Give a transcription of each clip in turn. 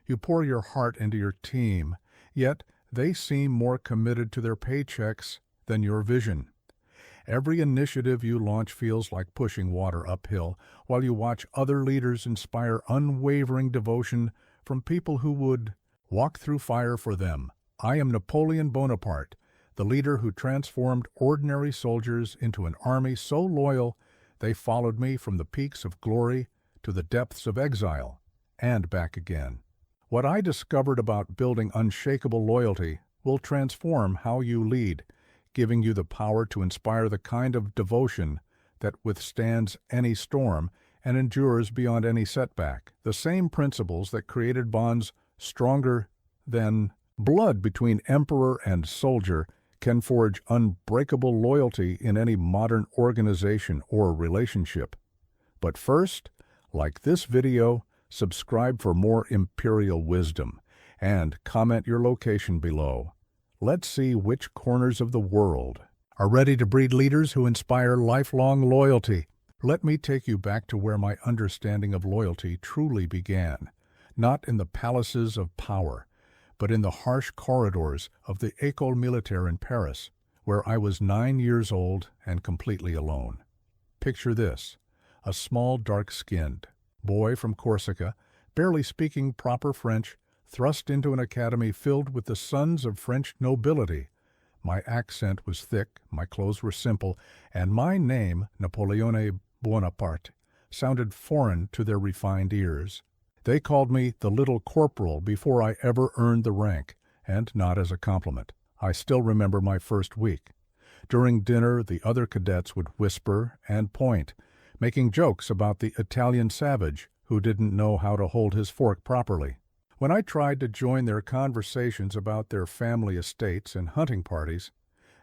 You pour your heart into your team, yet they seem more committed to their paychecks than your vision. Every initiative you launch feels like pushing water uphill, while you watch other leaders inspire unwavering devotion from people who would walk through fire for them. I am Napoleon Bonaparte, the leader who transformed ordinary soldiers into an army so loyal they followed me from the peaks of glory to the depths of exile, and back again. What I discovered about building unshakable loyalty will transform how you lead, giving you the power to inspire the kind of devotion that withstands any storm and endures beyond any setback. The same principles that created bonds stronger than blood between emperor and soldier can forge unbreakable loyalty in any modern organization or relationship. But first, like this video, subscribe for more imperial wisdom, and comment your location below. Let's see which corners of the world are ready to breed leaders who inspire lifelong loyalty. Let me take you back to where my understanding of loyalty truly began, not in the palaces of power, but in the harsh corridors of the École Militaire in Paris, where I was 9 years old and completely alone. Picture this: a small, dark-skinned boy from Corsica, barely speaking proper French, thrust into an academy filled with the sons of French nobility. My accent was thick, my clothes were simple, and my name, Napoleon Bonaparte, sounded foreign to their refined ears. They called me the Little Corporal before I ever earned the rank, and not as a compliment. I still remember my first week. During dinner, the other cadets would whisper and point, making jokes about the Italian savage who didn't know how to hold his fork properly. When I tried to join their conversations about their family estates and hunting parties,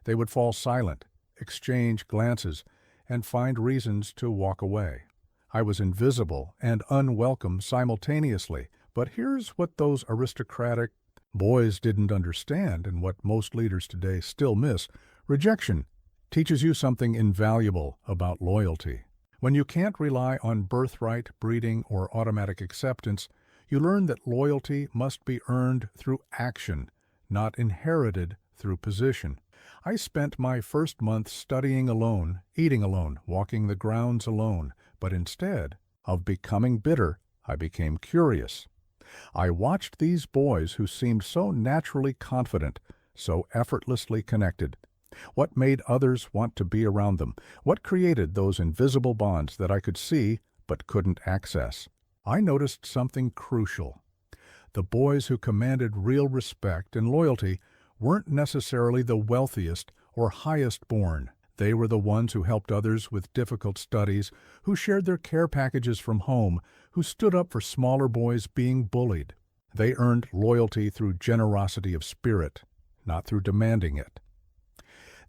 they would fall silent, exchange glances, and find reasons to walk away. I was invisible and unwelcome simultaneously, but here's what those aristocratic boys didn't understand, and what most leaders today still miss. Rejection teaches you something invaluable about loyalty. When you can't rely on birthright, breeding, or automatic acceptance, you learn that loyalty must be earned through action, not inherited through position. I spent my first month studying alone, eating alone, walking the grounds alone, but instead of becoming bitter, I became curious. I watched these boys who seemed so naturally confident, so effortlessly connected. What made others want to be around them? What created those invisible bonds that I could see but couldn't access? I noticed something crucial. The boys who commanded real respect and loyalty weren't necessarily the wealthiest or highest born. They were the ones who helped others with difficult studies, who shared their care packages from home, who stood up for smaller boys being bullied. They earned loyalty through generosity of spirit, not through demanding it.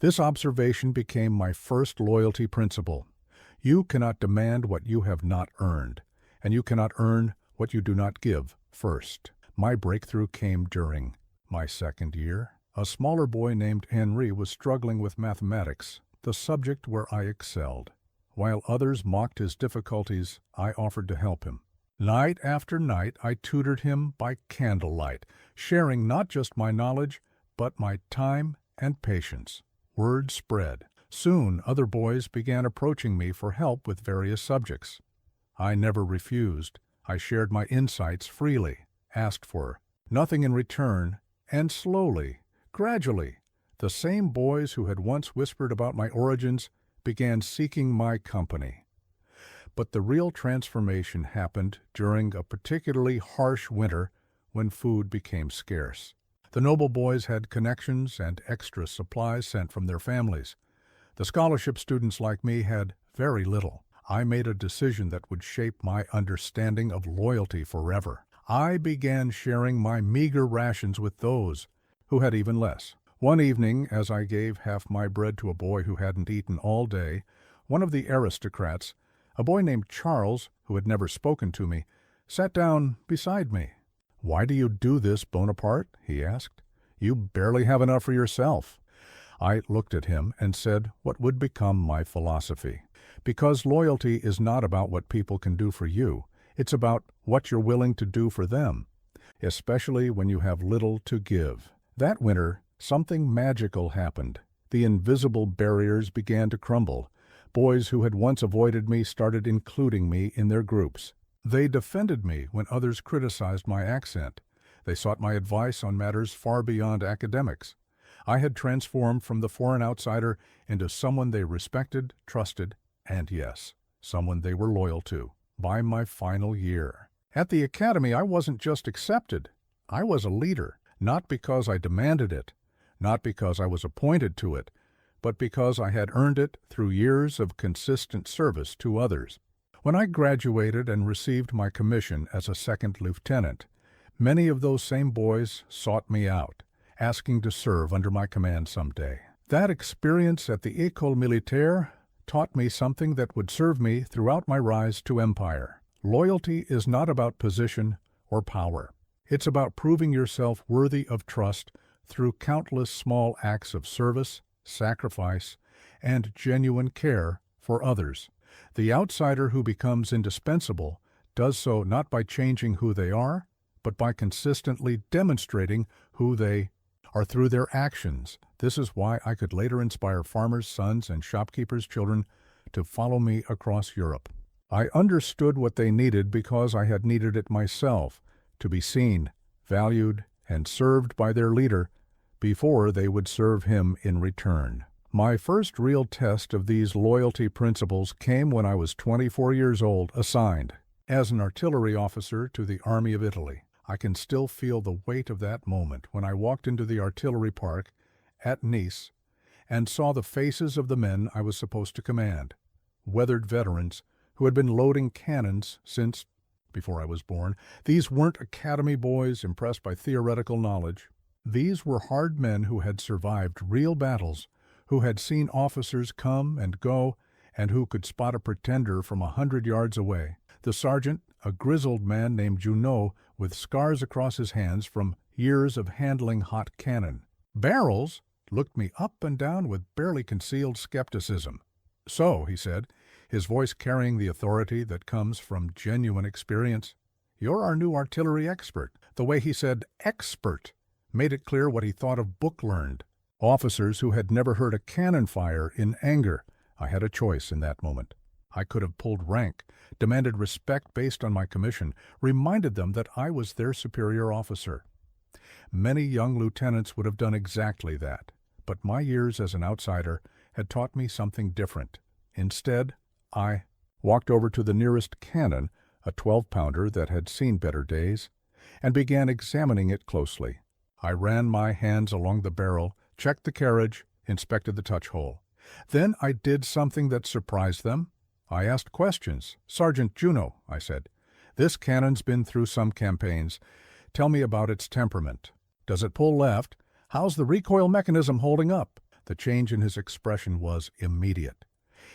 This observation became my first loyalty principle. You cannot demand what you have not earned, and you cannot earn what you do not give first. My breakthrough came during my second year. A smaller boy named Henry was struggling with mathematics, the subject where I excelled. While others mocked his difficulties, I offered to help him. Night after night, I tutored him by candlelight, sharing not just my knowledge, but my time and patience. Word spread. Soon, other boys began approaching me for help with various subjects. I never refused. I shared my insights freely, asked for nothing in return, and slowly, gradually, the same boys who had once whispered about my origins began seeking my company. But the real transformation happened during a particularly harsh winter when food became scarce. The noble boys had connections and extra supplies sent from their families. The scholarship students like me had very little. I made a decision that would shape my understanding of loyalty forever. I began sharing my meager rations with those who had even less. One evening, as I gave half my bread to a boy who hadn't eaten all day, one of the aristocrats, a boy named Charles, who had never spoken to me, sat down beside me. "Why do you do this, Bonaparte?" he asked. "You barely have enough for yourself." I looked at him and said what would become my philosophy. Because loyalty is not about what people can do for you. It's about what you're willing to do for them. especially when you have little to give. That winter, something magical happened. The invisible barriers began to crumble. Boys who had once avoided me started including me in their groups. They defended me when others criticized my accent. They sought my advice on matters far beyond academics. I had transformed from the foreign outsider into someone they respected, trusted, and yes, someone they were loyal to. By my final year. At the academy, I wasn't just accepted. I was a leader, not because I demanded it, not because I was appointed to it, but because I had earned it through years of consistent service to others. When I graduated and received my commission as a second lieutenant, many of those same boys sought me out, asking to serve under my command someday. That experience at the École Militaire taught me something that would serve me throughout my rise to empire. Loyalty is not about position or power. It's about proving yourself worthy of trust through countless small acts of service, sacrifice, and genuine care for others. The outsider who becomes indispensable does so not by changing who they are, but by consistently demonstrating who they are through their actions. This is why I could later inspire farmers' sons and shopkeepers' children to follow me across Europe. I understood what they needed because I had needed it myself, to be seen, valued, and served by their leader before they would serve him in return. My first real test of these loyalty principles came when I was 24 years old, assigned as an artillery officer to the Army of Italy. I can still feel the weight of that moment when I walked into the artillery park at Nice and saw the faces of the men I was supposed to command, weathered veterans who had been loading cannons since before I was born. These weren't academy boys impressed by theoretical knowledge. These were hard men who had survived real battles, who had seen officers come and go, and who could spot a pretender from 100 yards away. The sergeant, a grizzled man named Junot, with scars across his hands from years of handling hot cannon. Barrels looked me up and down with barely concealed skepticism. "So," he said, his voice carrying the authority that comes from genuine experience, "you're our new artillery expert." The way he said "expert" made it clear what he thought of book-learned. Officers who had never heard a cannon fire in anger. I had a choice in that moment. I could have pulled rank, demanded respect based on my commission, reminded them that I was their superior officer. Many young lieutenants would have done exactly that, but my years as an outsider had taught me something different. Instead, I walked over to the nearest cannon, a 12-pounder that had seen better days, and began examining it closely. I ran my hands along the barrel, checked the carriage, inspected the touch hole. Then I did something that surprised them. I asked questions. "Sergeant Junot," I said, "this cannon's been through some campaigns. Tell me about its temperament. Does it pull left? How's the recoil mechanism holding up?" The change in his expression was immediate.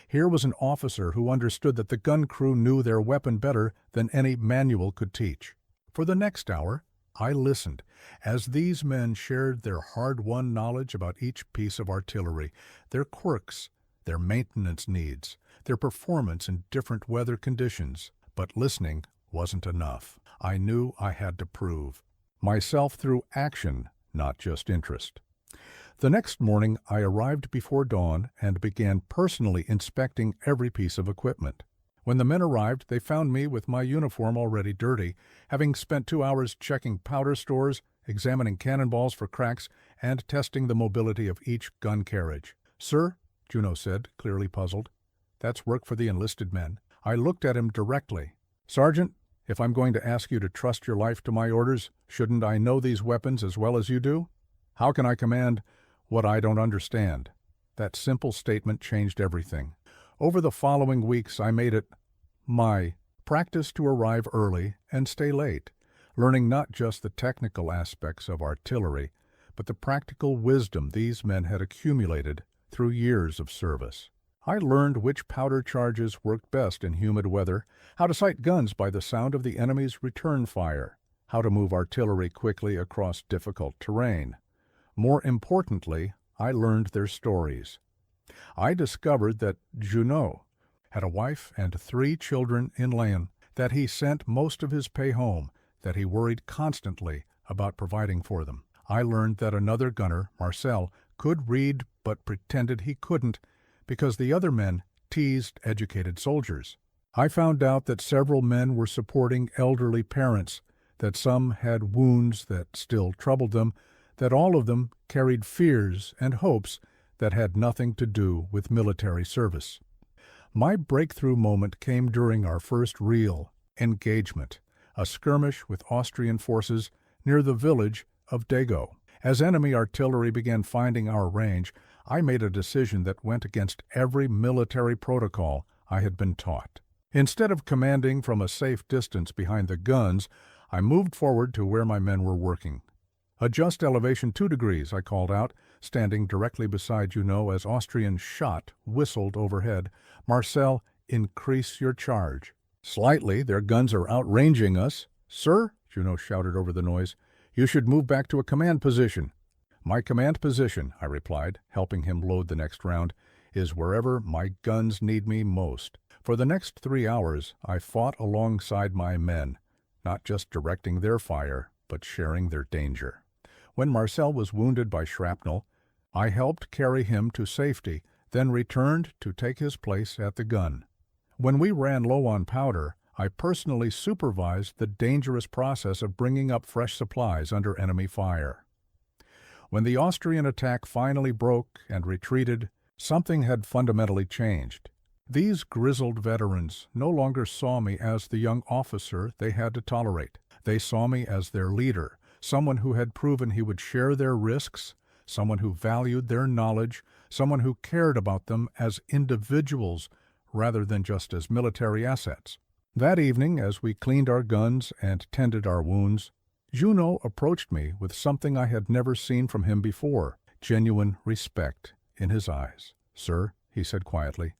Here was an officer who understood that the gun crew knew their weapon better than any manual could teach. For the next hour, I listened as these men shared their hard-won knowledge about each piece of artillery, their quirks, their maintenance needs, their performance in different weather conditions. But listening wasn't enough. I knew I had to prove myself through action, not just interest. The next morning, I arrived before dawn and began personally inspecting every piece of equipment. When the men arrived, they found me with my uniform already dirty, having spent 2 hours checking powder stores, examining cannonballs for cracks, and testing the mobility of each gun carriage. "Sir," Junot said, clearly puzzled, "that's work for the enlisted men." I looked at him directly. "Sergeant, if I'm going to ask you to trust your life to my orders, shouldn't I know these weapons as well as you do? How can I command what I don't understand?" That simple statement changed everything. Over the following weeks, I made it my practice to arrive early and stay late, learning not just the technical aspects of artillery, but the practical wisdom these men had accumulated through years of service. I learned which powder charges worked best in humid weather, how to sight guns by the sound of the enemy's return fire, how to move artillery quickly across difficult terrain. More importantly, I learned their stories. I discovered that Junot had a wife and 3 children in Lyon, that he sent most of his pay home, that he worried constantly about providing for them. I learned that another gunner, Marcel, could read but pretended he couldn't because the other men teased educated soldiers. I found out that several men were supporting elderly parents, that some had wounds that still troubled them, that all of them carried fears and hopes that had nothing to do with military service. My breakthrough moment came during our first real engagement, a skirmish with Austrian forces near the village of Dago. As enemy artillery began finding our range, I made a decision that went against every military protocol I had been taught. Instead of commanding from a safe distance behind the guns, I moved forward to where my men were working. "Adjust elevation 2 degrees, I called out, standing directly beside Junot as Austrian shot whistled overhead. "Marcel, increase your charge." "Slightly, their guns are outranging us." "Sir," Junot shouted over the noise, "you should move back to a command position." "My command position," I replied, helping him load the next round, "is wherever my guns need me most." For the next 3 hours, I fought alongside my men, not just directing their fire, but sharing their danger. When Marcel was wounded by shrapnel, I helped carry him to safety, then returned to take his place at the gun. When we ran low on powder, I personally supervised the dangerous process of bringing up fresh supplies under enemy fire. When the Austrian attack finally broke and retreated, something had fundamentally changed. These grizzled veterans no longer saw me as the young officer they had to tolerate. They saw me as their leader, someone who had proven he would share their risks, someone who valued their knowledge, someone who cared about them as individuals rather than just as military assets. That evening, as we cleaned our guns and tended our wounds, Junot approached me with something I had never seen from him before, genuine respect in his eyes. "Sir," he said quietly,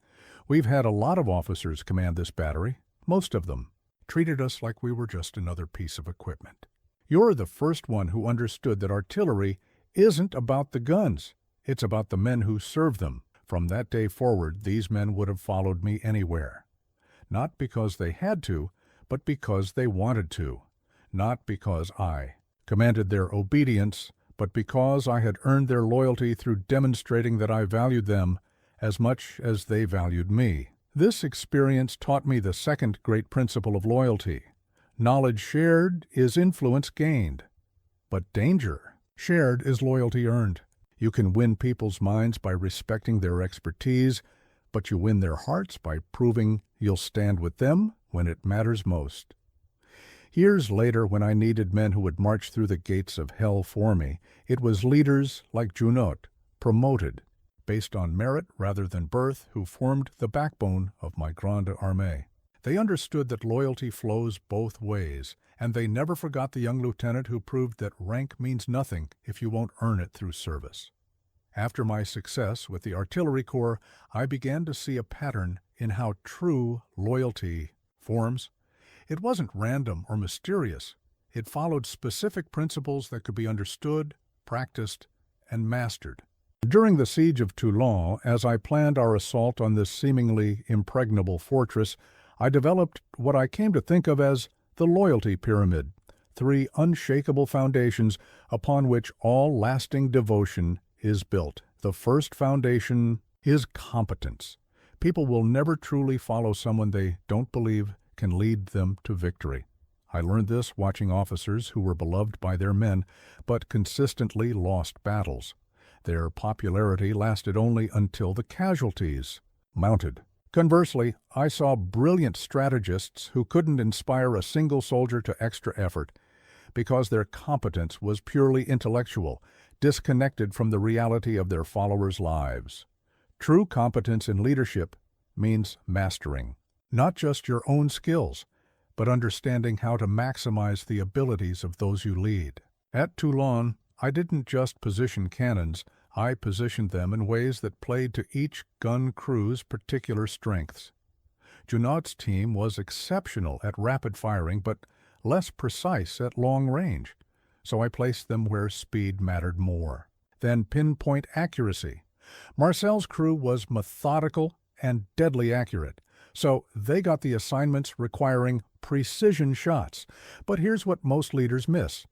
"we've had a lot of officers command this battery. Most of them treated us like we were just another piece of equipment. You're the first one who understood that artillery isn't about the guns. It's about the men who serve them." From that day forward, these men would have followed me anywhere. Not because they had to, but because they wanted to. Not because I commanded their obedience, but because I had earned their loyalty through demonstrating that I valued them as much as they valued me. This experience taught me the second great principle of loyalty. Knowledge shared is influence gained, but danger shared is loyalty earned. You can win people's minds by respecting their expertise, but you win their hearts by proving you'll stand with them when it matters most. Years later, when I needed men who would march through the gates of hell for me, it was leaders like Junot, promoted based on merit rather than birth, who formed the backbone of my Grande Armée. They understood that loyalty flows both ways, and they never forgot the young lieutenant who proved that rank means nothing if you won't earn it through service. After my success with the Artillery Corps, I began to see a pattern in how true loyalty forms. It wasn't random or mysterious. It followed specific principles that could be understood, practiced, and mastered. During the siege of Toulon, as I planned our assault on this seemingly impregnable fortress, I developed what I came to think of as the loyalty pyramid, 3 unshakable foundations upon which all lasting devotion is built. The first foundation is competence. People will never truly follow someone they don't believe can lead them to victory. I learned this watching officers who were beloved by their men, but consistently lost battles. Their popularity lasted only until the casualties mounted. Conversely, I saw brilliant strategists who couldn't inspire a single soldier to extra effort because their competence was purely intellectual, disconnected from the reality of their followers' lives. True competence in leadership means mastering not just your own skills, but understanding how to maximize the abilities of those you lead. At Toulon, I didn't just position cannons, I positioned them in ways that played to each gun crew's particular strengths. Junot's team was exceptional at rapid firing, but less precise at long range, so I placed them where speed mattered more than pinpoint accuracy. Marcel's crew was methodical and deadly accurate, So they got the assignments requiring precision shots. But here's what most leaders miss.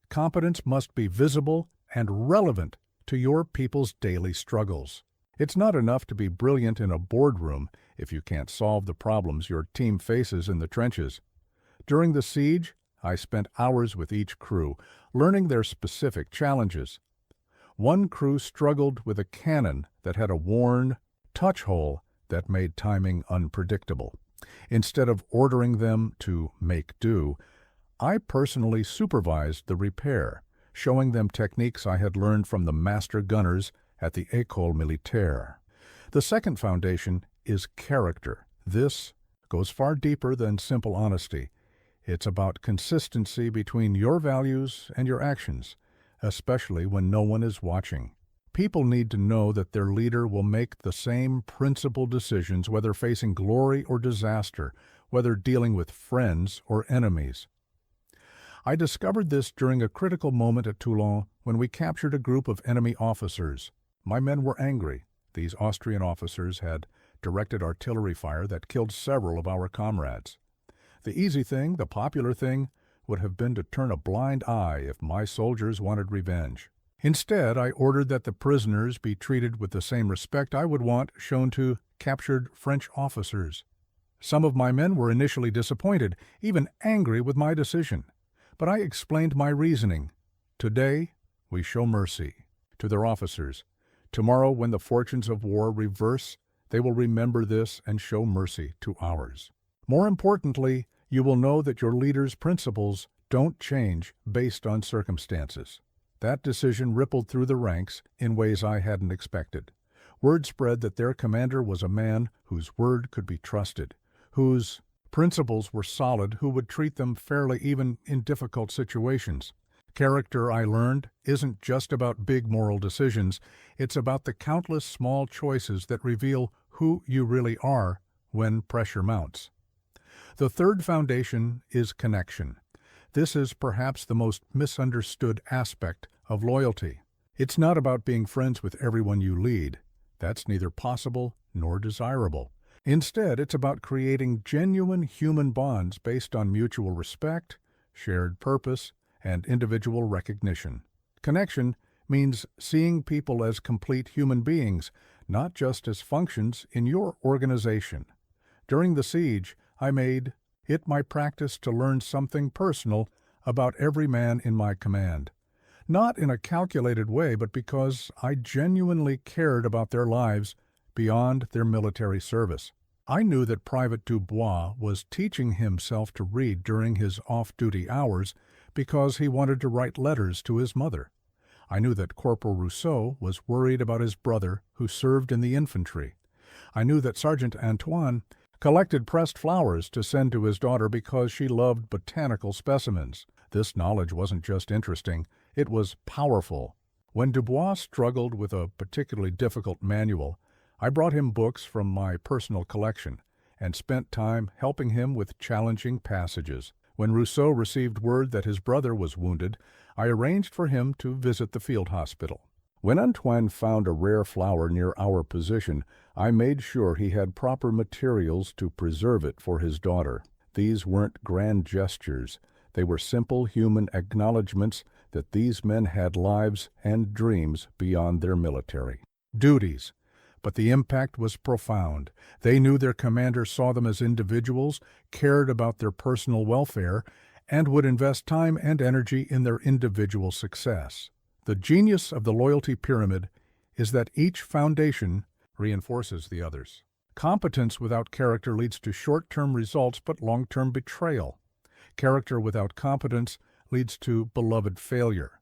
Competence must be visible and relevant to your people's daily struggles. It's not enough to be brilliant in a boardroom if you can't solve the problems your team faces in the trenches. During the siege, I spent hours with each crew, learning their specific challenges. One crew struggled with a cannon that had a worn touch hole that made timing unpredictable. Instead of ordering them to make do, I personally supervised the repair, showing them techniques I had learned from the master gunners at the École Militaire. The second foundation is character. This goes far deeper than simple honesty. It's about consistency between your values and your actions, especially when no one is watching. People need to know that their leader will make the same principled decisions whether facing glory or disaster, whether dealing with friends or enemies. I discovered this during a critical moment at Toulon when we captured a group of enemy officers. My men were angry. These Austrian officers had directed artillery fire that killed several of our comrades. The easy thing, the popular thing, would have been to turn a blind eye if my soldiers wanted revenge. Instead, I ordered that the prisoners be treated with the same respect I would want shown to captured French officers. Some of my men were initially disappointed, even angry with my decision. But I explained my reasoning. Today, we show mercy to their officers. Tomorrow, when the fortunes of war reverse, they will remember this and show mercy to ours. More importantly, you will know that your leader's principles don't change based on circumstances. That decision rippled through the ranks in ways I hadn't expected. Word spread that their commander was a man whose word could be trusted, whose principles were solid, who would treat them fairly even in difficult situations. Character, I learned, isn't just about big moral decisions. It's about the countless small choices that reveal who you really are when pressure mounts. The third foundation is connection. This is perhaps the most misunderstood aspect of loyalty. It's not about being friends with everyone you lead. That's neither possible nor desirable. Instead, it's about creating genuine human bonds based on mutual respect, shared purpose, and individual recognition. Connection means seeing people as complete human beings, not just as functions in your organization. During the siege, I made it my practice to learn something personal about every man in my command. Not in a calculated way, but because I genuinely cared about their lives beyond their military service. I knew that Private Dubois was teaching himself to read during his off-duty hours because he wanted to write letters to his mother. I knew that Corporal Rousseau was worried about his brother who served in the infantry. I knew that Sergeant Antoine collected pressed flowers to send to his daughter because she loved botanical specimens. This knowledge wasn't just interesting, it was powerful. When Dubois struggled with a particularly difficult manual, I brought him books from my personal collection and spent time helping him with challenging passages. When Rousseau received word that his brother was wounded, I arranged for him to visit the field hospital. When Antoine found a rare flower near our position, I made sure he had proper materials to preserve it for his daughter. These weren't grand gestures. They were simple human acknowledgments that these men had lives and dreams beyond their military duties. But the impact was profound. They knew their commander saw them as individuals, cared about their personal welfare, and would invest time and energy in their individual success. The genius of the loyalty pyramid is that each foundation reinforces the others. Competence without character leads to short-term results but long-term betrayal. Character without competence leads to beloved failure.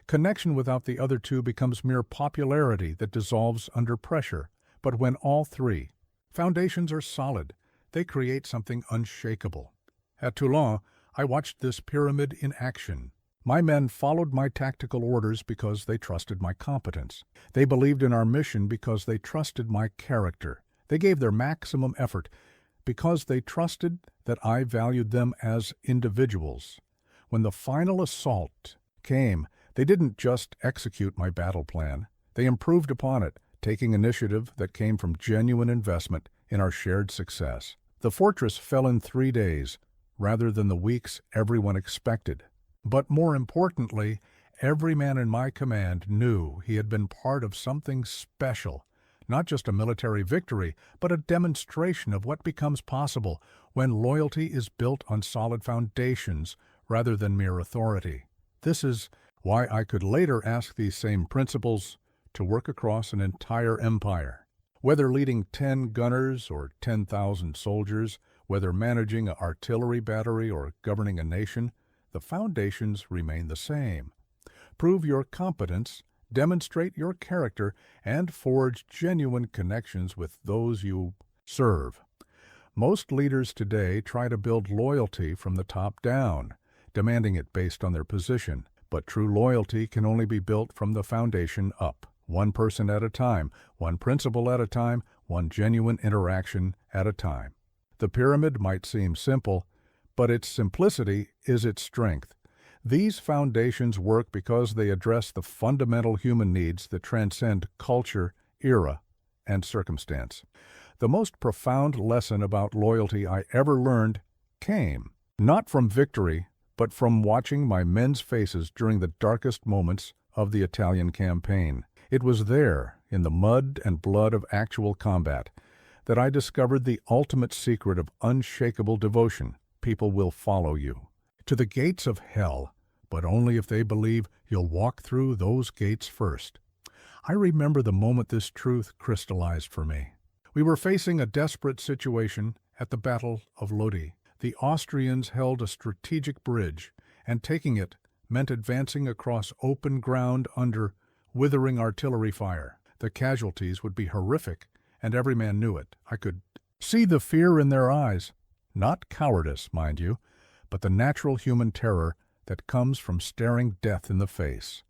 Connection without the other two becomes mere popularity that dissolves under pressure. But when all three foundations are solid, they create something unshakable. At Toulon, I watched this pyramid in action. My men followed my tactical orders because they trusted my competence. They believed in our mission because they trusted my character. They gave their maximum effort because they trusted that I valued them as individuals. When the final assault came, they didn't just execute my battle plan. They improved upon it, taking initiative that came from genuine investment in our shared success. The fortress fell in 3 days, rather than the weeks everyone expected. But more importantly, every man in my command knew he had been part of something special, not just a military victory, but a demonstration of what becomes possible when loyalty is built on solid foundations rather than mere authority. This is why I could later ask these same principles to work across an entire empire. Whether leading 10 gunners or 10,000 soldiers, whether managing an artillery battery or governing a nation, the foundations remain the same. Prove your competence, demonstrate your character, and forge genuine connections with those you serve. Most leaders today try to build loyalty from the top down, demanding it based on their position. But true loyalty can only be built from the foundation up, one person at a time, one principle at a time, one genuine interaction at a time. The pyramid might seem simple, but its simplicity is its strength. These foundations work because they address the fundamental human needs that transcend culture, era, and circumstance. The most profound lesson about loyalty I ever learned came not from victory, but from watching my men's faces during the darkest moments of the Italian campaign. It was there, in the mud and blood of actual combat, that I discovered the ultimate secret of unshakable devotion. People will follow you to the gates of hell, but only if they believe you'll walk through those gates first. I remember the moment this truth crystallized for me. We were facing a desperate situation at the Battle of Lodi. The Austrians held a strategic bridge, and taking it meant advancing across open ground under withering artillery fire. The casualties would be horrific, and every man knew it. I could see the fear in their eyes. Not cowardice, mind you, but the natural human terror that comes from staring death in the face.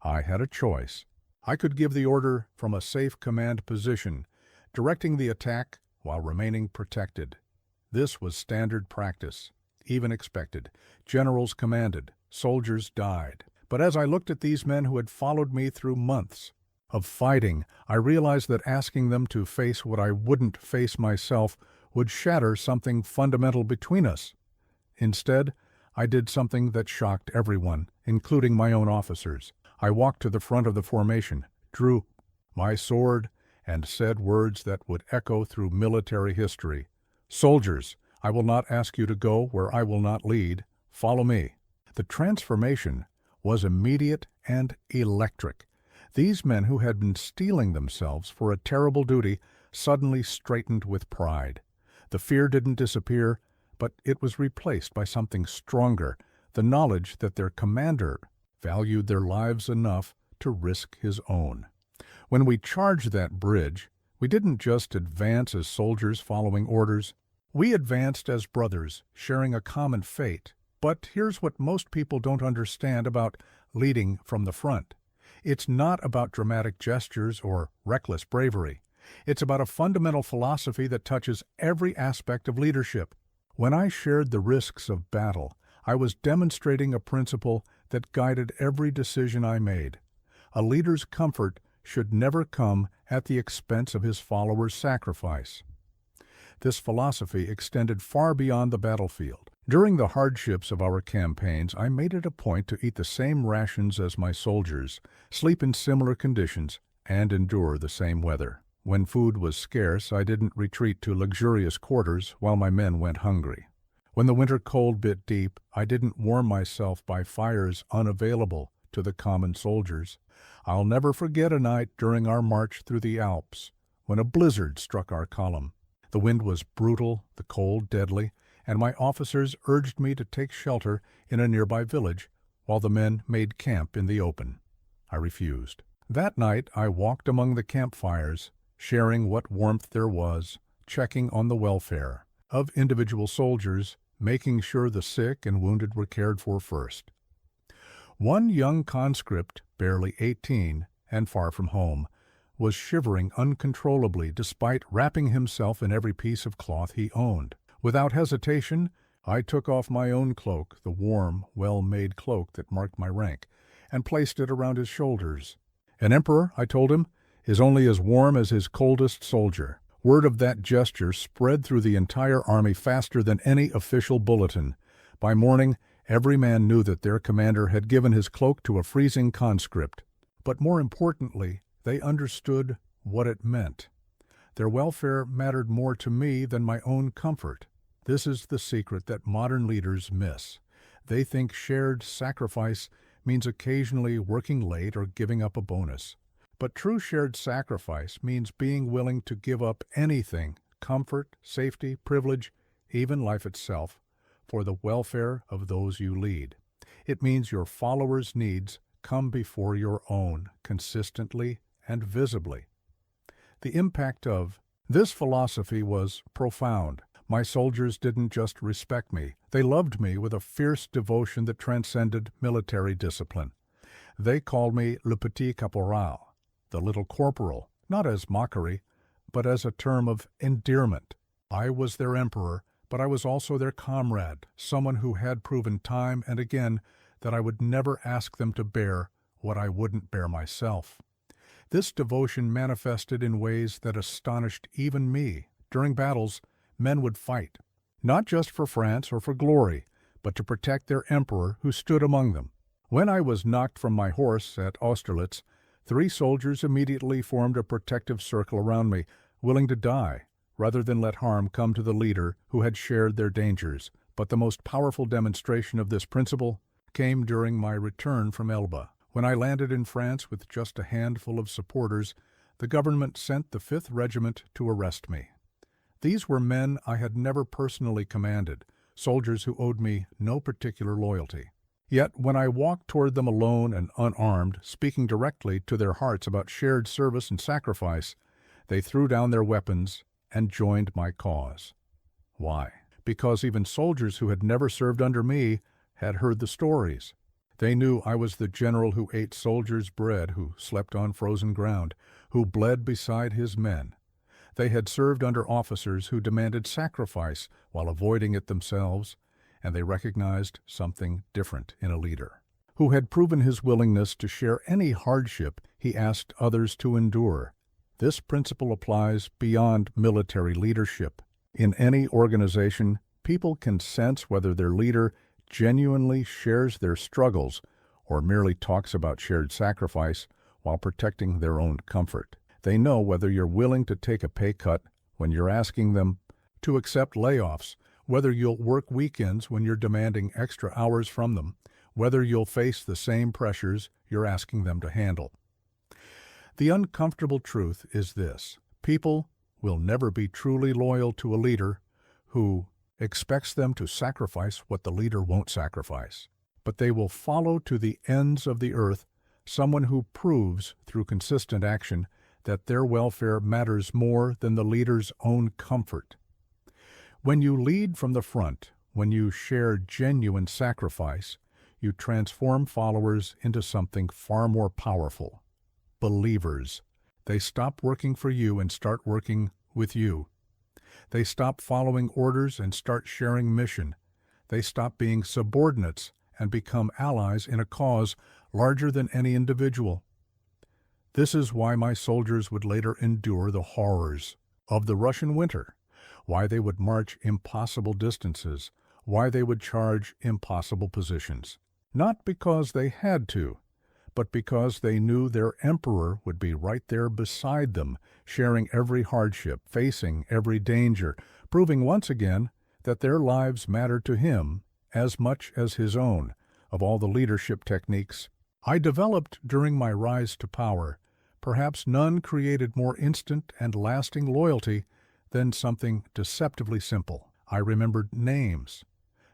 I had a choice. I could give the order from a safe command position, directing the attack while remaining protected. This was standard practice, even expected. Generals commanded, soldiers died. But as I looked at these men who had followed me through months of fighting, I realized that asking them to face what I wouldn't face myself would shatter something fundamental between us. Instead, I did something that shocked everyone, including my own officers. I walked to the front of the formation, drew my sword, and said words that would echo through military history. "Soldiers, I will not ask you to go where I will not lead. Follow me." The transformation was immediate and electric. These men who had been steeling themselves for a terrible duty suddenly straightened with pride. The fear didn't disappear, but it was replaced by something stronger, the knowledge that their commander valued their lives enough to risk his own. When we charged that bridge, we didn't just advance as soldiers following orders. We advanced as brothers, sharing a common fate. But here's what most people don't understand about leading from the front. It's not about dramatic gestures or reckless bravery. It's about a fundamental philosophy that touches every aspect of leadership. When I shared the risks of battle, I was demonstrating a principle that guided every decision I made. A leader's comfort should never come at the expense of his followers' sacrifice. This philosophy extended far beyond the battlefield. During the hardships of our campaigns, I made it a point to eat the same rations as my soldiers, sleep in similar conditions, and endure the same weather. When food was scarce, I didn't retreat to luxurious quarters while my men went hungry. When the winter cold bit deep, I didn't warm myself by fires unavailable to the common soldiers. I'll never forget a night during our march through the Alps when a blizzard struck our column. The wind was brutal, the cold deadly, and my officers urged me to take shelter in a nearby village while the men made camp in the open. I refused. That night I walked among the campfires, sharing what warmth there was, checking on the welfare of individual soldiers, making sure the sick and wounded were cared for first. One young conscript, barely 18 and far from home, was shivering uncontrollably despite wrapping himself in every piece of cloth he owned. Without hesitation, I took off my own cloak, the warm, well-made cloak that marked my rank, and placed it around his shoulders. An emperor, I told him, is only as warm as his coldest soldier. Word of that gesture spread through the entire army faster than any official bulletin. By morning, every man knew that their commander had given his cloak to a freezing conscript. But more importantly, they understood what it meant. Their welfare mattered more to me than my own comfort. This is the secret that modern leaders miss. They think shared sacrifice means occasionally working late or giving up a bonus. But true shared sacrifice means being willing to give up anything, comfort, safety, privilege, even life itself, for the welfare of those you lead. It means your followers' needs come before your own, consistently and visibly. The impact of this philosophy was profound. My soldiers didn't just respect me. They loved me with a fierce devotion that transcended military discipline. They called me le petit caporal, the little corporal, not as mockery, but as a term of endearment. I was their emperor, but I was also their comrade, someone who had proven time and again that I would never ask them to bear what I wouldn't bear myself. This devotion manifested in ways that astonished even me. During battles, men would fight, not just for France or for glory, but to protect their emperor who stood among them. When I was knocked from my horse at Austerlitz, 3 soldiers immediately formed a protective circle around me, willing to die, rather than let harm come to the leader who had shared their dangers. But the most powerful demonstration of this principle came during my return from Elba. When I landed in France with just a handful of supporters, the government sent the 5th Regiment to arrest me. These were men I had never personally commanded, soldiers who owed me no particular loyalty. Yet when I walked toward them alone and unarmed, speaking directly to their hearts about shared service and sacrifice, they threw down their weapons and joined my cause. Why? Because even soldiers who had never served under me had heard the stories. They knew I was the general who ate soldiers' bread, who slept on frozen ground, who bled beside his men. They had served under officers who demanded sacrifice while avoiding it themselves, and they recognized something different in a leader, who had proven his willingness to share any hardship he asked others to endure. This principle applies beyond military leadership. In any organization, people can sense whether their leader genuinely shares their struggles or merely talks about shared sacrifice while protecting their own comfort. They know whether you're willing to take a pay cut when you're asking them to accept layoffs, whether you'll work weekends when you're demanding extra hours from them, whether you'll face the same pressures you're asking them to handle. The uncomfortable truth is this: people will never be truly loyal to a leader who expects them to sacrifice what the leader won't sacrifice. But they will follow to the ends of the earth someone who proves through consistent action that their welfare matters more than the leader's own comfort. When you lead from the front, when you share genuine sacrifice, you transform followers into something far more powerful. Believers. They stop working for you and start working with you. They stop following orders and start sharing mission. They stop being subordinates and become allies in a cause larger than any individual. This is why my soldiers would later endure the horrors of the Russian winter, why they would march impossible distances, why they would charge impossible positions. Not because they had to, but because they knew their emperor would be right there beside them, sharing every hardship, facing every danger, proving once again that their lives mattered to him as much as his own. Of all the leadership techniques I developed during my rise to power, perhaps none created more instant and lasting loyalty than something deceptively simple. I remembered names,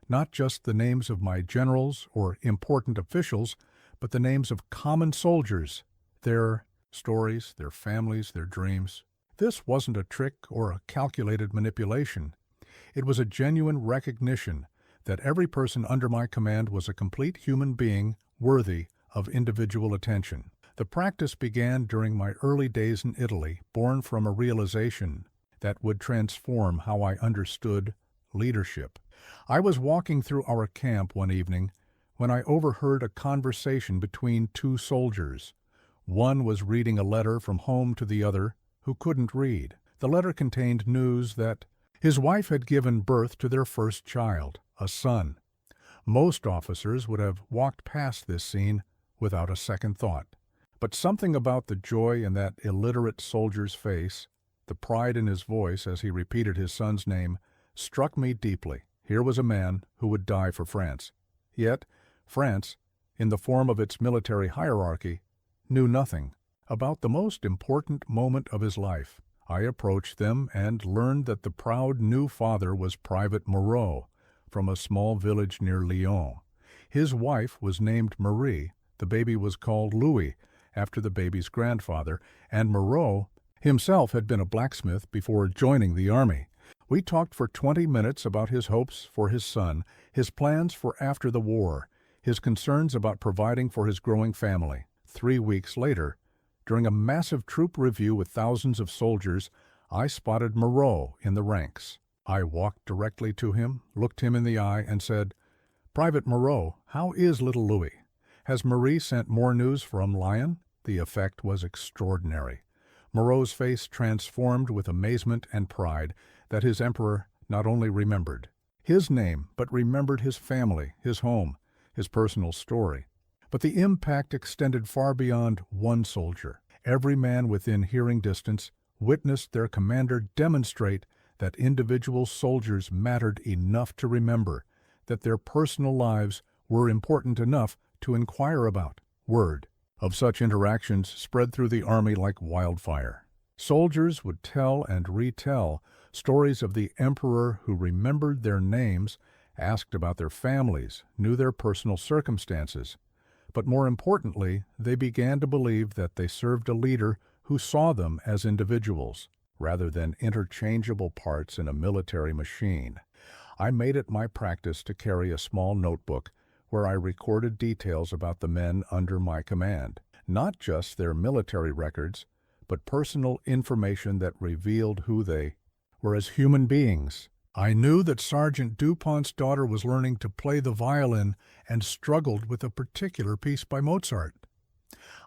not just the names of my generals or important officials, but the names of common soldiers, their stories, their families, their dreams. This wasn't a trick or a calculated manipulation. It was a genuine recognition that every person under my command was a complete human being worthy of individual attention. The practice began during my early days in Italy, born from a realization that would transform how I understood leadership. I was walking through our camp one evening when I overheard a conversation between two soldiers. One was reading a letter from home to the other, who couldn't read. The letter contained news that his wife had given birth to their first child, a son. Most officers would have walked past this scene without a second thought. But something about the joy in that illiterate soldier's face, the pride in his voice as he repeated his son's name, struck me deeply. Here was a man who would die for France. Yet, France, in the form of its military hierarchy, knew nothing about the most important moment of his life. I approached them and learned that the proud new father was Private Moreau, from a small village near Lyon. His wife was named Marie, the baby was called Louis, after the baby's grandfather, and Moreau himself had been a blacksmith before joining the army. We talked for 20 minutes about his hopes for his son, his plans for after the war, his concerns about providing for his growing family. 3 weeks later, during a massive troop review with thousands of soldiers, I spotted Moreau in the ranks. I walked directly to him, looked him in the eye, and said, "Private Moreau, how is little Louis? Has Marie sent more news from Lyon?" The effect was extraordinary. Moreau's face transformed with amazement and pride that his emperor not only remembered his name, but remembered his family, his home, his personal story. But the impact extended far beyond one soldier. Every man within hearing distance witnessed their commander demonstrate that individual soldiers mattered enough to remember, that their personal lives were important enough to inquire about. Word of such interactions spread through the army like wildfire. Soldiers would tell and retell stories of the emperor who remembered their names, asked about their families, knew their personal circumstances. But more importantly, they began to believe that they served a leader who saw them as individuals, rather than interchangeable parts in a military machine. I made it my practice to carry a small notebook where I recorded details about the men under my command, not just their military records, but personal information that revealed who they were as human beings. I knew that Sergeant Dupont's daughter was learning to play the violin and struggled with a particular piece by Mozart.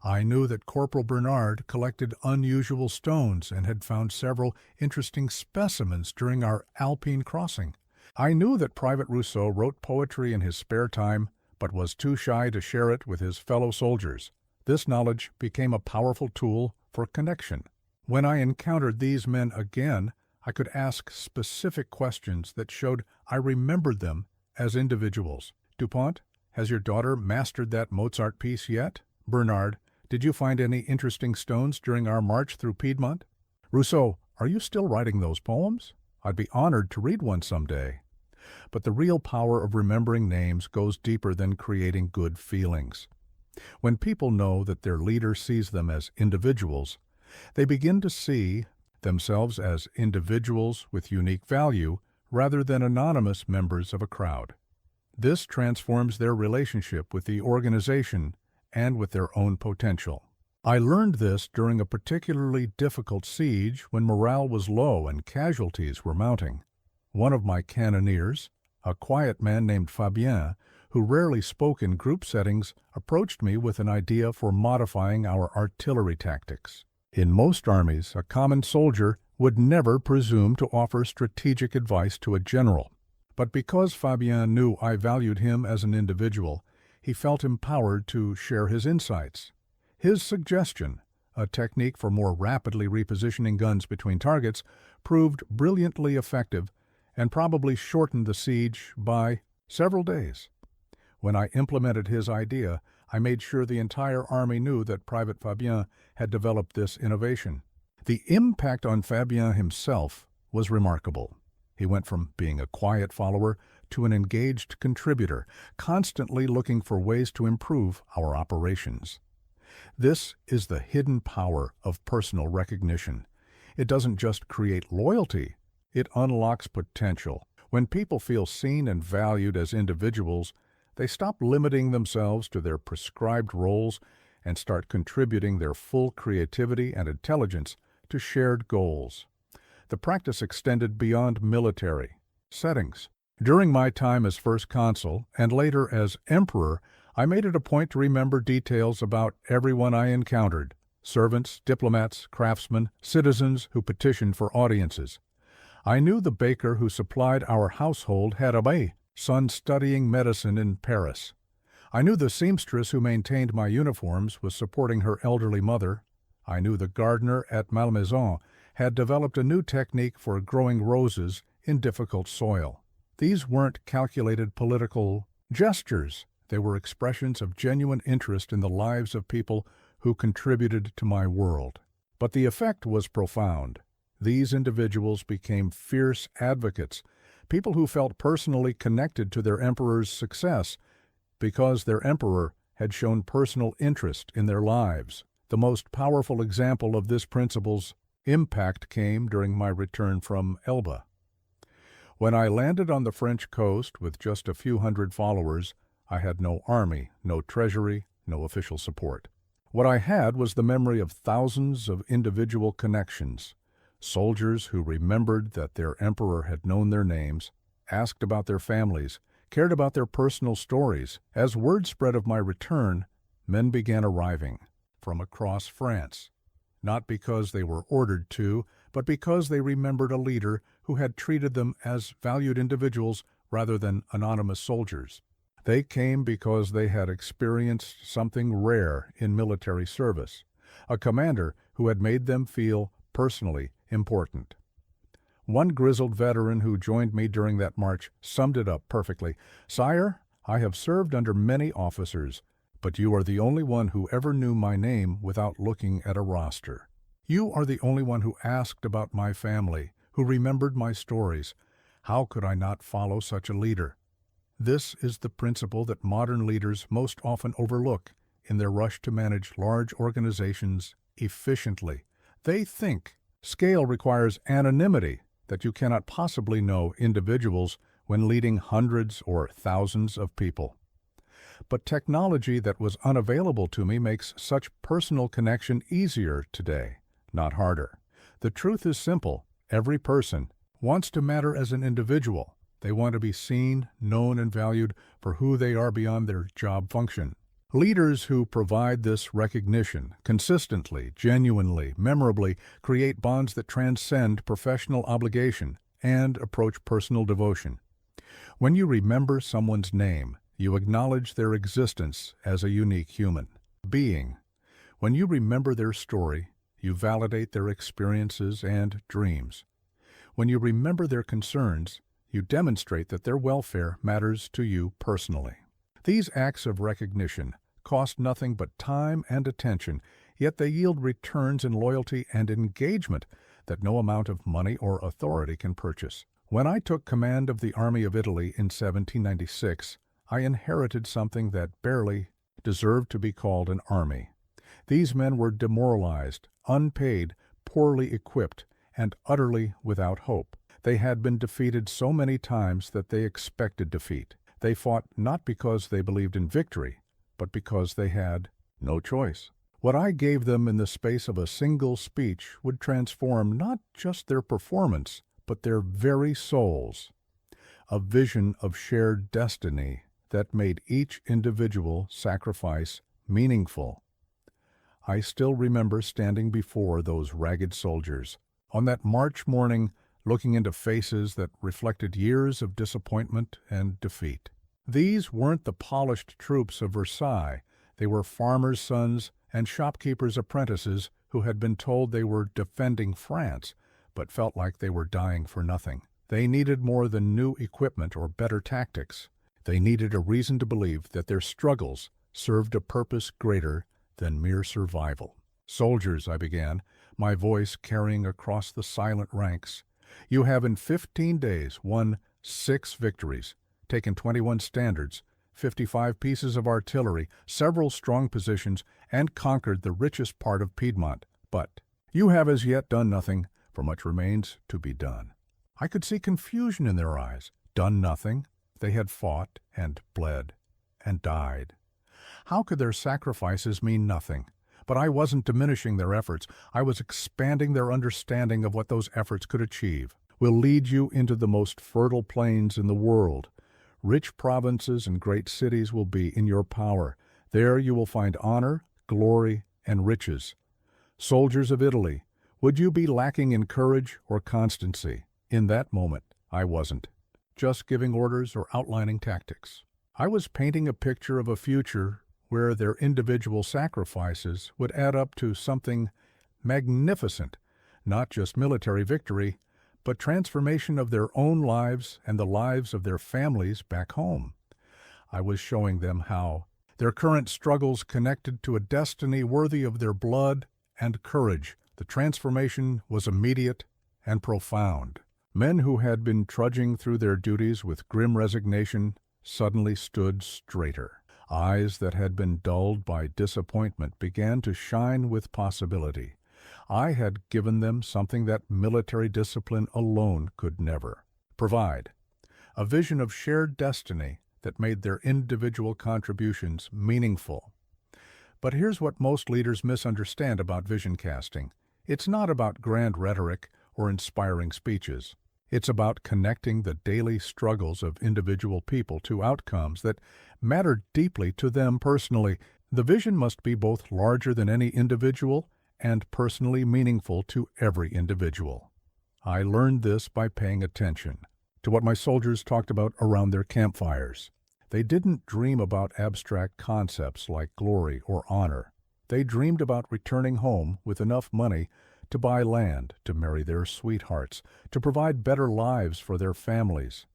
I knew that Corporal Bernard collected unusual stones and had found several interesting specimens during our Alpine crossing. I knew that Private Rousseau wrote poetry in his spare time, but was too shy to share it with his fellow soldiers. This knowledge became a powerful tool for connection. When I encountered these men again, I could ask specific questions that showed I remembered them as individuals. "Dupont, has your daughter mastered that Mozart piece yet?" "Bernard, did you find any interesting stones during our march through Piedmont?" "Rousseau, are you still writing those poems? I'd be honored to read one someday." But the real power of remembering names goes deeper than creating good feelings. When people know that their leader sees them as individuals, they begin to see themselves as individuals with unique value rather than anonymous members of a crowd. This transforms their relationship with the organization and with their own potential. I learned this during a particularly difficult siege when morale was low and casualties were mounting. One of my cannoneers, a quiet man named Fabien, who rarely spoke in group settings, approached me with an idea for modifying our artillery tactics. In most armies, a common soldier would never presume to offer strategic advice to a general. But because Fabien knew I valued him as an individual, he felt empowered to share his insights. His suggestion, a technique for more rapidly repositioning guns between targets, proved brilliantly effective and probably shortened the siege by several days. When I implemented his idea, I made sure the entire army knew that Private Fabien had developed this innovation. The impact on Fabien himself was remarkable. He went from being a quiet follower to an engaged contributor, constantly looking for ways to improve our operations. This is the hidden power of personal recognition. It doesn't just create loyalty, it unlocks potential. When people feel seen and valued as individuals, they stop limiting themselves to their prescribed roles and start contributing their full creativity and intelligence to shared goals. The practice extended beyond military settings. During my time as first consul and later as emperor, I made it a point to remember details about everyone I encountered. servants, diplomats, craftsmen, citizens who petitioned for audiences. I knew the baker who supplied our household had a son studying medicine in Paris. I knew the seamstress who maintained my uniforms was supporting her elderly mother. I knew the gardener at Malmaison had developed a new technique for growing roses in difficult soil. These weren't calculated political gestures. They were expressions of genuine interest in the lives of people who contributed to my world. But the effect was profound. These individuals became fierce advocates, people who felt personally connected to their emperor's success because their emperor had shown personal interest in their lives. The most powerful example of this principle's impact came during my return from Elba. When I landed on the French coast with just a few hundred followers, I had no army, no treasury, no official support. What I had was the memory of thousands of individual connections, soldiers who remembered that their emperor had known their names, asked about their families, cared about their personal stories. As word spread of my return, men began arriving from across France, not because they were ordered to, but because they remembered a leader who had treated them as valued individuals rather than anonymous soldiers. They came because they had experienced something rare in military service, a commander who had made them feel personally important. One grizzled veteran who joined me during that march summed it up perfectly. "Sire, I have served under many officers, but you are the only one who ever knew my name without looking at a roster. You are the only one who asked about my family, who remembered my stories. How could I not follow such a leader?" This is the principle that modern leaders most often overlook in their rush to manage large organizations efficiently. They think scale requires anonymity, that you cannot possibly know individuals when leading hundreds or thousands of people. But technology that was unavailable to me makes such personal connection easier today, not harder. The truth is simple. Every person wants to matter as an individual. They want to be seen, known, and valued for who they are beyond their job function. Leaders who provide this recognition consistently, genuinely, memorably create bonds that transcend professional obligation and approach personal devotion. When you remember someone's name, you acknowledge their existence as a unique human being. When you remember their story, you validate their experiences and dreams. When you remember their concerns, you demonstrate that their welfare matters to you personally. These acts of recognition cost nothing but time and attention, yet they yield returns in loyalty and engagement that no amount of money or authority can purchase. When I took command of the Army of Italy in 1796, I inherited something that barely deserved to be called an army. These men were demoralized, unpaid, poorly equipped, and utterly without hope. They had been defeated so many times that they expected defeat. They fought not because they believed in victory, but because they had no choice. What I gave them in the space of a single speech would transform not just their performance, but their very souls. A vision of shared destiny that made each individual sacrifice meaningful. I still remember standing before those ragged soldiers on that March morning, looking into faces that reflected years of disappointment and defeat. These weren't the polished troops of Versailles. They were farmers' sons and shopkeepers' apprentices who had been told they were defending France, but felt like they were dying for nothing. They needed more than new equipment or better tactics. They needed a reason to believe that their struggles served a purpose greater than mere survival. "Soldiers," I began, my voice carrying across the silent ranks, "you have in 15 days won 6 victories, taken 21 standards, 55 pieces of artillery, several strong positions, and conquered the richest part of Piedmont. But you have as yet done nothing, for much remains to be done." I could see confusion in their eyes. Done nothing? They had fought and bled and died. How could their sacrifices mean nothing? But I wasn't diminishing their efforts. I was expanding their understanding of what those efforts could achieve. "We'll lead you into the most fertile plains in the world. Rich provinces and great cities will be in your power. There you will find honor, glory, and riches. Soldiers of Italy, would you be lacking in courage or constancy? In that moment, I wasn't just giving orders or outlining tactics. I was painting a picture of a future where their individual sacrifices would add up to something magnificent, not just military victory, but transformation of their own lives and the lives of their families back home. I was showing them how their current struggles connected to a destiny worthy of their blood and courage. The transformation was immediate and profound. Men who had been trudging through their duties with grim resignation suddenly stood straighter. Eyes that had been dulled by disappointment began to shine with possibility. I had given them something that military discipline alone could never provide, a vision of shared destiny that made their individual contributions meaningful. But here's what most leaders misunderstand about vision casting. It's not about grand rhetoric or inspiring speeches. It's about connecting the daily struggles of individual people to outcomes that matter deeply to them personally. The vision must be both larger than any individual and personally meaningful to every individual. I learned this by paying attention to what my soldiers talked about around their campfires. They didn't dream about abstract concepts like glory or honor. They dreamed about returning home with enough money to buy land, to marry their sweethearts, to provide better lives for their families.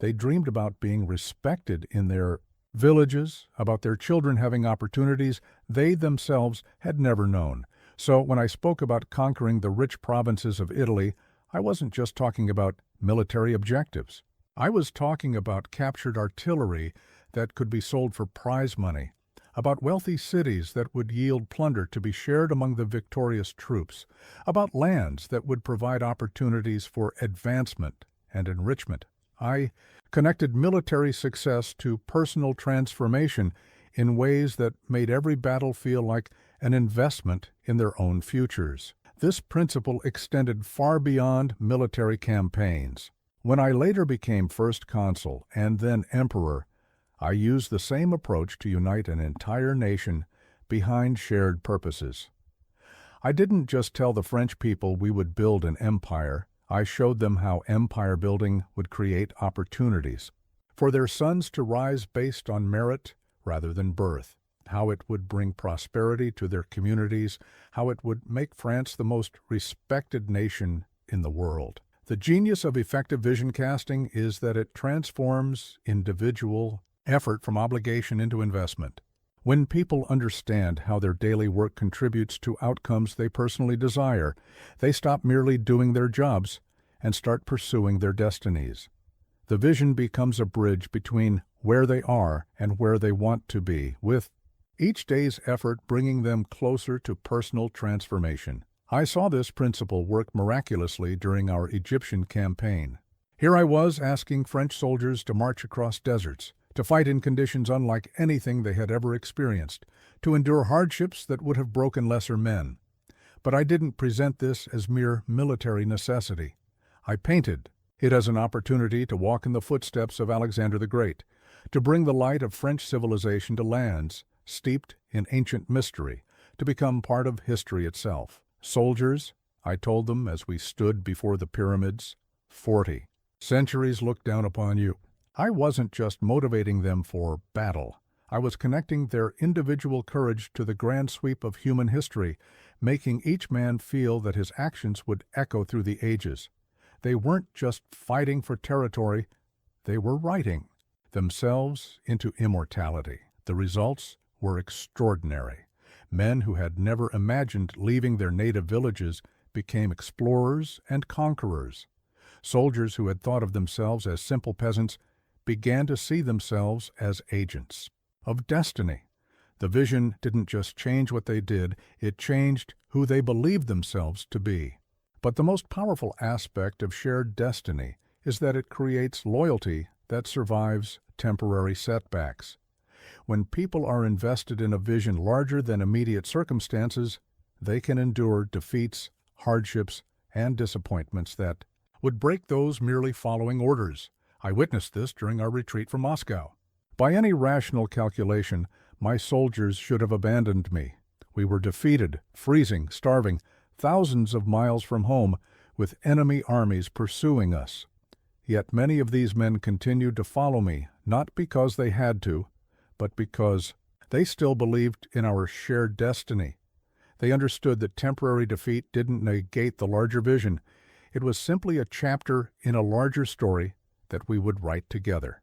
They dreamed about being respected in their villages, about their children having opportunities they themselves had never known. So when I spoke about conquering the rich provinces of Italy, I wasn't just talking about military objectives. I was talking about captured artillery that could be sold for prize money, about wealthy cities that would yield plunder to be shared among the victorious troops, about lands that would provide opportunities for advancement and enrichment. I connected military success to personal transformation in ways that made every battle feel like an investment in their own futures. This principle extended far beyond military campaigns. When I later became first consul and then emperor, I used the same approach to unite an entire nation behind shared purposes. I didn't just tell the French people we would build an empire. I showed them how empire building would create opportunities for their sons to rise based on merit rather than birth, how it would bring prosperity to their communities, how it would make France the most respected nation in the world. The genius of effective vision casting is that it transforms individual effort from obligation into investment. When people understand how their daily work contributes to outcomes they personally desire, they stop merely doing their jobs and start pursuing their destinies. The vision becomes a bridge between where they are and where they want to be, with each day's effort bringing them closer to personal transformation. I saw this principle work miraculously during our Egyptian campaign. Here I was asking French soldiers to march across deserts, to fight in conditions unlike anything they had ever experienced, to endure hardships that would have broken lesser men. But I didn't present this as mere military necessity. I painted it as an opportunity to walk in the footsteps of Alexander the Great, to bring the light of French civilization to lands steeped in ancient mystery, to become part of history itself. Soldiers, I told them as we stood before the pyramids, 40 centuries look down upon you. I wasn't just motivating them for battle. I was connecting their individual courage to the grand sweep of human history, making each man feel that his actions would echo through the ages. They weren't just fighting for territory, they were writing themselves into immortality. The results were extraordinary. Men who had never imagined leaving their native villages became explorers and conquerors. Soldiers who had thought of themselves as simple peasants began to see themselves as agents of destiny. The vision didn't just change what they did, it changed who they believed themselves to be. But the most powerful aspect of shared destiny is that it creates loyalty that survives temporary setbacks. When people are invested in a vision larger than immediate circumstances, they can endure defeats, hardships, and disappointments that would break those merely following orders. I witnessed this during our retreat from Moscow. By any rational calculation, my soldiers should have abandoned me. We were defeated, freezing, starving, thousands of miles from home, with enemy armies pursuing us. Yet many of these men continued to follow me, not because they had to, but because they still believed in our shared destiny. They understood that temporary defeat didn't negate the larger vision. It was simply a chapter in a larger story that we would write together.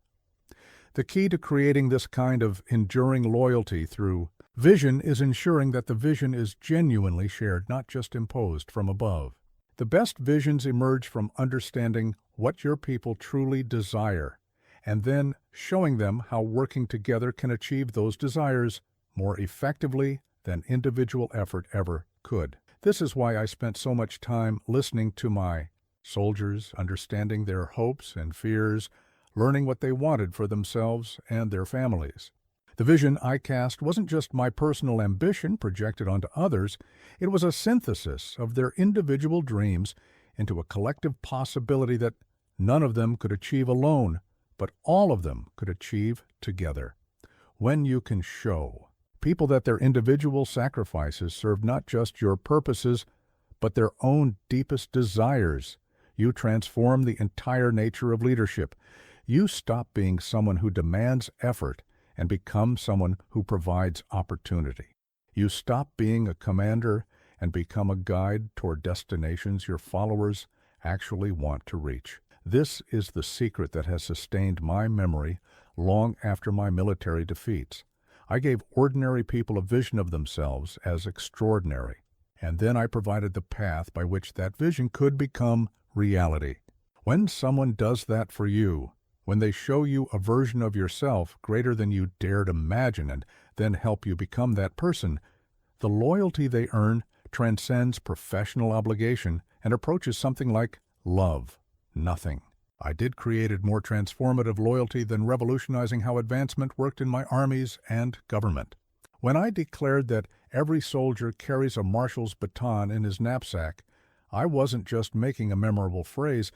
The key to creating this kind of enduring loyalty through vision is ensuring that the vision is genuinely shared, not just imposed from above. The best visions emerge from understanding what your people truly desire, and then showing them how working together can achieve those desires more effectively than individual effort ever could. This is why I spent so much time listening to my soldiers, understanding their hopes and fears, learning what they wanted for themselves and their families. The vision I cast wasn't just my personal ambition projected onto others, it was a synthesis of their individual dreams into a collective possibility that none of them could achieve alone, but all of them could achieve together. When you can show people that their individual sacrifices serve not just your purposes, but their own deepest desires, you transform the entire nature of leadership. You stop being someone who demands effort and become someone who provides opportunity. You stop being a commander and become a guide toward destinations your followers actually want to reach. This is the secret that has sustained my memory long after my military defeats. I gave ordinary people a vision of themselves as extraordinary, and then I provided the path by which that vision could become reality. When someone does that for you, when they show you a version of yourself greater than you dared imagine and then help you become that person, the loyalty they earn transcends professional obligation and approaches something like love. Nothing I did created more transformative loyalty than revolutionizing how advancement worked in my armies and government. When I declared that every soldier carries a marshal's baton in his knapsack, I wasn't just making a memorable phrase,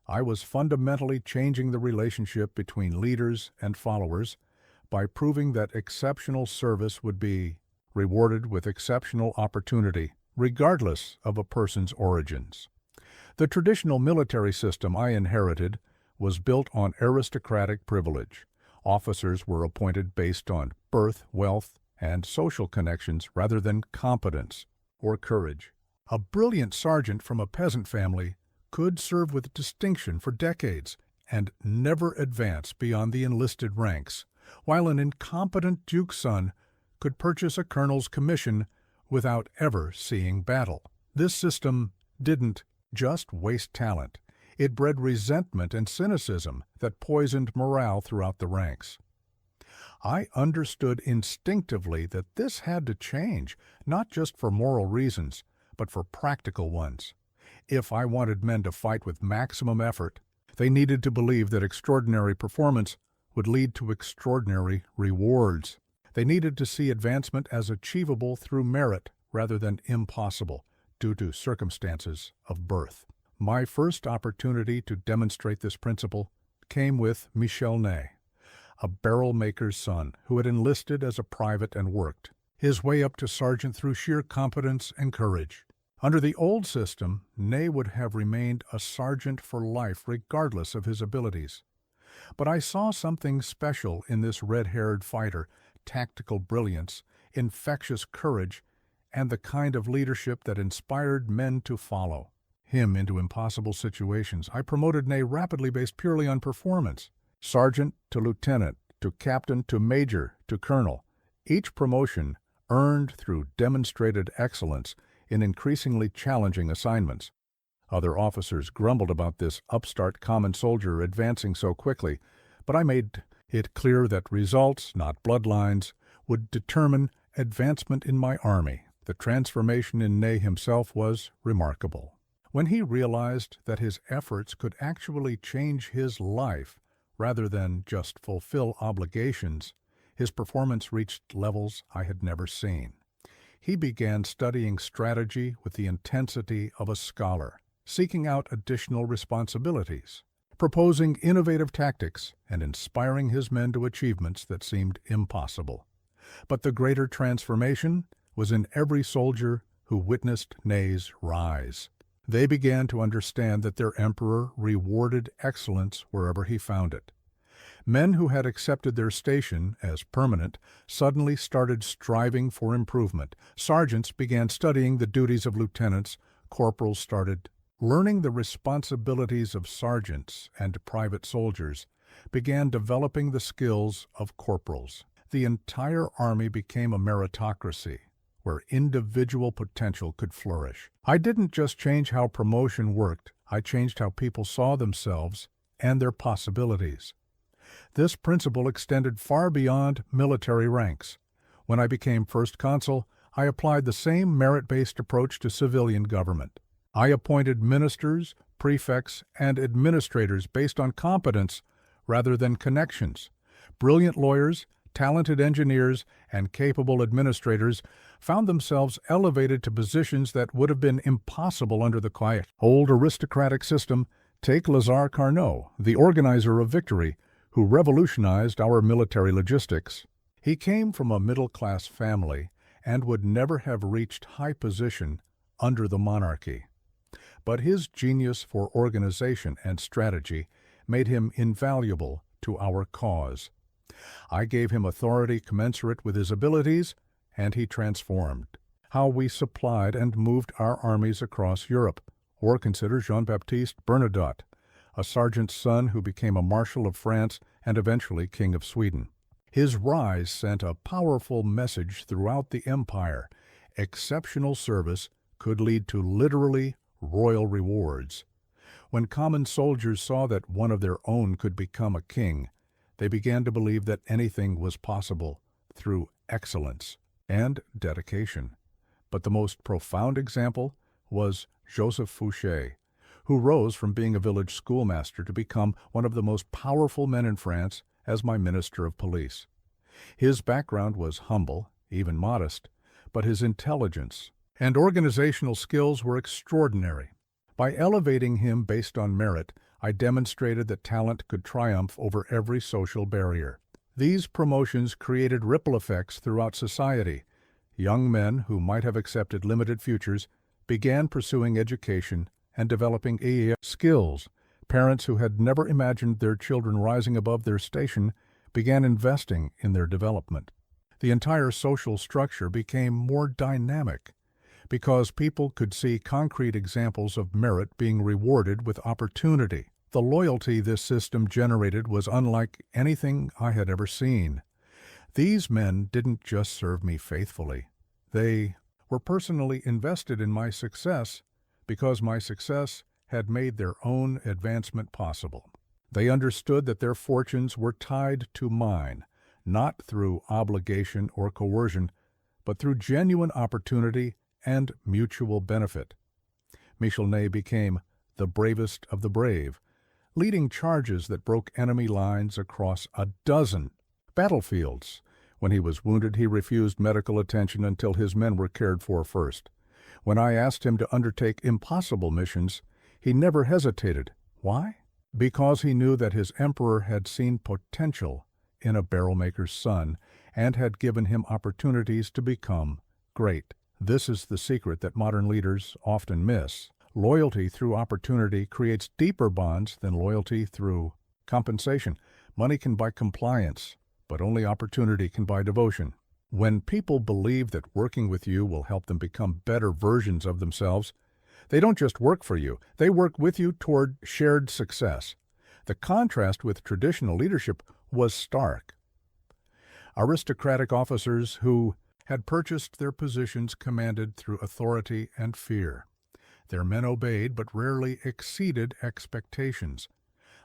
I was fundamentally changing the relationship between leaders and followers by proving that exceptional service would be rewarded with exceptional opportunity, regardless of a person's origins. The traditional military system I inherited was built on aristocratic privilege. Officers were appointed based on birth, wealth, and social connections rather than competence or courage. A brilliant sergeant from a peasant family could serve with distinction for decades and never advance beyond the enlisted ranks, while an incompetent duke's son could purchase a colonel's commission without ever seeing battle. This system didn't just waste talent. It bred resentment and cynicism that poisoned morale throughout the ranks. I understood instinctively that this had to change, not just for moral reasons, but for practical ones. If I wanted men to fight with maximum effort, they needed to believe that extraordinary performance would lead to extraordinary rewards. They needed to see advancement as achievable through merit rather than impossible due to circumstances of birth. My first opportunity to demonstrate this principle came with Michel Ney, a barrel maker's son who had enlisted as a private and worked his way up to sergeant through sheer competence and courage. Under the old system, Ney would have remained a sergeant for life regardless of his abilities. But I saw something special in this red-haired fighter, tactical brilliance, infectious courage, and the kind of leadership that inspired men to follow him into impossible situations. I promoted Ney rapidly based purely on performance. Sergeant to lieutenant, to captain to major to colonel. Each promotion earned through demonstrated excellence in increasingly challenging assignments. Other officers grumbled about this upstart common soldier advancing so quickly, but I made it clear that results, not bloodlines, would determine advancement in my army. The transformation in Ney himself was remarkable. When he realized that his efforts could actually change his life rather than just fulfill obligations, his performance reached levels I had never seen. He began studying strategy with the intensity of a scholar, seeking out additional responsibilities, proposing innovative tactics, and inspiring his men to achievements that seemed impossible. But the greater transformation was in every soldier who witnessed Ney's rise. They began to understand that their emperor rewarded excellence wherever he found it. Men who had accepted their station as permanent suddenly started striving for improvement. Sergeants began studying the duties of lieutenants. Corporals started learning the responsibilities of sergeants, and private soldiers began developing the skills of corporals. The entire army became a meritocracy, where individual potential could flourish. I didn't just change how promotion worked, I changed how people saw themselves and their possibilities. This principle extended far beyond military ranks. When I became first consul, I applied the same merit-based approach to civilian government. I appointed ministers, prefects, and administrators based on competence rather than connections. Brilliant lawyers, talented engineers, and capable administrators found themselves elevated to positions that would have been impossible under the quiet, old aristocratic system. Take Lazare Carnot, the organizer of victory, who revolutionized our military logistics. He came from a middle-class family and would never have reached high position under the monarchy. But his genius for organization and strategy made him invaluable to our cause. I gave him authority commensurate with his abilities, and he transformed how we supplied and moved our armies across Europe. Or consider Jean-Baptiste Bernadotte, a sergeant's son who became a marshal of France and eventually king of Sweden. His rise sent a powerful message throughout the empire. Exceptional service could lead to literally royal rewards. When common soldiers saw that one of their own could become a king, they began to believe that anything was possible through excellence and dedication. But the most profound example was Joseph Fouché, who rose from being a village schoolmaster to become one of the most powerful men in France as my Minister of Police. His background was humble, even modest, but his intelligence and organizational skills were extraordinary. By elevating him based on merit, I demonstrated that talent could triumph over every social barrier. These promotions created ripple effects throughout society. Young men who might have accepted limited futures began pursuing education and developing skills. Parents who had never imagined their children rising above their station began investing in their development. The entire social structure became more dynamic because people could see concrete examples of merit being rewarded with opportunity. The loyalty this system generated was unlike anything I had ever seen. These men didn't just serve me faithfully. They were personally invested in my success because my success had made their own advancement possible. They understood that their fortunes were tied to mine, not through obligation or coercion, but through genuine opportunity and mutual benefit. Michel Ney became the bravest of the brave, leading charges that broke enemy lines across a dozen battlefields. When he was wounded, he refused medical attention until his men were cared for first. When I asked him to undertake impossible missions, he never hesitated. Why? Because he knew that his emperor had seen potential in a barrel-maker's son and had given him opportunities to become great. This is the secret that modern leaders often miss. Loyalty through opportunity creates deeper bonds than loyalty through compensation. Money can buy compliance, but only opportunity can buy devotion. When people believe that working with you will help them become better versions of themselves, they don't just work for you, they work with you toward shared success. The contrast with traditional leadership was stark. Aristocratic officers who had purchased their positions commanded through authority and fear. Their men obeyed but rarely exceeded expectations.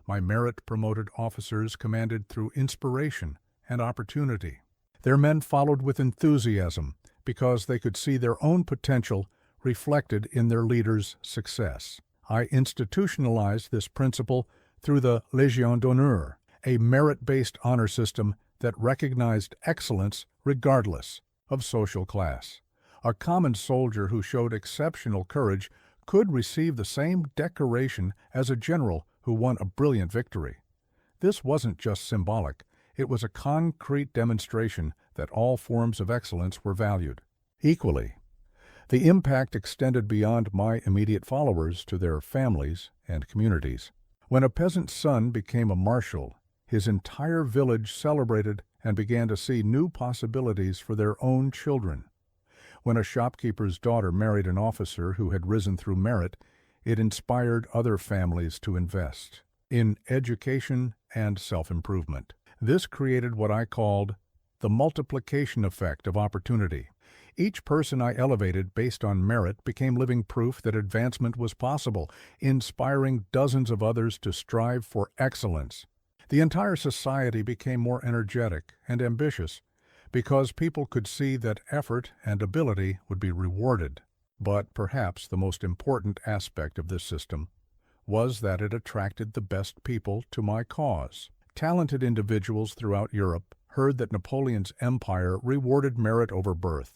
My merit-promoted officers commanded through inspiration and opportunity. Their men followed with enthusiasm because they could see their own potential reflected in their leader's success. I institutionalized this principle through the Légion d'honneur, a merit-based honor system that recognized excellence regardless of social class. A common soldier who showed exceptional courage could receive the same decoration as a general who won a brilliant victory. This wasn't just symbolic, it was a concrete demonstration that all forms of excellence were valued. equally. The impact extended beyond my immediate followers to their families and communities. When a peasant's son became a marshal, his entire village celebrated and began to see new possibilities for their own children. When a shopkeeper's daughter married an officer who had risen through merit, it inspired other families to invest in education and self-improvement. This created what I called the multiplication effect of opportunity. Each person I elevated based on merit became living proof that advancement was possible, inspiring dozens of others to strive for excellence. The entire society became more energetic and ambitious because people could see that effort and ability would be rewarded. But perhaps the most important aspect of this system was that it attracted the best people to my cause. Talented individuals throughout Europe heard that Napoleon's empire rewarded merit over birth,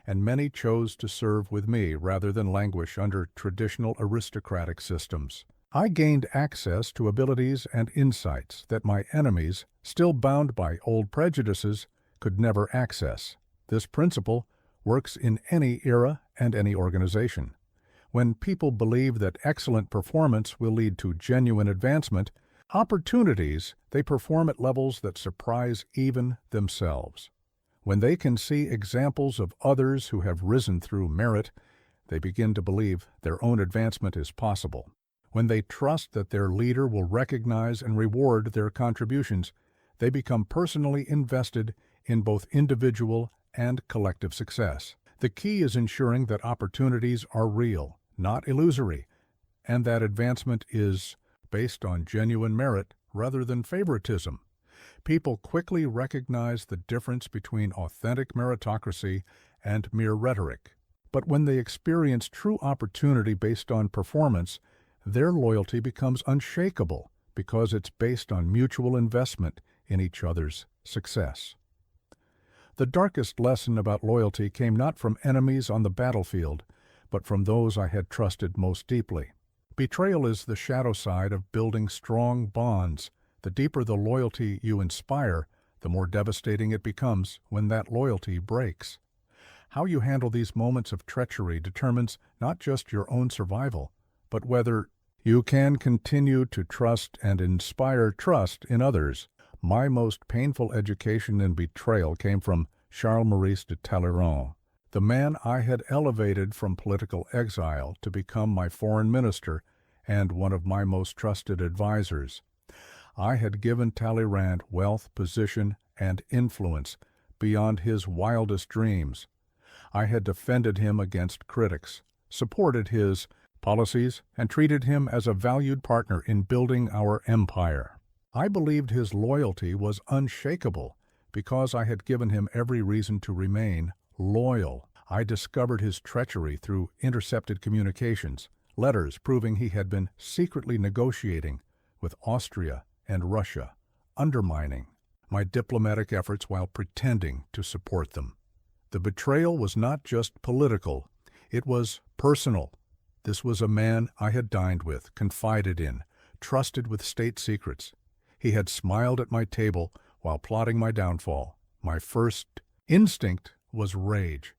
and many chose to serve with me rather than languish under traditional aristocratic systems. I gained access to abilities and insights that my enemies, still bound by old prejudices, could never access. This principle works in any era and any organization. When people believe that excellent performance will lead to genuine advancement, opportunities, they perform at levels that surprise even themselves. When they can see examples of others who have risen through merit, they begin to believe their own advancement is possible. When they trust that their leader will recognize and reward their contributions, they become personally invested in both individual and collective success. The key is ensuring that opportunities are real, not illusory, and that advancement is based on genuine merit rather than favoritism. People quickly recognize the difference between authentic meritocracy and mere rhetoric. But when they experience true opportunity based on performance, their loyalty becomes unshakable because it's based on mutual investment in each other's success. The darkest lesson about loyalty came not from enemies on the battlefield, but from those I had trusted most deeply. Betrayal is the shadow side of building strong bonds. The deeper the loyalty you inspire, the more devastating it becomes when that loyalty breaks. How you handle these moments of treachery determines not just your own survival, but whether you can continue to trust and inspire trust in others. My most painful education in betrayal came from Charles Maurice de Talleyrand, the man I had elevated from political exile to become my foreign minister and one of my most trusted advisors. I had given Talleyrand wealth, position, and influence beyond his wildest dreams. I had defended him against critics, supported his policies, and treated him as a valued partner in building our empire. I believed his loyalty was unshakable because I had given him every reason to remain loyal. I discovered his treachery through intercepted communications, letters proving he had been secretly negotiating with Austria and Russia, undermining my diplomatic efforts while pretending to support them. The betrayal was not just political, it was personal. This was a man I had dined with, confided in, trusted with state secrets. He had smiled at my table while plotting my downfall. My first instinct was rage.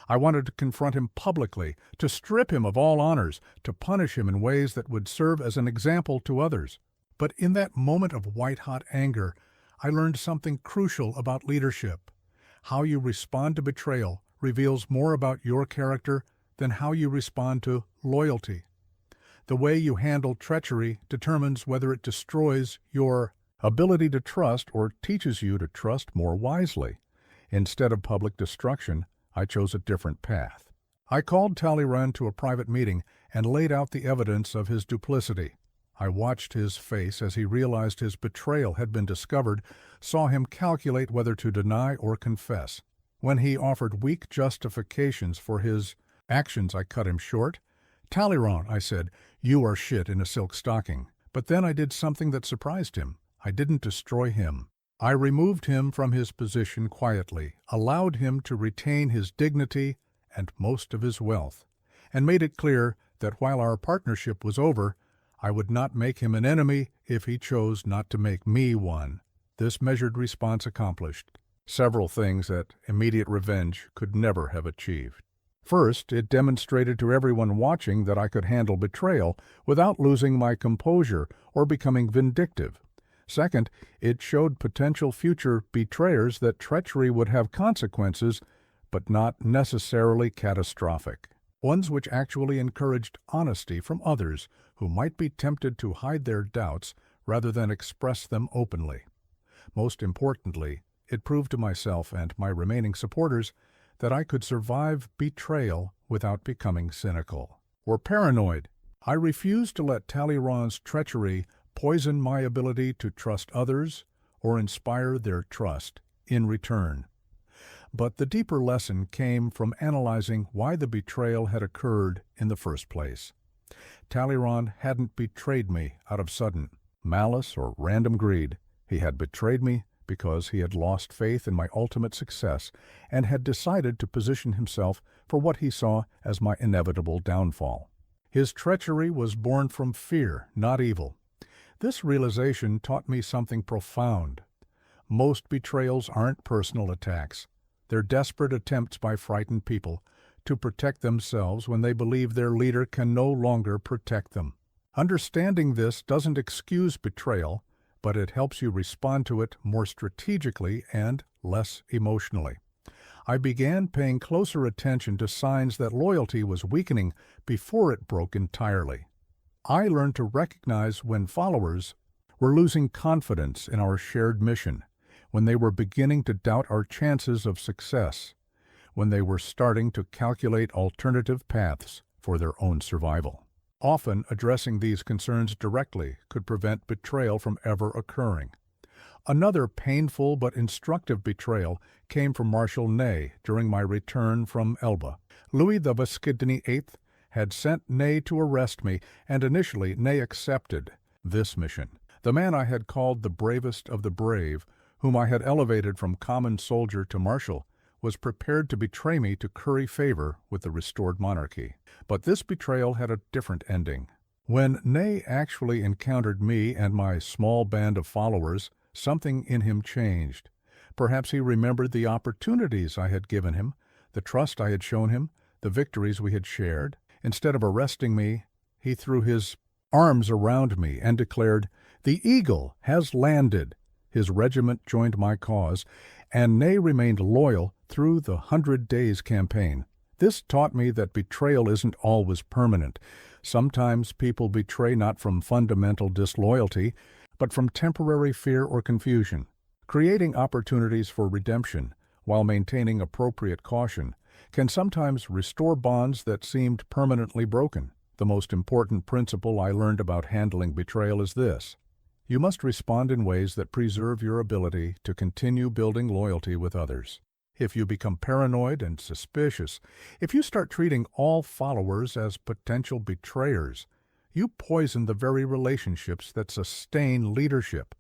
I wanted to confront him publicly, to strip him of all honors, to punish him in ways that would serve as an example to others. But in that moment of white-hot anger, I learned something crucial about leadership. How you respond to betrayal reveals more about your character than how you respond to loyalty. The way you handle treachery determines whether it destroys your ability to trust or teaches you to trust more wisely. Instead of public destruction, I chose a different path. I called Talleyrand to a private meeting and laid out the evidence of his duplicity. I watched his face as he realized his betrayal had been discovered, saw him calculate whether to deny or confess. When he offered weak justifications for his actions, I cut him short. "Talleyrand," I said, "you are shit in a silk stocking." But then I did something that surprised him. I didn't destroy him. I removed him from his position quietly, allowed him to retain his dignity and most of his wealth, and made it clear that while our partnership was over, I would not make him an enemy if he chose not to make me one. This measured response accomplished several things that immediate revenge could never have achieved. First, it demonstrated to everyone watching that I could handle betrayal without losing my composure or becoming vindictive. Second, it showed potential future betrayers that treachery would have consequences, but not necessarily catastrophic. Ones which actually encouraged honesty from others who might be tempted to hide their doubts rather than express them openly. Most importantly, it proved to myself and my remaining supporters that I could survive betrayal without becoming cynical or paranoid. I refused to let Talleyrand's treachery poison my ability to trust others or inspire their trust in return. But the deeper lesson came from analyzing why the betrayal had occurred in the first place. Talleyrand hadn't betrayed me out of sudden malice or random greed. He had betrayed me because he had lost faith in my ultimate success and had decided to position himself for what he saw as my inevitable downfall. His treachery was born from fear, not evil. This realization taught me something profound. Most betrayals aren't personal attacks. They're desperate attempts by frightened people to protect themselves when they believe their leader can no longer protect them. Understanding this doesn't excuse betrayal, but it helps you respond to it more strategically and less emotionally. I began paying closer attention to signs that loyalty was weakening before it broke entirely. I learned to recognize when followers were losing confidence in our shared mission, when they were beginning to doubt our chances of success, when they were starting to calculate alternative paths for their own survival. Often, addressing these concerns directly could prevent betrayal from ever occurring. Another painful but instructive betrayal came from Marshal Ney during my return from Elba. Louis the Vascardini VIII had sent Ney to arrest me, and initially Ney accepted this mission. The man I had called the bravest of the brave, whom I had elevated from common soldier to marshal, was prepared to betray me to curry favor with the restored monarchy. But this betrayal had a different ending. When Ney actually encountered me and my small band of followers, something in him changed. Perhaps he remembered the opportunities I had given him, the trust I had shown him, the victories we had shared. Instead of arresting me, he threw his arms around me and declared, "The eagle has landed." His regiment joined my cause, and Ney remained loyal through the 100 Days campaign. This taught me that betrayal isn't always permanent. Sometimes people betray not from fundamental disloyalty, but from temporary fear or confusion. Creating opportunities for redemption, while maintaining appropriate caution, can sometimes restore bonds that seemed permanently broken. The most important principle I learned about handling betrayal is this: you must respond in ways that preserve your ability to continue building loyalty with others. If you become paranoid and suspicious, if you start treating all followers as potential betrayers, you poison the very relationships that sustain leadership.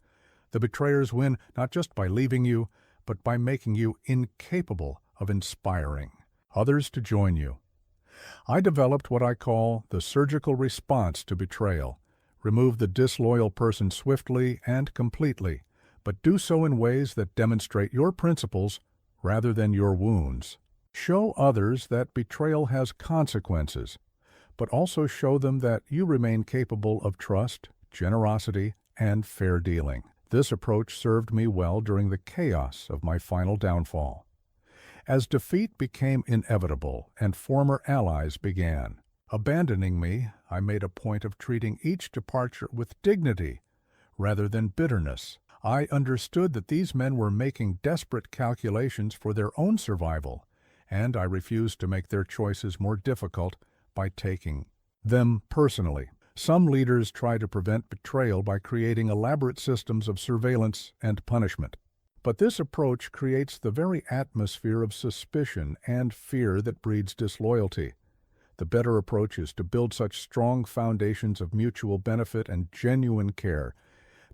The betrayers win not just by leaving you, but by making you incapable of inspiring others to join you. I developed what I call the surgical response to betrayal. Remove the disloyal person swiftly and completely, but do so in ways that demonstrate your principles rather than your wounds. Show others that betrayal has consequences, but also show them that you remain capable of trust, generosity, and fair dealing. This approach served me well during the chaos of my final downfall. As defeat became inevitable and former allies began abandoning me, I made a point of treating each departure with dignity rather than bitterness. I understood that these men were making desperate calculations for their own survival, and I refused to make their choices more difficult by taking them personally. Some leaders try to prevent betrayal by creating elaborate systems of surveillance and punishment. But this approach creates the very atmosphere of suspicion and fear that breeds disloyalty. The better approach is to build such strong foundations of mutual benefit and genuine care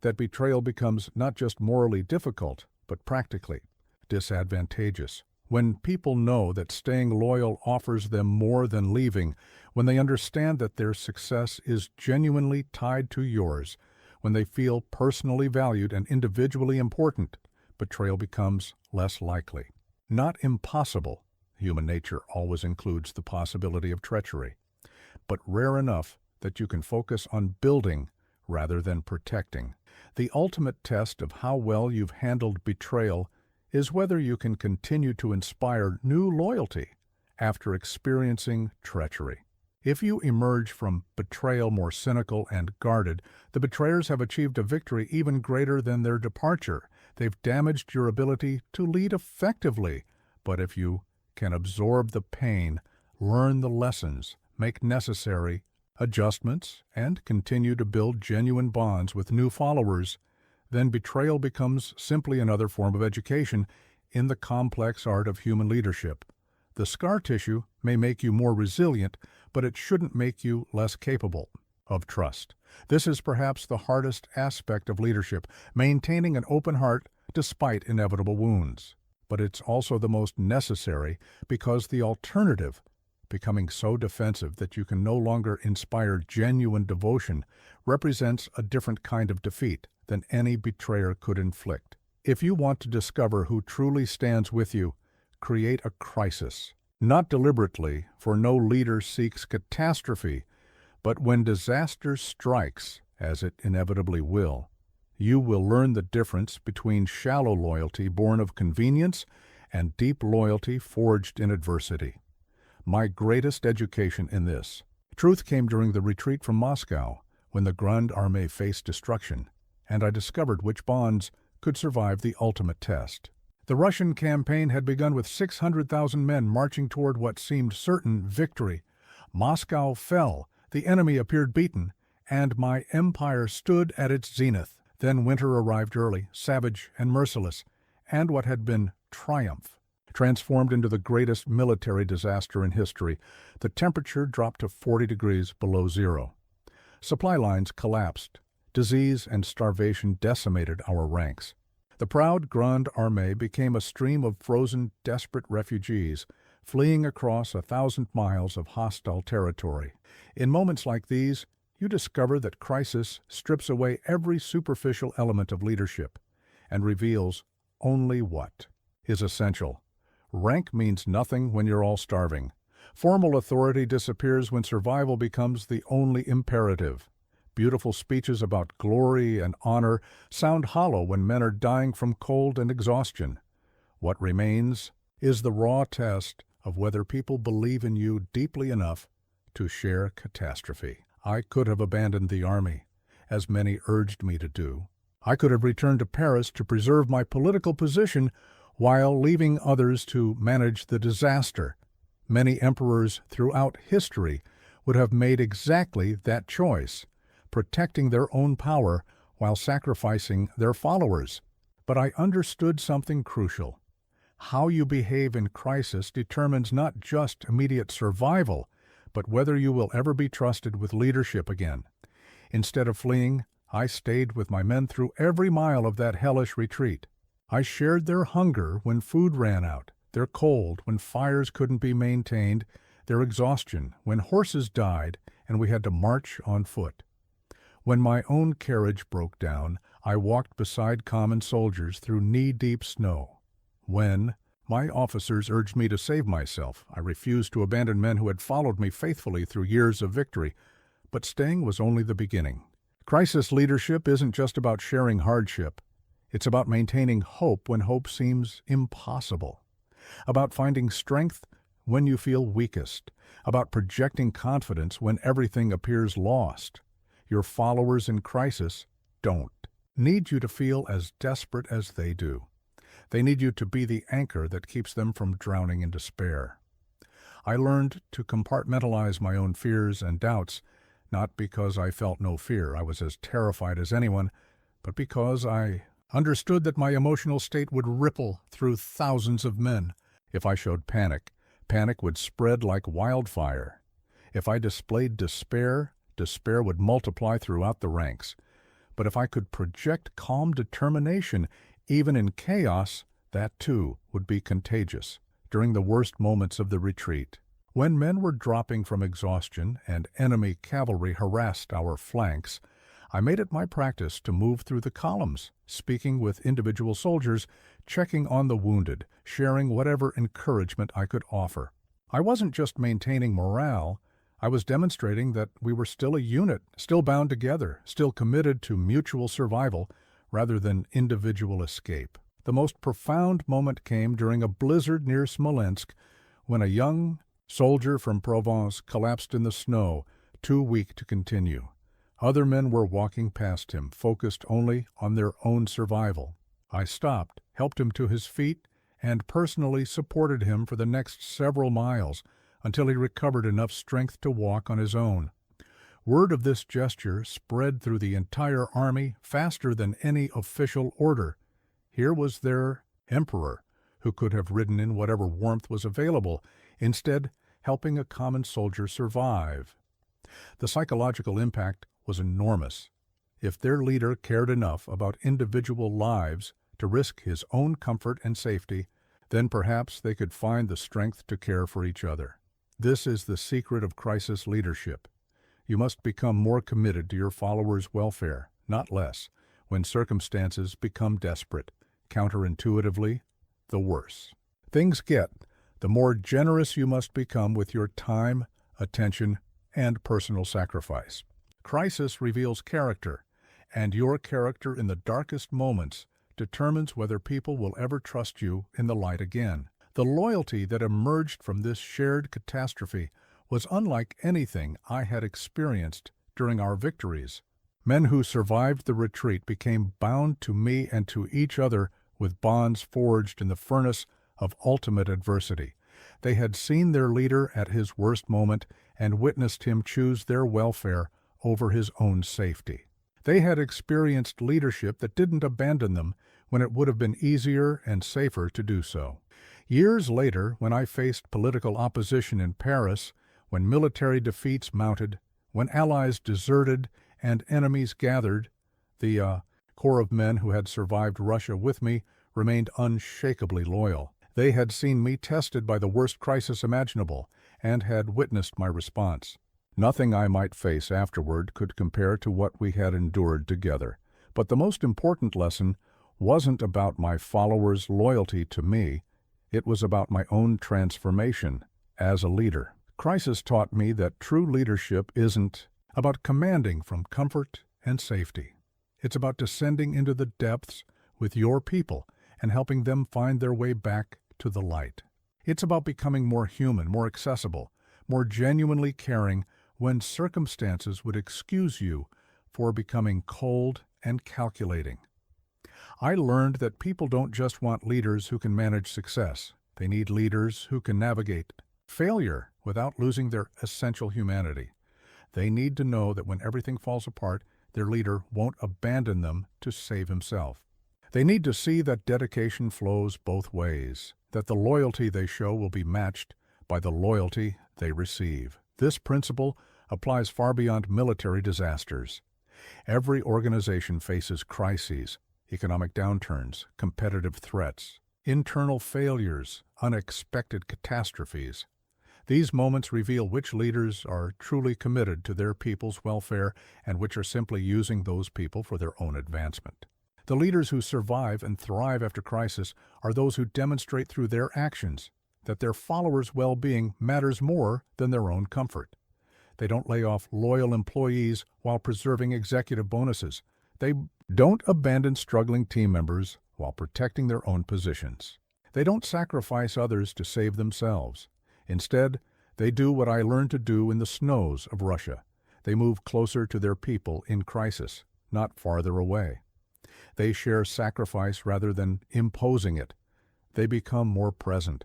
that betrayal becomes not just morally difficult, but practically disadvantageous. When people know that staying loyal offers them more than leaving, when they understand that their success is genuinely tied to yours, when they feel personally valued and individually important, betrayal becomes less likely. Not impossible. Human nature always includes the possibility of treachery, but rare enough that you can focus on building rather than protecting. The ultimate test of how well you've handled betrayal is whether you can continue to inspire new loyalty after experiencing treachery. If you emerge from betrayal more cynical and guarded, the betrayers have achieved a victory even greater than their departure. They've damaged your ability to lead effectively. But if you can absorb the pain, learn the lessons, make necessary adjustments, and continue to build genuine bonds with new followers, then betrayal becomes simply another form of education in the complex art of human leadership. The scar tissue may make you more resilient, but it shouldn't make you less capable of trust. This is perhaps the hardest aspect of leadership, maintaining an open heart despite inevitable wounds. But it's also the most necessary because the alternative, becoming so defensive that you can no longer inspire genuine devotion, represents a different kind of defeat than any betrayer could inflict. If you want to discover who truly stands with you, create a crisis. Not deliberately, for no leader seeks catastrophe, but when disaster strikes, as it inevitably will, you will learn the difference between shallow loyalty born of convenience and deep loyalty forged in adversity. My greatest education in this truth came during the retreat from Moscow, when the Grande Armée faced destruction, and I discovered which bonds could survive the ultimate test. The Russian campaign had begun with 600,000 men marching toward what seemed certain victory. Moscow fell, the enemy appeared beaten, and my empire stood at its zenith. Then winter arrived early, savage and merciless, and what had been triumph transformed into the greatest military disaster in history. The temperature dropped to 40 degrees below zero. Supply lines collapsed. Disease and starvation decimated our ranks. The proud Grande Armée became a stream of frozen, desperate refugees, fleeing across 1,000 miles of hostile territory. In moments like these, you discover that crisis strips away every superficial element of leadership and reveals only what is essential. Rank means nothing when you're all starving. Formal authority disappears when survival becomes the only imperative. Beautiful speeches about glory and honor sound hollow when men are dying from cold and exhaustion. What remains is the raw test of whether people believe in you deeply enough to share catastrophe. I could have abandoned the army, as many urged me to do. I could have returned to Paris to preserve my political position while leaving others to manage the disaster. Many emperors throughout history would have made exactly that choice, protecting their own power while sacrificing their followers. But I understood something crucial. How you behave in crisis determines not just immediate survival, but whether you will ever be trusted with leadership again. Instead of fleeing, I stayed with my men through every mile of that hellish retreat. I shared their hunger when food ran out, their cold when fires couldn't be maintained, their exhaustion when horses died and we had to march on foot. When my own carriage broke down, I walked beside common soldiers through knee-deep snow. When my officers urged me to save myself, I refused to abandon men who had followed me faithfully through years of victory. But staying was only the beginning. Crisis leadership isn't just about sharing hardship. It's about maintaining hope when hope seems impossible. About finding strength when you feel weakest. About projecting confidence when everything appears lost. Your followers in crisis don't need you to feel as desperate as they do. They need you to be the anchor that keeps them from drowning in despair. I learned to compartmentalize my own fears and doubts, not because I felt no fear, I was as terrified as anyone, but because I understood that my emotional state would ripple through thousands of men. If I showed panic, panic would spread like wildfire. If I displayed despair, despair would multiply throughout the ranks. But if I could project calm determination, even in chaos, that too would be contagious. During the worst moments of the retreat, when men were dropping from exhaustion and enemy cavalry harassed our flanks, I made it my practice to move through the columns, speaking with individual soldiers, checking on the wounded, sharing whatever encouragement I could offer. I wasn't just maintaining morale, I was demonstrating that we were still a unit, still bound together, still committed to mutual survival rather than individual escape. The most profound moment came during a blizzard near Smolensk when a young soldier from Provence collapsed in the snow, too weak to continue. Other men were walking past him, focused only on their own survival. I stopped, helped him to his feet, and personally supported him for the next several miles until he recovered enough strength to walk on his own. Word of this gesture spread through the entire army faster than any official order. Here was their emperor, who could have ridden in whatever warmth was available, instead helping a common soldier survive. The psychological impact was enormous. If their leader cared enough about individual lives to risk his own comfort and safety, then perhaps they could find the strength to care for each other. This is the secret of crisis leadership. You must become more committed to your followers' welfare, not less, when circumstances become desperate. Counterintuitively, the worse things get, the more generous you must become with your time, attention, and personal sacrifice. Crisis reveals character, and your character in the darkest moments determines whether people will ever trust you in the light again. The loyalty that emerged from this shared catastrophe was unlike anything I had experienced during our victories. Men who survived the retreat became bound to me and to each other with bonds forged in the furnace of ultimate adversity. They had seen their leader at his worst moment and witnessed him choose their welfare over his own safety. They had experienced leadership that didn't abandon them when it would have been easier and safer to do so. Years later, when I faced political opposition in Paris, when military defeats mounted, when allies deserted and enemies gathered, the core of men who had survived Russia with me remained unshakably loyal. They had seen me tested by the worst crisis imaginable and had witnessed my response. Nothing I might face afterward could compare to what we had endured together. But the most important lesson wasn't about my followers' loyalty to me. It was about my own transformation as a leader. Crisis taught me that true leadership isn't about commanding from comfort and safety. It's about descending into the depths with your people and helping them find their way back to the light. It's about becoming more human, more accessible, more genuinely caring when circumstances would excuse you for becoming cold and calculating. I learned that people don't just want leaders who can manage success. They need leaders who can navigate failure without losing their essential humanity. They need to know that when everything falls apart, their leader won't abandon them to save himself. They need to see that dedication flows both ways, that the loyalty they show will be matched by the loyalty they receive. This principle applies far beyond military disasters. Every organization faces crises, economic downturns, competitive threats, internal failures, unexpected catastrophes. These moments reveal which leaders are truly committed to their people's welfare and which are simply using those people for their own advancement. The leaders who survive and thrive after crisis are those who demonstrate through their actions that their followers' well-being matters more than their own comfort. They don't lay off loyal employees while preserving executive bonuses. They don't abandon struggling team members while protecting their own positions. They don't sacrifice others to save themselves. Instead, they do what I learned to do in the snows of Russia. They move closer to their people in crisis, not farther away. They share sacrifice rather than imposing it. They become more present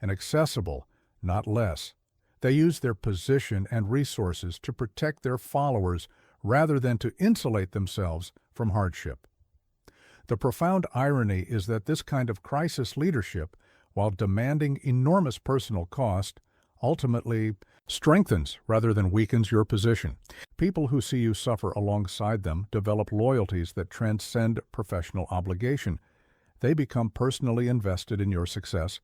and accessible, not less. They use their position and resources to protect their followers rather than to insulate themselves from hardship. The profound irony is that this kind of crisis leadership, while demanding enormous personal cost, ultimately strengthens rather than weakens your position. People who see you suffer alongside them develop loyalties that transcend professional obligation. They become personally invested in your success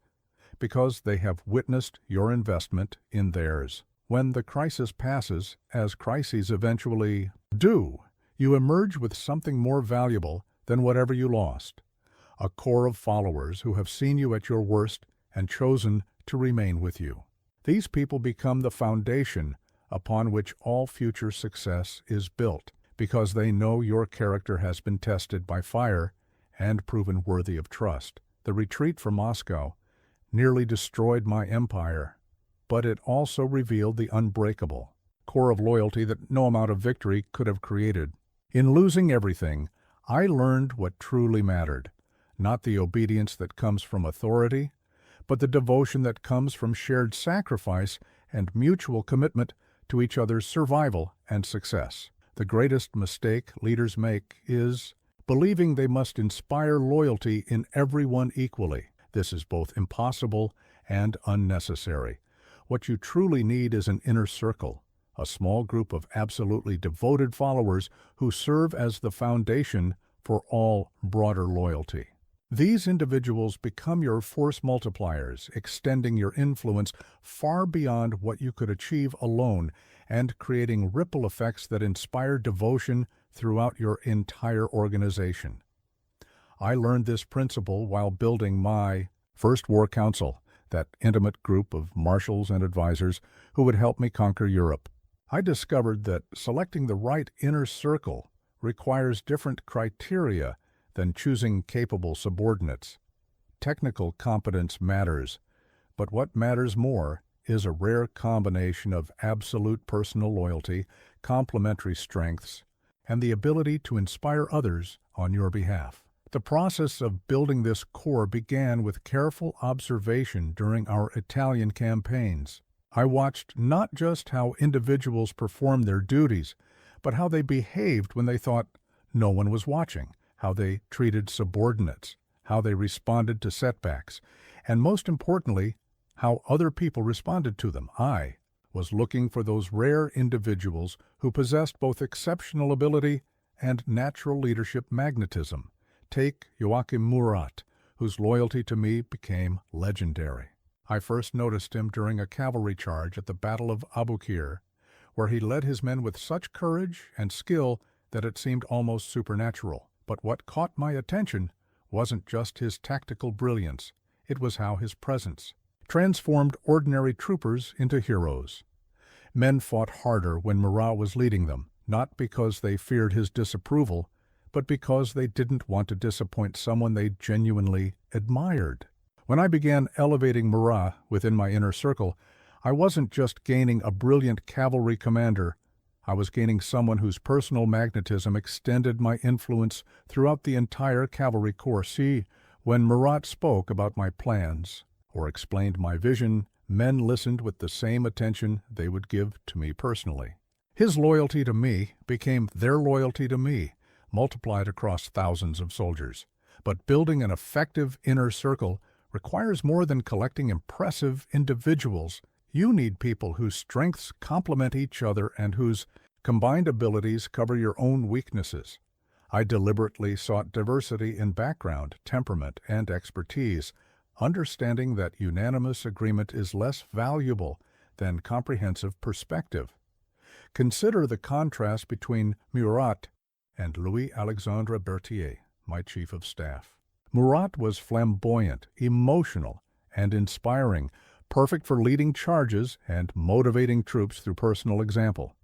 because they have witnessed your investment in theirs. When the crisis passes, as crises eventually do, You emerge with something more valuable than whatever you lost, a core of followers who have seen you at your worst and chosen to remain with you. These people become the foundation upon which all future success is built, because they know your character has been tested by fire and proven worthy of trust. The retreat from Moscow nearly destroyed my empire, but it also revealed the unbreakable core of loyalty that no amount of victory could have created. In losing everything, I learned what truly mattered, not the obedience that comes from authority, but the devotion that comes from shared sacrifice and mutual commitment to each other's survival and success. The greatest mistake leaders make is believing they must inspire loyalty in everyone equally. This is both impossible and unnecessary. What you truly need is an inner circle, a small group of absolutely devoted followers who serve as the foundation for all broader loyalty. These individuals become your force multipliers, extending your influence far beyond what you could achieve alone and creating ripple effects that inspire devotion throughout your entire organization. I learned this principle while building my first war council, that intimate group of marshals and advisors who would help me conquer Europe. I discovered that selecting the right inner circle requires different criteria than choosing capable subordinates. Technical competence matters, but what matters more is a rare combination of absolute personal loyalty, complementary strengths, and the ability to inspire others on your behalf. The process of building this core began with careful observation during our Italian campaigns. I watched not just how individuals performed their duties, but how they behaved when they thought no one was watching, how they treated subordinates, how they responded to setbacks, and most importantly, how other people responded to them. I was looking for those rare individuals who possessed both exceptional ability and natural leadership magnetism. Take Joachim Murat, whose loyalty to me became legendary. I first noticed him during a cavalry charge at the Battle of Abukir, where he led his men with such courage and skill that it seemed almost supernatural. But what caught my attention wasn't just his tactical brilliance, it was how his presence transformed ordinary troopers into heroes. Men fought harder when Murat was leading them, not because they feared his disapproval, but because they didn't want to disappoint someone they genuinely admired. When I began elevating Murat within my inner circle, I wasn't just gaining a brilliant cavalry commander, I was gaining someone whose personal magnetism extended my influence throughout the entire cavalry corps. See, when Murat spoke about my plans or explained my vision, men listened with the same attention they would give to me personally. His loyalty to me became their loyalty to me, multiplied across thousands of soldiers. But building an effective inner circle requires more than collecting impressive individuals. You need people whose strengths complement each other and whose combined abilities cover your own weaknesses. I deliberately sought diversity in background, temperament, and expertise, understanding that unanimous agreement is less valuable than comprehensive perspective. Consider the contrast between Murat and Louis-Alexandre Berthier, my chief of staff. Murat was flamboyant, emotional, and inspiring, perfect for leading charges and motivating troops through personal example.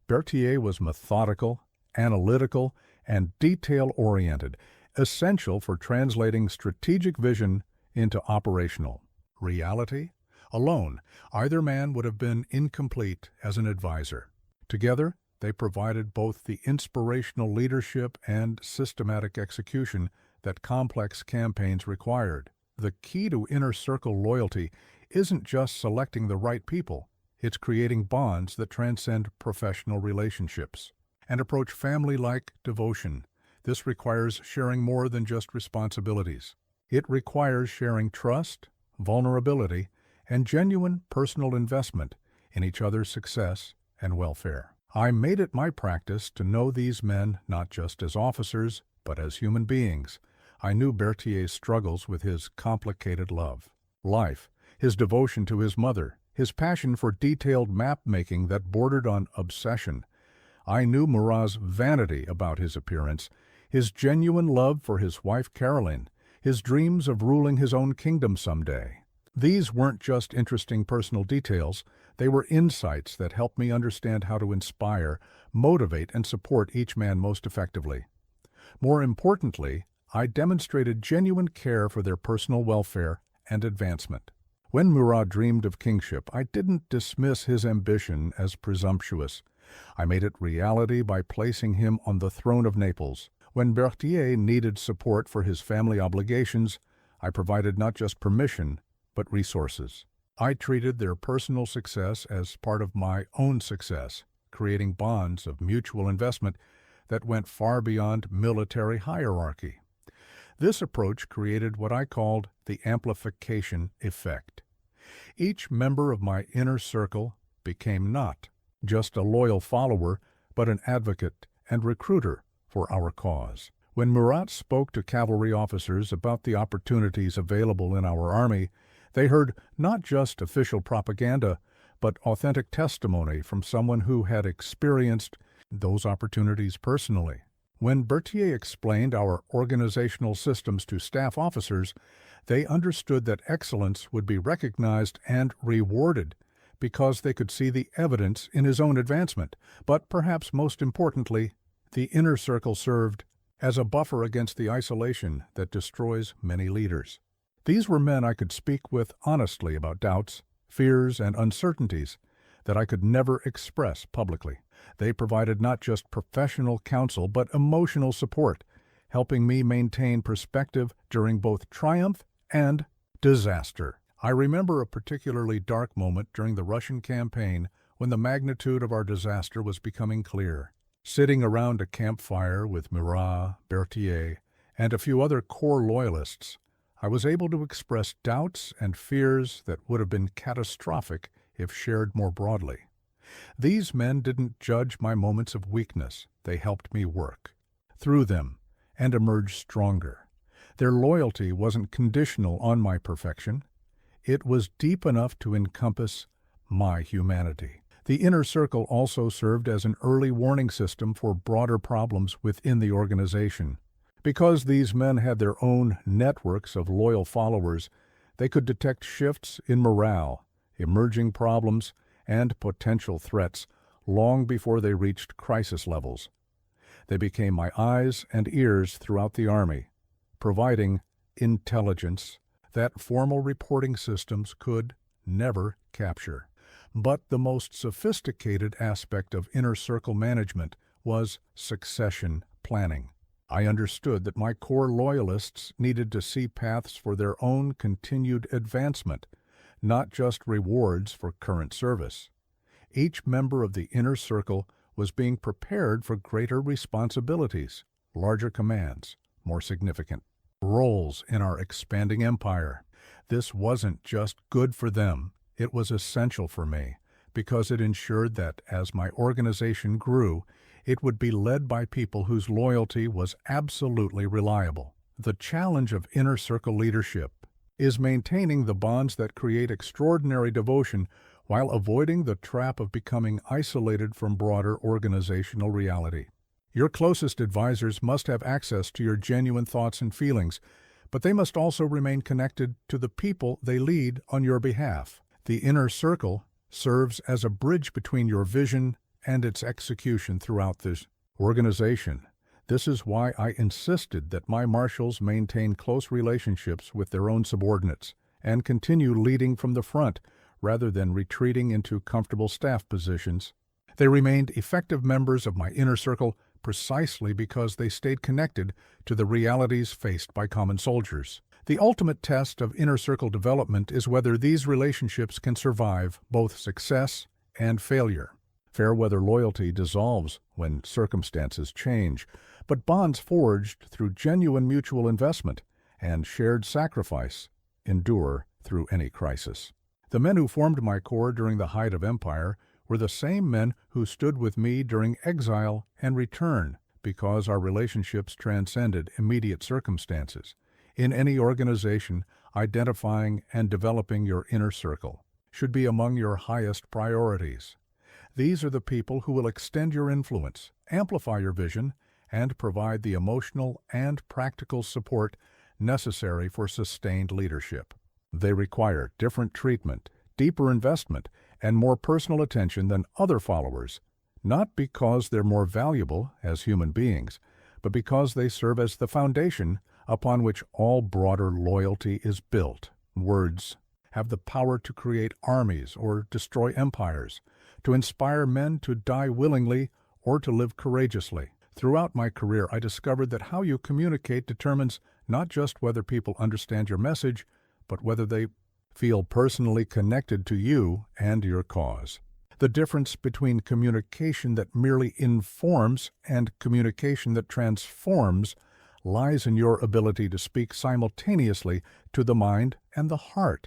Berthier was methodical, analytical, and detail-oriented, essential for translating strategic vision into operational reality. Alone, either man would have been incomplete as an advisor. Together, they provided both the inspirational leadership and systematic execution that complex campaigns required. The key to inner circle loyalty isn't just selecting the right people, it's creating bonds that transcend professional relationships and approach family-like devotion. This requires sharing more than just responsibilities. It requires sharing trust, vulnerability, and genuine personal investment in each other's success and welfare. I made it my practice to know these men not just as officers, but as human beings. I knew Berthier's struggles with his complicated life, his devotion to his mother, his passion for detailed map-making that bordered on obsession. I knew Murat's vanity about his appearance, his genuine love for his wife Caroline, his dreams of ruling his own kingdom someday. These weren't just interesting personal details, they were insights that helped me understand how to inspire, motivate, and support each man most effectively. More importantly, I demonstrated genuine care for their personal welfare and advancement. When Murat dreamed of kingship, I didn't dismiss his ambition as presumptuous. I made it reality by placing him on the throne of Naples. When Berthier needed support for his family obligations, I provided not just permission, but resources. I treated their personal success as part of my own success, creating bonds of mutual investment that went far beyond military hierarchy. This approach created what I called the amplification effect. Each member of my inner circle became not just a loyal follower, but an advocate and recruiter for our cause. When Murat spoke to cavalry officers about the opportunities available in our army, they heard not just official propaganda, but authentic testimony from someone who had experienced those opportunities personally. When Berthier explained our organizational systems to staff officers, they understood that excellence would be recognized and rewarded because they could see the evidence in his own advancement. But perhaps most importantly, the inner circle served as a buffer against the isolation that destroys many leaders. These were men I could speak with honestly about doubts, fears, and uncertainties that I could never express publicly. They provided not just professional counsel, but emotional support, helping me maintain perspective during both triumph and disaster. I remember a particularly dark moment during the Russian campaign when the magnitude of our disaster was becoming clear. Sitting around a campfire with Murat, Berthier, and a few other core loyalists, I was able to express doubts and fears that would have been catastrophic if shared more broadly. These men didn't judge my moments of weakness. They helped me work through them and emerge stronger. Their loyalty wasn't conditional on my perfection. It was deep enough to encompass my humanity. The inner circle also served as an early warning system for broader problems within the organization. Because these men had their own networks of loyal followers, they could detect shifts in morale, emerging problems, and potential threats long before they reached crisis levels. They became my eyes and ears throughout the Army, providing intelligence that formal reporting systems could never capture. But the most sophisticated aspect of inner circle management was succession planning. I understood that my core loyalists needed to see paths for their own continued advancement, not just rewards for current service. Each member of the inner circle was being prepared for greater responsibilities, larger commands, more significant roles in our expanding empire. This wasn't just good for them, it was essential for me, because it ensured that as my organization grew, it would be led by people whose loyalty was absolutely reliable. The challenge of inner circle leadership is maintaining the bonds that create extraordinary devotion while avoiding the trap of becoming isolated from broader organizational reality. Your closest advisors must have access to your genuine thoughts and feelings, but they must also remain connected to the people they lead on your behalf. The inner circle serves as a bridge between your vision and its execution throughout this organization. This is why I insisted that my marshals maintain close relationships with their own subordinates and continue leading from the front rather than retreating into comfortable staff positions. They remained effective members of my inner circle precisely because they stayed connected to the realities faced by common soldiers. The ultimate test of inner circle development is whether these relationships can survive both success and failure. Fair-weather loyalty dissolves when circumstances change, but bonds forged through genuine mutual investment and shared sacrifice endure through any crisis. The men who formed my corps during the height of empire were the same men who stood with me during exile and return, because our relationships transcended immediate circumstances. In any organization, identifying and developing your inner circle should be among your highest priorities. These are the people who will extend your influence, amplify your vision, and provide the emotional and practical support necessary for sustained leadership. They require different treatment, deeper investment, and more personal attention than other followers, not because they're more valuable as human beings, but because they serve as the foundation upon which all broader loyalty is built. Words have the power to create armies or destroy empires, to inspire men to die willingly or to live courageously. Throughout my career, I discovered that how you communicate determines not just whether people understand your message, but whether they feel personally connected to you and your cause. The difference between communication that merely informs and communication that transforms lies in your ability to speak simultaneously to the mind and the heart,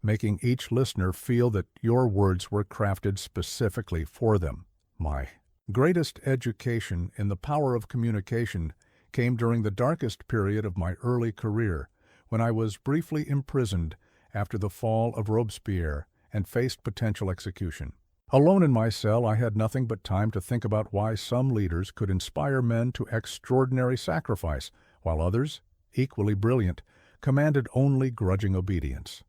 making each listener feel that your words were crafted specifically for them. My greatest education in the power of communication came during the darkest period of my early career, when I was briefly imprisoned after the fall of Robespierre and faced potential execution. Alone in my cell, I had nothing but time to think about why some leaders could inspire men to extraordinary sacrifice, while others, equally brilliant, commanded only grudging obedience.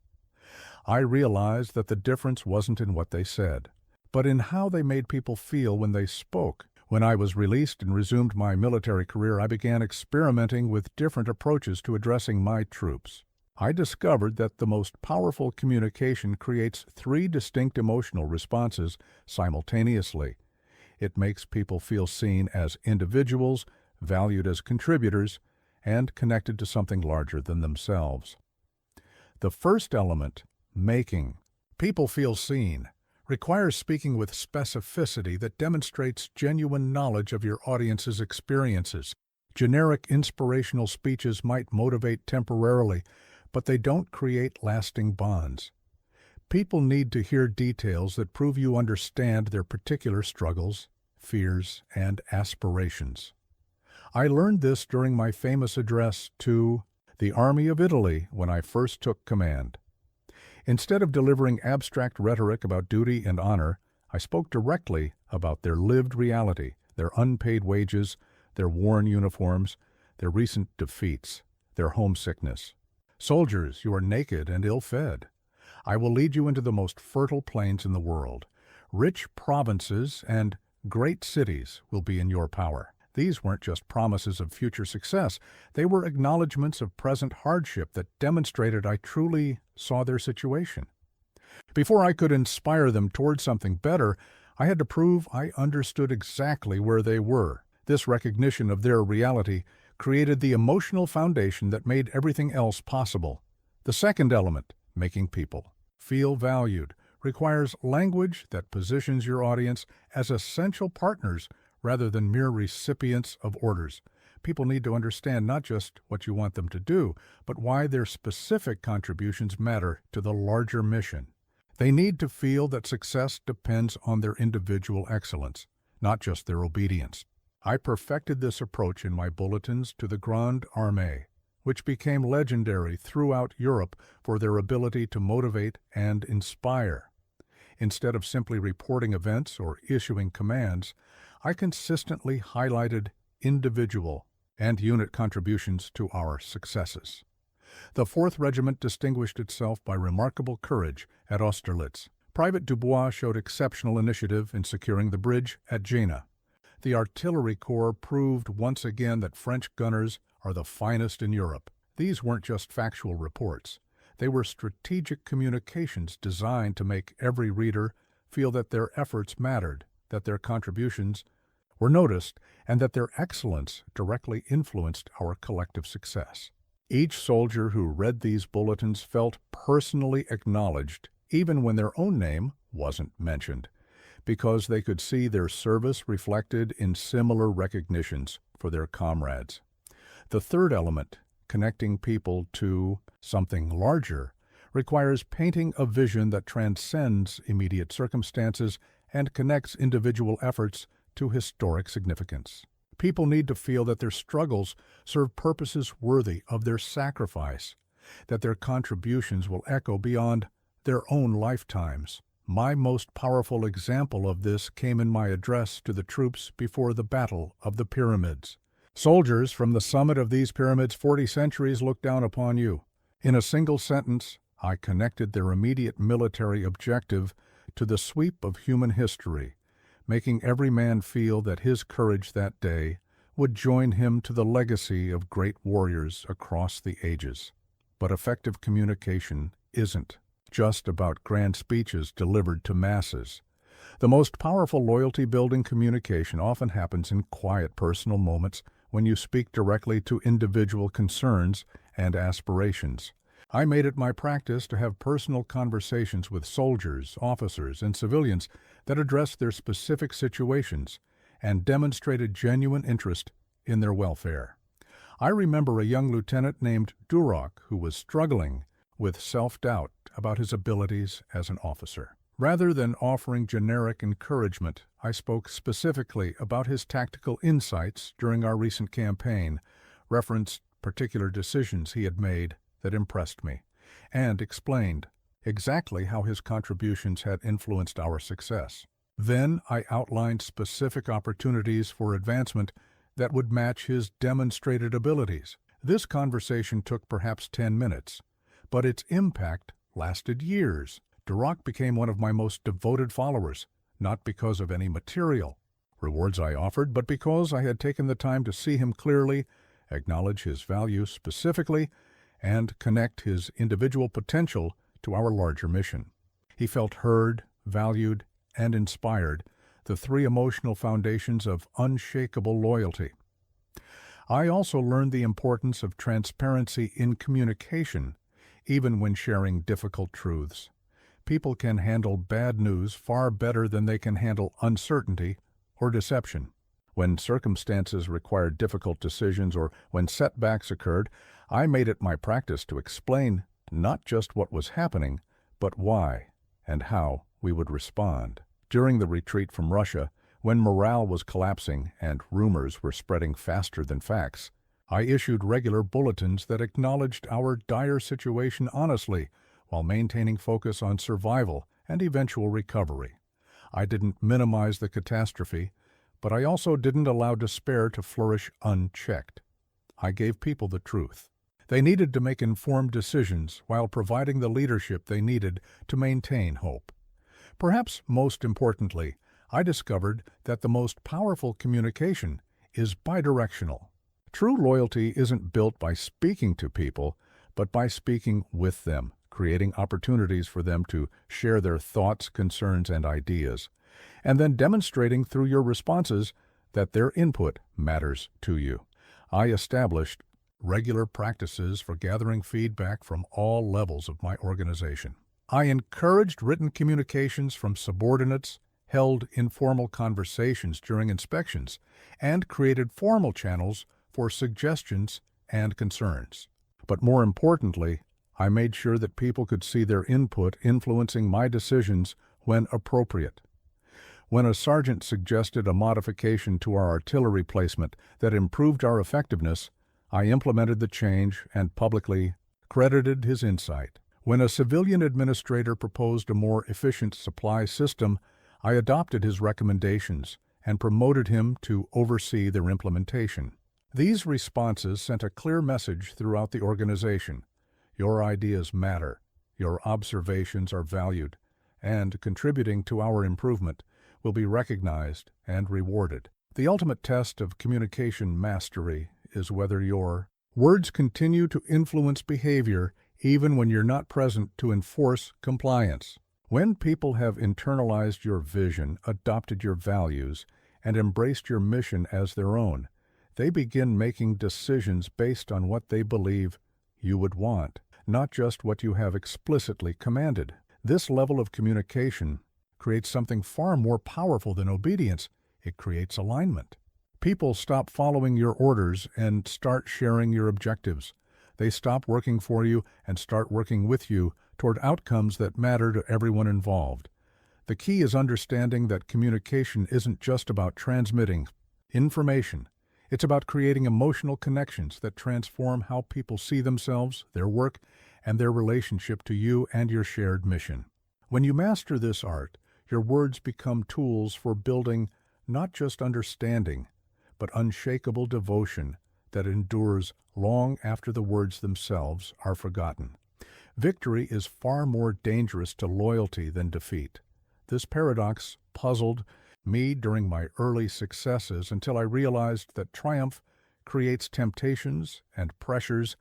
I realized that the difference wasn't in what they said, but in how they made people feel when they spoke. When I was released and resumed my military career, I began experimenting with different approaches to addressing my troops. I discovered that the most powerful communication creates 3 distinct emotional responses simultaneously. It makes people feel seen as individuals, valued as contributors, and connected to something larger than themselves. The first element, making people feel seen, requires speaking with specificity that demonstrates genuine knowledge of your audience's experiences. Generic inspirational speeches might motivate temporarily, but they don't create lasting bonds. People need to hear details that prove you understand their particular struggles, fears, and aspirations. I learned this during my famous address to the Army of Italy when I first took command. Instead of delivering abstract rhetoric about duty and honor, I spoke directly about their lived reality, their unpaid wages, their worn uniforms, their recent defeats, their homesickness. Soldiers, you are naked and ill-fed. I will lead you into the most fertile plains in the world. Rich provinces and great cities will be in your power. These weren't just promises of future success. They were acknowledgments of present hardship that demonstrated I truly saw their situation. Before I could inspire them toward something better, I had to prove I understood exactly where they were. This recognition of their reality created the emotional foundation that made everything else possible. The second element, making people feel valued, requires language that positions your audience as essential partners rather than mere recipients of orders. People need to understand not just what you want them to do, but why their specific contributions matter to the larger mission. They need to feel that success depends on their individual excellence, not just their obedience. I perfected this approach in my bulletins to the Grande Armée, which became legendary throughout Europe for their ability to motivate and inspire. Instead of simply reporting events or issuing commands, I consistently highlighted individual and unit contributions to our successes. The 4th Regiment distinguished itself by remarkable courage at Austerlitz. Private Dubois showed exceptional initiative in securing the bridge at Jena. The Artillery Corps proved once again that French gunners are the finest in Europe. These weren't just factual reports. They were strategic communications designed to make every reader feel that their efforts mattered, that their contributions were noticed, and that their excellence directly influenced our collective success. Each soldier who read these bulletins felt personally acknowledged, even when their own name wasn't mentioned, because they could see their service reflected in similar recognitions for their comrades. The third element, connecting people to something larger, requires painting a vision that transcends immediate circumstances and connects individual efforts to historic significance. People need to feel that their struggles serve purposes worthy of their sacrifice, that their contributions will echo beyond their own lifetimes. My most powerful example of this came in my address to the troops before the Battle of the Pyramids. Soldiers from the summit of these pyramids 40 centuries looked down upon you. In a single sentence, I connected their immediate military objective to the sweep of human history, making every man feel that his courage that day would join him to the legacy of great warriors across the ages. But effective communication isn't just about grand speeches delivered to masses. The most powerful loyalty-building communication often happens in quiet personal moments when you speak directly to individual concerns and aspirations. I made it my practice to have personal conversations with soldiers, officers, and civilians that addressed their specific situations and demonstrated genuine interest in their welfare. I remember a young lieutenant named Duroc who was struggling with self-doubt about his abilities as an officer. Rather than offering generic encouragement, I spoke specifically about his tactical insights during our recent campaign, referenced particular decisions he had made that impressed me, and explained exactly how his contributions had influenced our success. Then I outlined specific opportunities for advancement that would match his demonstrated abilities. This conversation took perhaps 10 minutes, but its impact lasted years. Duroc became one of my most devoted followers, not because of any material rewards I offered, but because I had taken the time to see him clearly, acknowledge his value specifically, and connect his individual potential to our larger mission. He felt heard, valued, and inspired, the 3 emotional foundations of unshakable loyalty. I also learned the importance of transparency in communication, even when sharing difficult truths. People can handle bad news far better than they can handle uncertainty or deception. When circumstances required difficult decisions or when setbacks occurred, I made it my practice to explain not just what was happening, but why and how we would respond. During the retreat from Russia, when morale was collapsing and rumors were spreading faster than facts, I issued regular bulletins that acknowledged our dire situation honestly, while maintaining focus on survival and eventual recovery. I didn't minimize the catastrophe, but I also didn't allow despair to flourish unchecked. I gave people the truth. They needed to make informed decisions while providing the leadership they needed to maintain hope. Perhaps most importantly, I discovered that the most powerful communication is bidirectional. True loyalty isn't built by speaking to people, but by speaking with them, creating opportunities for them to share their thoughts, concerns, and ideas, and then demonstrating through your responses that their input matters to you. I established regular practices for gathering feedback from all levels of my organization. I encouraged written communications from subordinates, held informal conversations during inspections, and created formal channels for suggestions and concerns. But more importantly, I made sure that people could see their input influencing my decisions when appropriate. When a sergeant suggested a modification to our artillery placement that improved our effectiveness, I implemented the change and publicly credited his insight. When a civilian administrator proposed a more efficient supply system, I adopted his recommendations and promoted him to oversee their implementation. These responses sent a clear message throughout the organization. Your ideas matter, your observations are valued, and contributing to our improvement will be recognized and rewarded. The ultimate test of communication mastery is whether your words continue to influence behavior even when you're not present to enforce compliance. When people have internalized your vision, adopted your values, and embraced your mission as their own, they begin making decisions based on what they believe you would want, not just what you have explicitly commanded. This level of communication creates something far more powerful than obedience. It creates alignment. People stop following your orders and start sharing your objectives. They stop working for you and start working with you toward outcomes that matter to everyone involved. The key is understanding that communication isn't just about transmitting information. It's about creating emotional connections that transform how people see themselves, their work, and their relationship to you and your shared mission. When you master this art, your words become tools for building not just understanding, but unshakable devotion that endures long after the words themselves are forgotten. Victory is far more dangerous to loyalty than defeat. This paradox puzzled me during my early successes until I realized that triumph creates temptations and pressures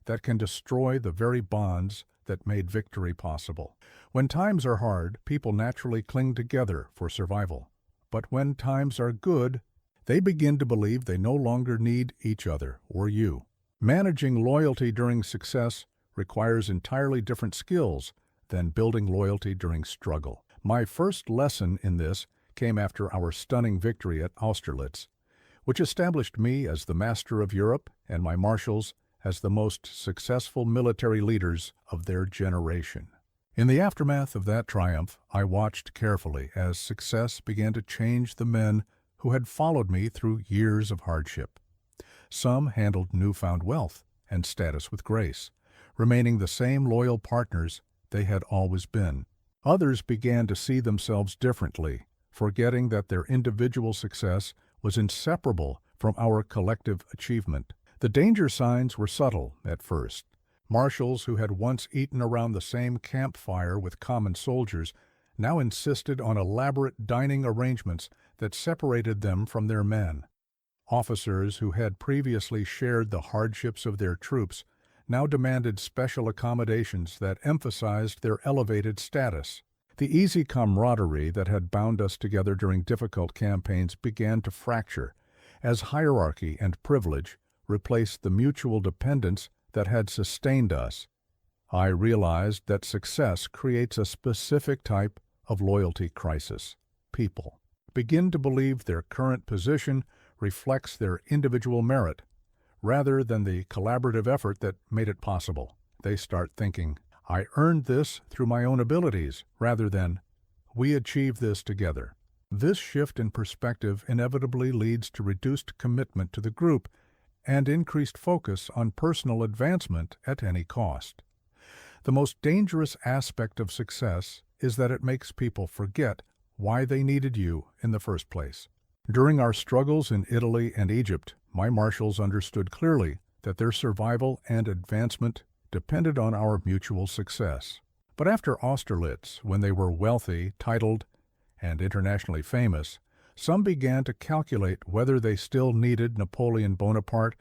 that can destroy the very bonds that made victory possible. When times are hard, people naturally cling together for survival. But when times are good, they begin to believe they no longer need each other or you. Managing loyalty during success requires entirely different skills than building loyalty during struggle. My first lesson in this came after our stunning victory at Austerlitz, which established me as the master of Europe and my marshals as the most successful military leaders of their generation. In the aftermath of that triumph, I watched carefully as success began to change the men who had followed me through years of hardship. Some handled newfound wealth and status with grace, remaining the same loyal partners they had always been. Others began to see themselves differently, forgetting that their individual success was inseparable from our collective achievement. The danger signs were subtle at first. Marshals who had once eaten around the same campfire with common soldiers now insisted on elaborate dining arrangements that separated them from their men. Officers who had previously shared the hardships of their troops now demanded special accommodations that emphasized their elevated status. The easy camaraderie that had bound us together during difficult campaigns began to fracture, as hierarchy and privilege replaced the mutual dependence that had sustained us. I realized that success creates a specific type of loyalty crisis. People begin to believe their current position reflects their individual merit, rather than the collaborative effort that made it possible. They start thinking, I earned this through my own abilities, rather than, we achieved this together. This shift in perspective inevitably leads to reduced commitment to the group and increased focus on personal advancement at any cost. The most dangerous aspect of success is that it makes people forget why they needed you in the first place. During our struggles in Italy and Egypt, my marshals understood clearly that their survival and advancement depended on our mutual success. But after Austerlitz, when they were wealthy, titled, and internationally famous, some began to calculate whether they still needed Napoleon Bonaparte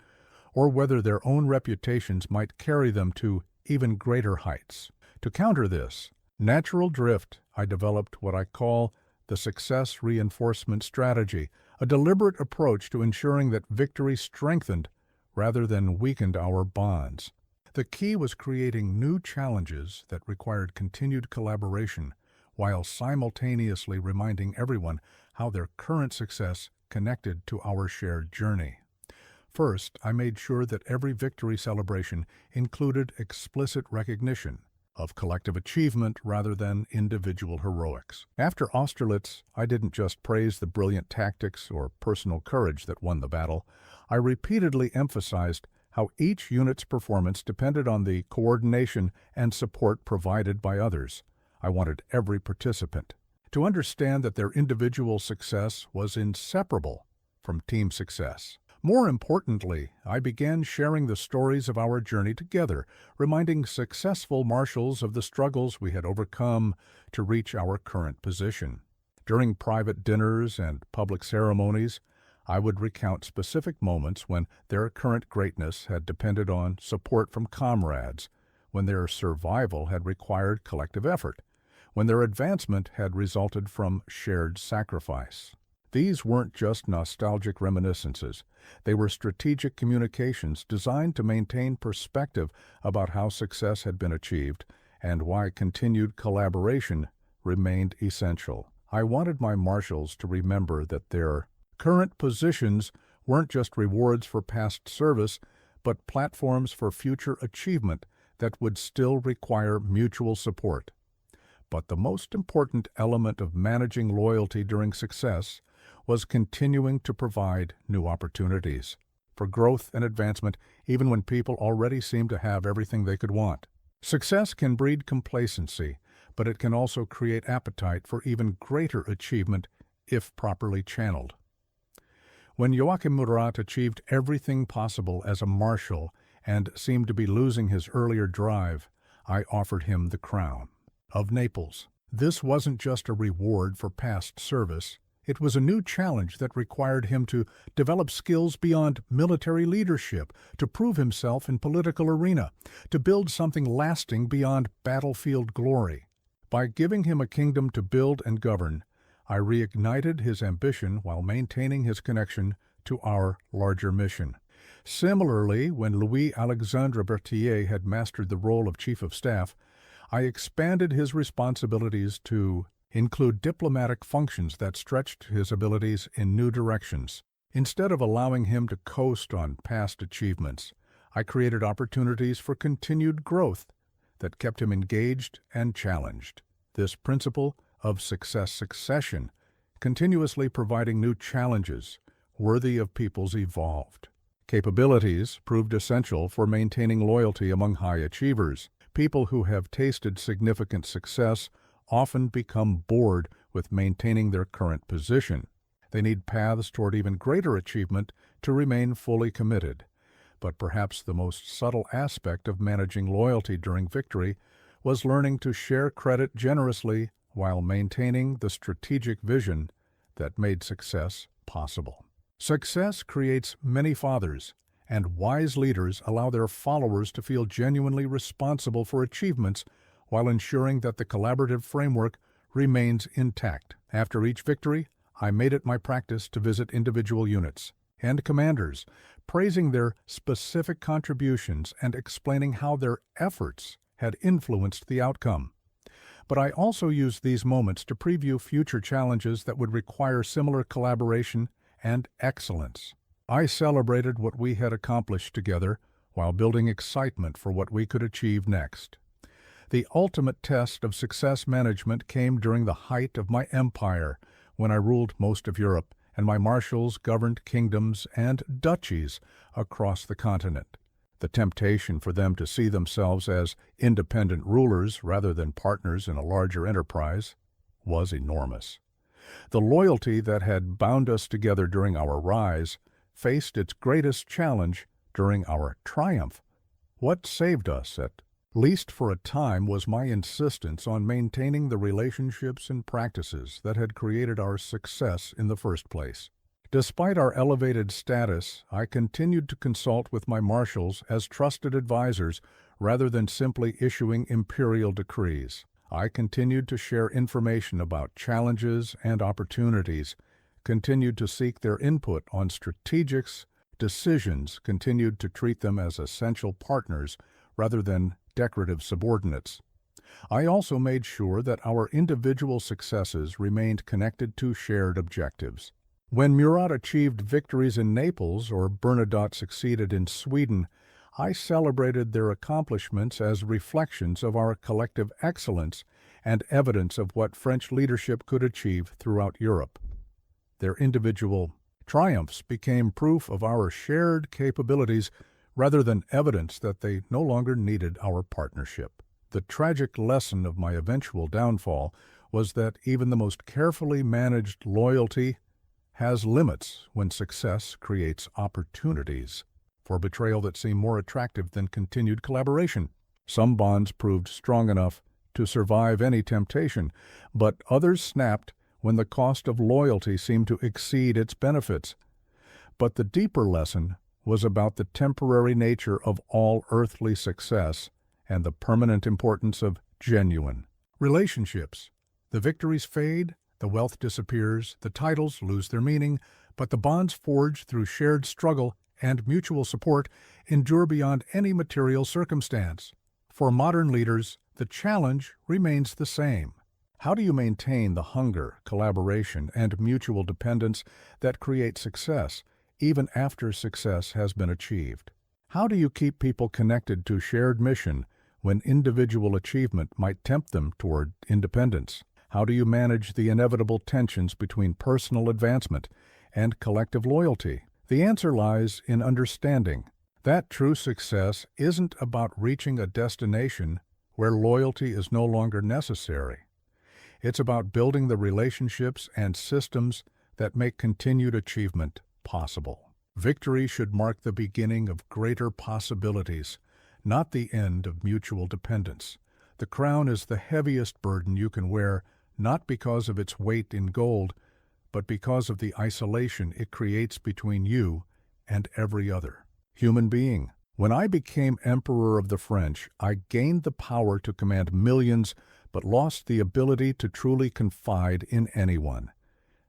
or whether their own reputations might carry them to even greater heights. To counter this natural drift, I developed what I call the success reinforcement strategy, a deliberate approach to ensuring that victory strengthened rather than weakened our bonds. The key was creating new challenges that required continued collaboration, while simultaneously reminding everyone how their current success connected to our shared journey. First, I made sure that every victory celebration included explicit recognition of collective achievement rather than individual heroics. After Austerlitz, I didn't just praise the brilliant tactics or personal courage that won the battle. I repeatedly emphasized how each unit's performance depended on the coordination and support provided by others. I wanted every participant to understand that their individual success was inseparable from team success. More importantly, I began sharing the stories of our journey together, reminding successful marshals of the struggles we had overcome to reach our current position. During private dinners and public ceremonies, I would recount specific moments when their current greatness had depended on support from comrades, when their survival had required collective effort, when their advancement had resulted from shared sacrifice. These weren't just nostalgic reminiscences. They were strategic communications designed to maintain perspective about how success had been achieved and why continued collaboration remained essential. I wanted my marshals to remember that their current positions weren't just rewards for past service, but platforms for future achievement that would still require mutual support. But the most important element of managing loyalty during success was continuing to provide new opportunities for growth and advancement even when people already seemed to have everything they could want. Success can breed complacency, but it can also create appetite for even greater achievement if properly channeled. When Joachim Murat achieved everything possible as a marshal and seemed to be losing his earlier drive, I offered him the crown of Naples. This wasn't just a reward for past service. It was a new challenge that required him to develop skills beyond military leadership, to prove himself in political arena, to build something lasting beyond battlefield glory. By giving him a kingdom to build and govern, I reignited his ambition while maintaining his connection to our larger mission. Similarly, when Louis-Alexandre Berthier had mastered the role of Chief of Staff, I expanded his responsibilities to include diplomatic functions that stretched his abilities in new directions. Instead of allowing him to coast on past achievements, I created opportunities for continued growth that kept him engaged and challenged. This principle of success succession, continuously providing new challenges worthy of people's evolved capabilities, proved essential for maintaining loyalty among high achievers. People who have tasted significant success often become bored with maintaining their current position. They need paths toward even greater achievement to remain fully committed. But perhaps the most subtle aspect of managing loyalty during victory was learning to share credit generously while maintaining the strategic vision that made success possible. Success creates many fathers, and wise leaders allow their followers to feel genuinely responsible for achievements while ensuring that the collaborative framework remains intact. After each victory, I made it my practice to visit individual units and commanders, praising their specific contributions and explaining how their efforts had influenced the outcome. But I also used these moments to preview future challenges that would require similar collaboration and excellence. I celebrated what we had accomplished together while building excitement for what we could achieve next. The ultimate test of success management came during the height of my empire, when I ruled most of Europe and my marshals governed kingdoms and duchies across the continent. The temptation for them to see themselves as independent rulers rather than partners in a larger enterprise was enormous. The loyalty that had bound us together during our rise faced its greatest challenge during our triumph. What saved us, at least for a time, was my insistence on maintaining the relationships and practices that had created our success in the first place. Despite our elevated status, I continued to consult with my marshals as trusted advisors rather than simply issuing imperial decrees. I continued to share information about challenges and opportunities, continued to seek their input on strategic decisions, continued to treat them as essential partners rather than decorative subordinates. I also made sure that our individual successes remained connected to shared objectives. When Murat achieved victories in Naples or Bernadotte succeeded in Sweden, I celebrated their accomplishments as reflections of our collective excellence and evidence of what French leadership could achieve throughout Europe. Their individual triumphs became proof of our shared capabilities rather than evidence that they no longer needed our partnership. The tragic lesson of my eventual downfall was that even the most carefully managed loyalty has limits when success creates opportunities for betrayal that seem more attractive than continued collaboration. Some bonds proved strong enough to survive any temptation, but others snapped when the cost of loyalty seemed to exceed its benefits. But the deeper lesson was about the temporary nature of all earthly success and the permanent importance of genuine relationships. The victories fade, the wealth disappears, the titles lose their meaning, but the bonds forged through shared struggle and mutual support endure beyond any material circumstance. For modern leaders, the challenge remains the same. How do you maintain the hunger, collaboration, and mutual dependence that create success, even after success has been achieved? How do you keep people connected to shared mission when individual achievement might tempt them toward independence? How do you manage the inevitable tensions between personal advancement and collective loyalty? The answer lies in understanding that true success isn't about reaching a destination where loyalty is no longer necessary. It's about building the relationships and systems that make continued achievement possible. Victory should mark the beginning of greater possibilities, not the end of mutual dependence. The crown is the heaviest burden you can wear, not because of its weight in gold, but because of the isolation it creates between you and every other human being. When I became Emperor of the French, I gained the power to command millions, but lost the ability to truly confide in anyone.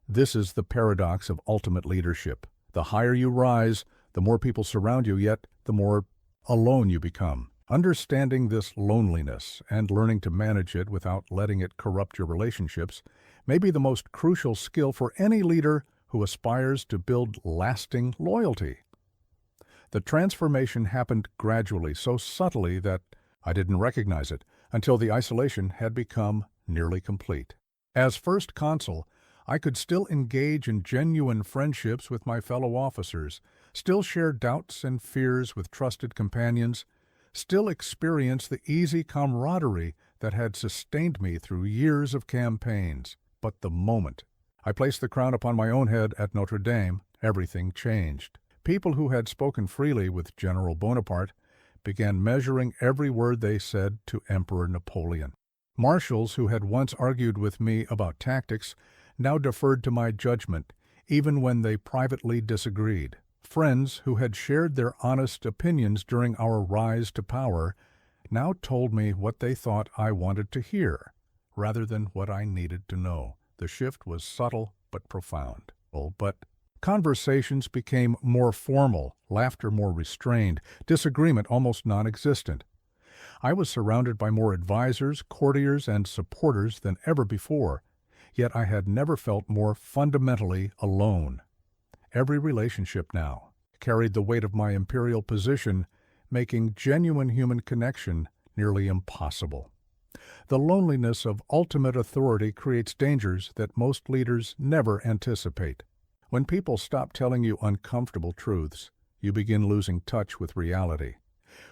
This is the paradox of ultimate leadership. The higher you rise, the more people surround you, yet the more alone you become. Understanding this loneliness and learning to manage it without letting it corrupt your relationships may be the most crucial skill for any leader who aspires to build lasting loyalty. The transformation happened gradually, so subtly that I didn't recognize it until the isolation had become nearly complete. As first consul, I could still engage in genuine friendships with my fellow officers, still share doubts and fears with trusted companions, still experience the easy camaraderie that had sustained me through years of campaigns. But the moment I placed the crown upon my own head at Notre Dame, everything changed. People who had spoken freely with General Bonaparte began measuring every word they said to Emperor Napoleon. Marshals who had once argued with me about tactics now deferred to my judgment, even when they privately disagreed. Friends who had shared their honest opinions during our rise to power now told me what they thought I wanted to hear, rather than what I needed to know. The shift was subtle but profound. But conversations became more formal, laughter more restrained, disagreement almost non-existent. I was surrounded by more advisors, courtiers, and supporters than ever before, yet I had never felt more fundamentally alone. Every relationship now carried the weight of my imperial position, making genuine human connection nearly impossible. The loneliness of ultimate authority creates dangers that most leaders never anticipate. When people stop telling you uncomfortable truths, you begin losing touch with reality.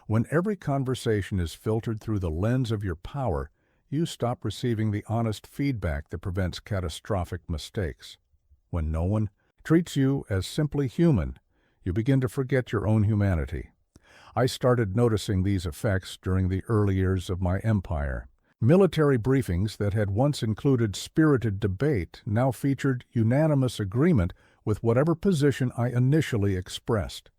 When every conversation is filtered through the lens of your power, you stop receiving the honest feedback that prevents catastrophic mistakes. When no one treats you as simply human, you begin to forget your own humanity. I started noticing these effects during the early years of my empire. Military briefings that had once included spirited debate now featured unanimous agreement with whatever position I initially expressed.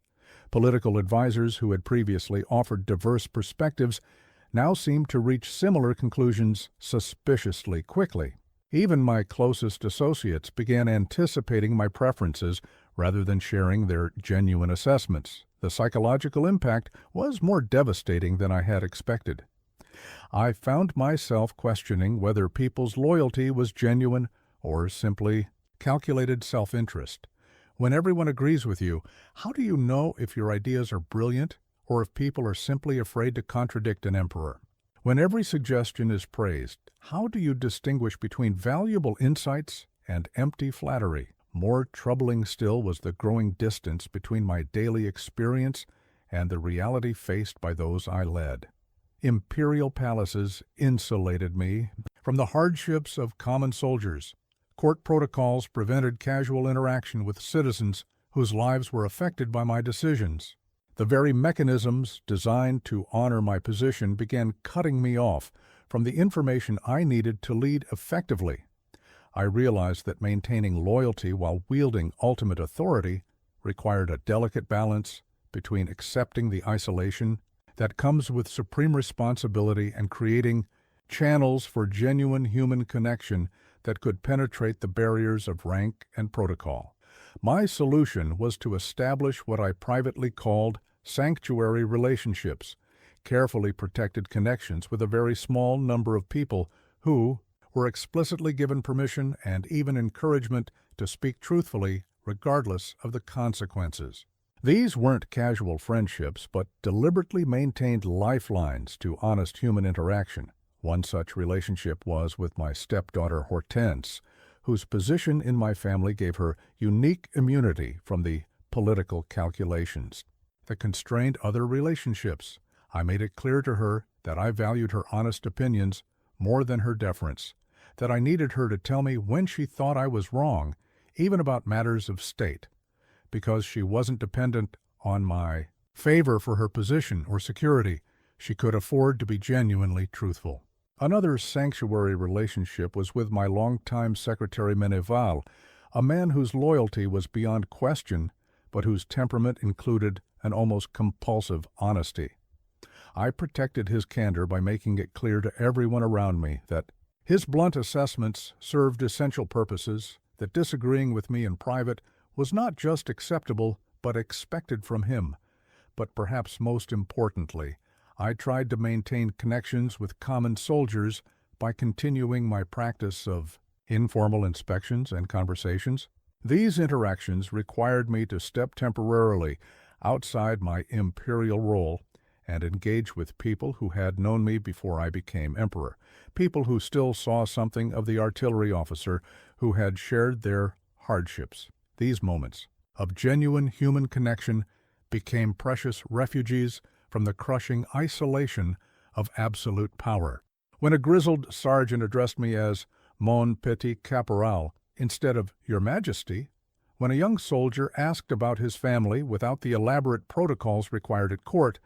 Political advisors who had previously offered diverse perspectives now seemed to reach similar conclusions suspiciously quickly. Even my closest associates began anticipating my preferences rather than sharing their genuine assessments. The psychological impact was more devastating than I had expected. I found myself questioning whether people's loyalty was genuine or simply calculated self-interest. When everyone agrees with you, how do you know if your ideas are brilliant or if people are simply afraid to contradict an emperor? When every suggestion is praised, how do you distinguish between valuable insights and empty flattery? More troubling still was the growing distance between my daily experience and the reality faced by those I led. Imperial palaces insulated me from the hardships of common soldiers. Court protocols prevented casual interaction with citizens whose lives were affected by my decisions. The very mechanisms designed to honor my position began cutting me off from the information I needed to lead effectively. I realized that maintaining loyalty while wielding ultimate authority required a delicate balance between accepting the isolation that comes with supreme responsibility and creating channels for genuine human connection that could penetrate the barriers of rank and protocol. My solution was to establish what I privately called sanctuary relationships, carefully protected connections with a very small number of people who were explicitly given permission and even encouragement to speak truthfully regardless of the consequences. These weren't casual friendships, but deliberately maintained lifelines to honest human interaction. One such relationship was with my stepdaughter Hortense, whose position in my family gave her unique immunity from the political calculations that constrained other relationships. I made it clear to her that I valued her honest opinions more than her deference, that I needed her to tell me when she thought I was wrong, even about matters of state, because she wasn't dependent on my favor for her position or security. She could afford to be genuinely truthful. Another sanctuary relationship was with my longtime secretary Meneval, a man whose loyalty was beyond question, but whose temperament included an almost compulsive honesty. I protected his candor by making it clear to everyone around me that his blunt assessments served essential purposes, that disagreeing with me in private was not just acceptable but expected from him. But perhaps most importantly, I tried to maintain connections with common soldiers by continuing my practice of informal inspections and conversations. These interactions required me to step temporarily outside my imperial role and engage with people who had known me before I became emperor, people who still saw something of the artillery officer who had shared their hardships. These moments of genuine human connection became precious refuges from the crushing isolation of absolute power. When a grizzled sergeant addressed me as Mon Petit Caporal instead of Your Majesty, when a young soldier asked about his family without the elaborate protocols required at court,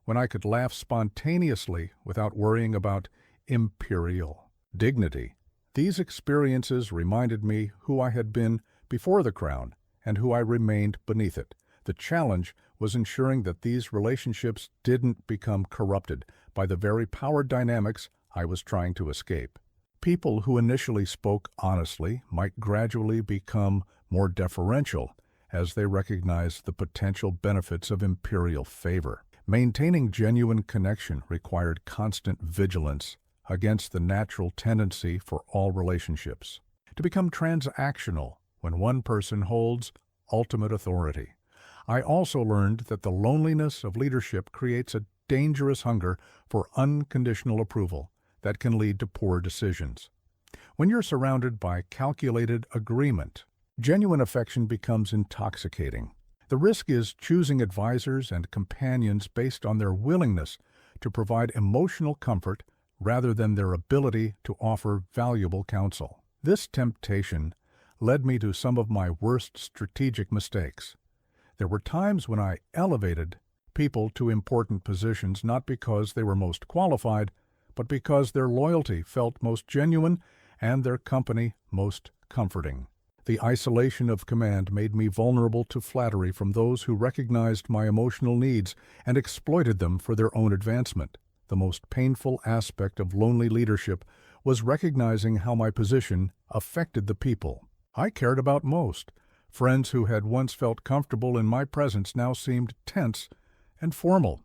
when I could laugh spontaneously without worrying about imperial dignity, these experiences reminded me who I had been before the crown and who I remained beneath it. The challenge was ensuring that these relationships didn't become corrupted by the very power dynamics I was trying to escape. People who initially spoke honestly might gradually become more deferential as they recognized the potential benefits of imperial favor. Maintaining genuine connection required constant vigilance against the natural tendency for all relationships to become transactional when one person holds ultimate authority. I also learned that the loneliness of leadership creates a dangerous hunger for unconditional approval that can lead to poor decisions. When you're surrounded by calculated agreement, genuine affection becomes intoxicating. The risk is choosing advisors and companions based on their willingness to provide emotional comfort rather than their ability to offer valuable counsel. This temptation led me to some of my worst strategic mistakes. There were times when I elevated people to important positions not because they were most qualified, but because their loyalty felt most genuine and their company most comforting. The isolation of command made me vulnerable to flattery from those who recognized my emotional needs and exploited them for their own advancement. The most painful aspect of lonely leadership was recognizing how my position affected the people I cared about most. Friends who had once felt comfortable in my presence now seemed tense and formal.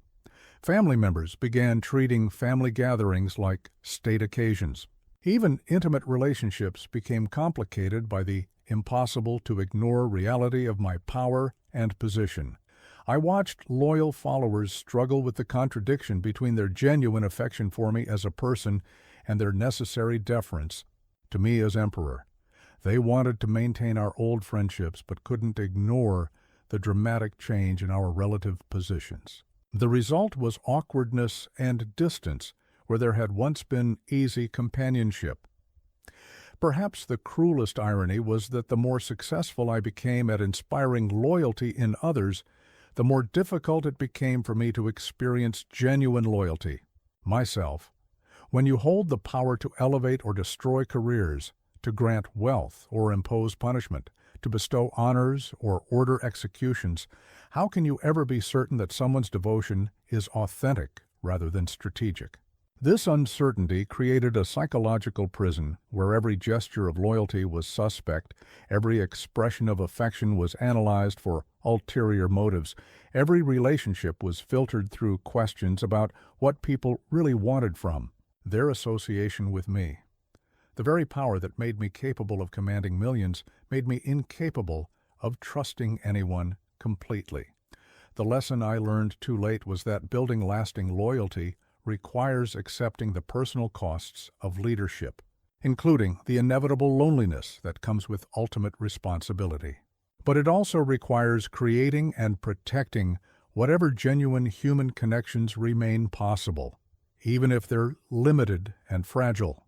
Family members began treating family gatherings like state occasions. Even intimate relationships became complicated by the impossible-to-ignore reality of my power and position. I watched loyal followers struggle with the contradiction between their genuine affection for me as a person and their necessary deference to me as emperor. They wanted to maintain our old friendships but couldn't ignore the dramatic change in our relative positions. The result was awkwardness and distance where there had once been easy companionship. Perhaps the cruelest irony was that the more successful I became at inspiring loyalty in others, the more difficult it became for me to experience genuine loyalty myself. When you hold the power to elevate or destroy careers, to grant wealth or impose punishment, to bestow honors or order executions, how can you ever be certain that someone's devotion is authentic rather than strategic? This uncertainty created a psychological prison where every gesture of loyalty was suspect, every expression of affection was analyzed for ulterior motives, every relationship was filtered through questions about what people really wanted from their association with me. The very power that made me capable of commanding millions made me incapable of trusting anyone completely. The lesson I learned too late was that building lasting loyalty requires accepting the personal costs of leadership, including the inevitable loneliness that comes with ultimate responsibility. But it also requires creating and protecting whatever genuine human connections remain possible, even if they're limited and fragile.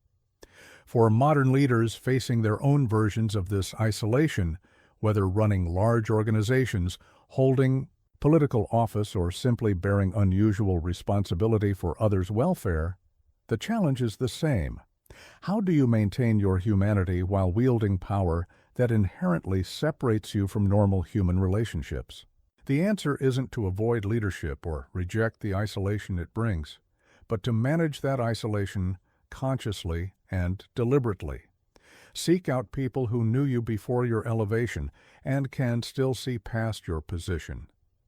For modern leaders facing their own versions of this isolation, whether running large organizations, holding political office, or simply bearing unusual responsibility for others' welfare, the challenge is the same. How do you maintain your humanity while wielding power that inherently separates you from normal human relationships? The answer isn't to avoid leadership or reject the isolation it brings, but to manage that isolation consciously and deliberately. Seek out people who knew you before your elevation and can still see past your position.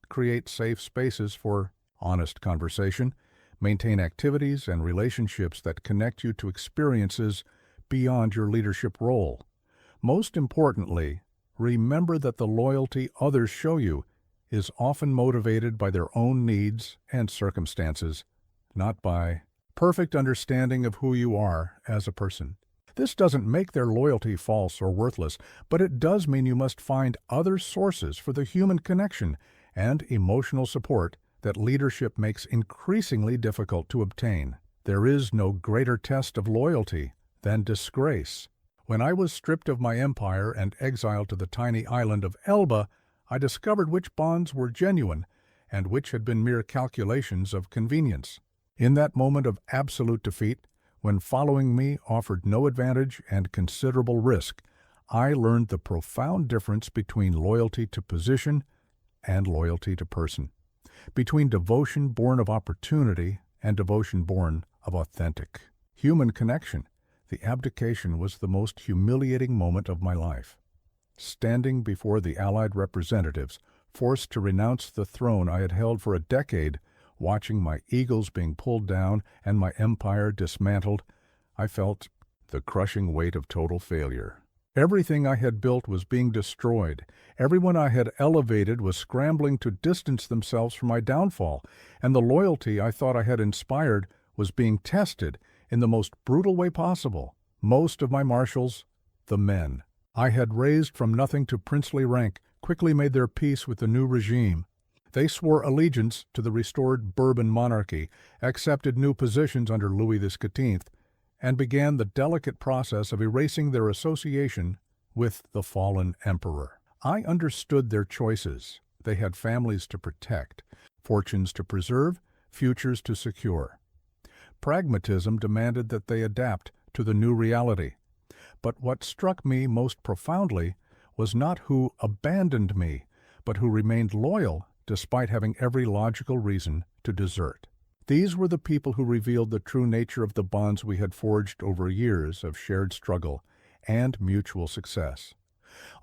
Create safe spaces for honest conversation. Maintain activities and relationships that connect you to experiences beyond your leadership role. Most importantly, remember that the loyalty others show you is often motivated by their own needs and circumstances, not by perfect understanding of who you are as a person. This doesn't make their loyalty false or worthless, but it does mean you must find other sources for the human connection and emotional support that leadership makes increasingly difficult to obtain. There is no greater test of loyalty than disgrace. When I was stripped of my empire and exiled to the tiny island of Elba, I discovered which bonds were genuine and which had been mere calculations of convenience. In that moment of absolute defeat, when following me offered no advantage and considerable risk, I learned the profound difference between loyalty to position and loyalty to person, between devotion born of opportunity and devotion born of authentic human connection. The abdication was the most humiliating moment of my life. Standing before the Allied representatives, forced to renounce the throne I had held for a decade, watching my eagles being pulled down and my empire dismantled, I felt the crushing weight of total failure. Everything I had built was being destroyed. Everyone I had elevated was scrambling to distance themselves from my downfall, and the loyalty I thought I had inspired was being tested in the most brutal way possible. Most of my marshals, the men I had raised from nothing to princely rank, quickly made their peace with the new regime. They swore allegiance to the restored Bourbon monarchy, accepted new positions under Louis XV, and began the delicate process of erasing their association with the fallen emperor. I understood their choices. They had families to protect, fortunes to preserve, futures to secure. Pragmatism demanded that they adapt to the new reality. But what struck me most profoundly was not who abandoned me, but who remained loyal despite having every logical reason to desert. These were the people who revealed the true nature of the bonds we had forged over years of shared struggle and mutual success.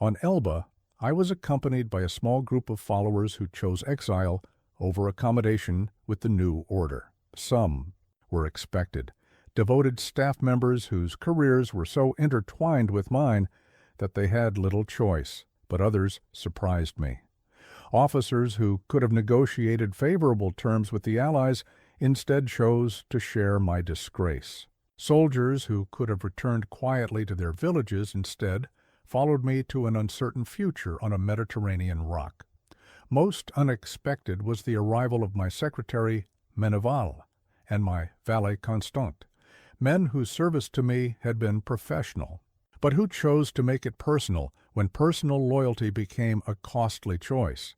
On Elba, I was accompanied by a small group of followers who chose exile over accommodation with the new order. Some were expected, devoted staff members whose careers were so intertwined with mine that they had little choice, but others surprised me. Officers who could have negotiated favorable terms with the Allies instead chose to share my disgrace. Soldiers who could have returned quietly to their villages instead followed me to an uncertain future on a Mediterranean rock. Most unexpected was the arrival of my secretary, Meneval, and my valet Constant, men whose service to me had been professional, but who chose to make it personal when personal loyalty became a costly choice.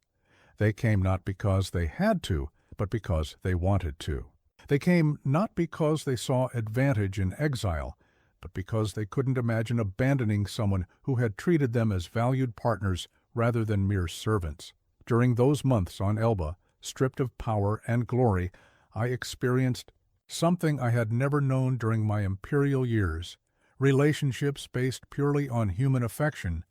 They came not because they had to, but because they wanted to. They came not because they saw advantage in exile, but because they couldn't imagine abandoning someone who had treated them as valued partners rather than mere servants. During those months on Elba, stripped of power and glory, I experienced something I had never known during my imperial years: relationships based purely on human affection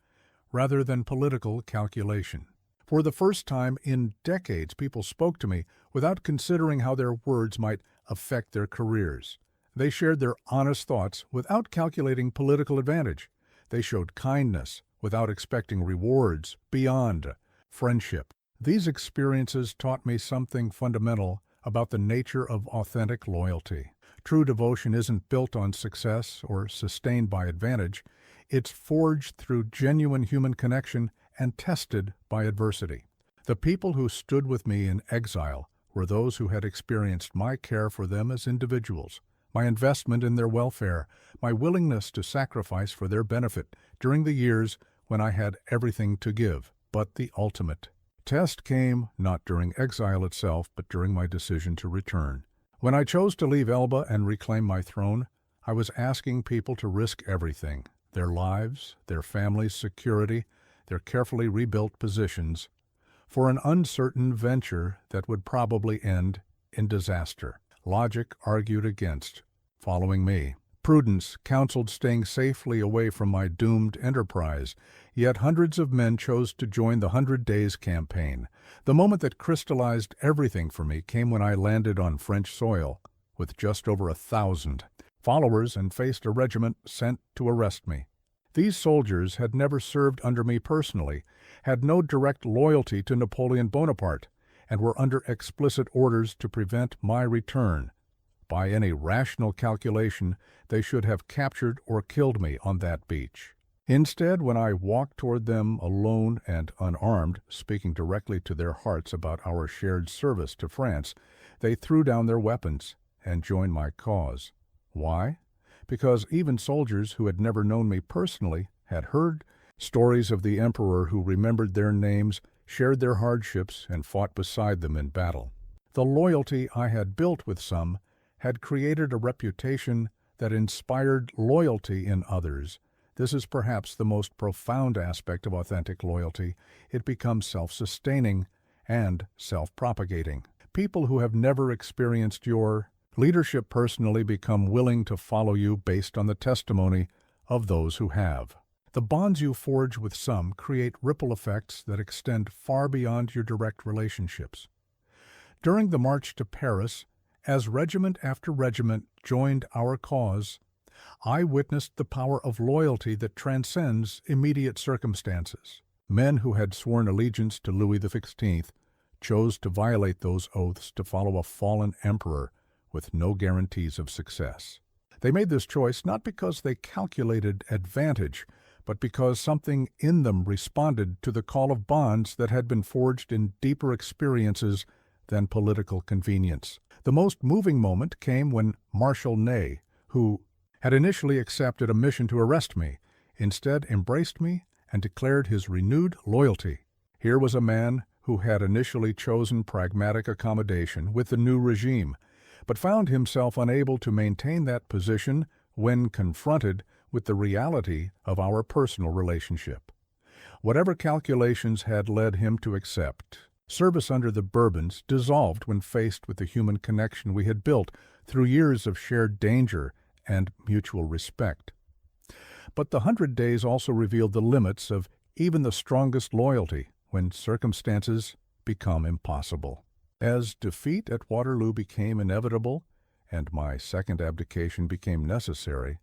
rather than political calculation. For the first time in decades, people spoke to me without considering how their words might affect their careers. They shared their honest thoughts without calculating political advantage. They showed kindness without expecting rewards beyond friendship. These experiences taught me something fundamental about the nature of authentic loyalty. True devotion isn't built on success or sustained by advantage. It's forged through genuine human connection and tested by adversity. The people who stood with me in exile were those who had experienced my care for them as individuals, my investment in their welfare, my willingness to sacrifice for their benefit during the years when I had everything to give. But the ultimate test came not during exile itself, but during my decision to return. When I chose to leave Elba and reclaim my throne, I was asking people to risk everything: their lives, their families' security, their carefully rebuilt positions, for an uncertain venture that would probably end in disaster. Logic argued against following me. Prudence counseled staying safely away from my doomed enterprise, yet hundreds of men chose to join the 100 Days campaign. The moment that crystallized everything for me came when I landed on French soil with just over 1,000 followers and faced a regiment sent to arrest me. These soldiers had never served under me personally, had no direct loyalty to Napoleon Bonaparte, and were under explicit orders to prevent my return. By any rational calculation, they should have captured or killed me on that beach. Instead, when I walked toward them alone and unarmed, speaking directly to their hearts about our shared service to France, they threw down their weapons and joined my cause. Why? Because even soldiers who had never known me personally had heard stories of the emperor who remembered their names, shared their hardships, and fought beside them in battle. The loyalty I had built with some had created a reputation that inspired loyalty in others. This is perhaps the most profound aspect of authentic loyalty. It becomes self-sustaining and self-propagating. People who have never experienced your leadership personally become willing to follow you based on the testimony of those who have. The bonds you forge with some create ripple effects that extend far beyond your direct relationships. During the march to Paris, as regiment after regiment joined our cause, I witnessed the power of loyalty that transcends immediate circumstances. Men who had sworn allegiance to Louis XVI chose to violate those oaths to follow a fallen emperor with no guarantees of success. They made this choice not because they calculated advantage, but because something in them responded to the call of bonds that had been forged in deeper experiences than political convenience. The most moving moment came when Marshal Ney, who had initially accepted a mission to arrest me, instead embraced me and declared his renewed loyalty. Here was a man who had initially chosen pragmatic accommodation with the new regime, but found himself unable to maintain that position when confronted with the reality of our personal relationship. Whatever calculations had led him to accept, service under the Bourbons dissolved when faced with the human connection we had built through years of shared danger and mutual respect. But the 100 Days also revealed the limits of even the strongest loyalty when circumstances become impossible. As defeat at Waterloo became inevitable and my second abdication became necessary,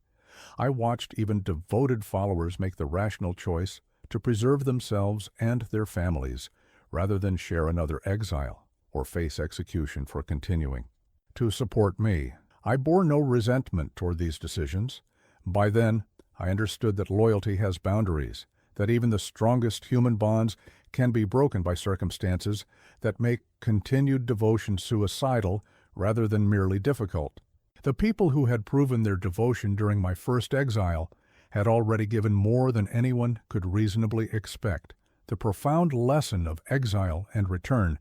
I watched even devoted followers make the rational choice to preserve themselves and their families rather than share another exile or face execution for continuing to support me. I bore no resentment toward these decisions. By then, I understood that loyalty has boundaries, that even the strongest human bonds can be broken by circumstances that make continued devotion suicidal rather than merely difficult. The people who had proven their devotion during my first exile had already given more than anyone could reasonably expect. The profound lesson of exile and return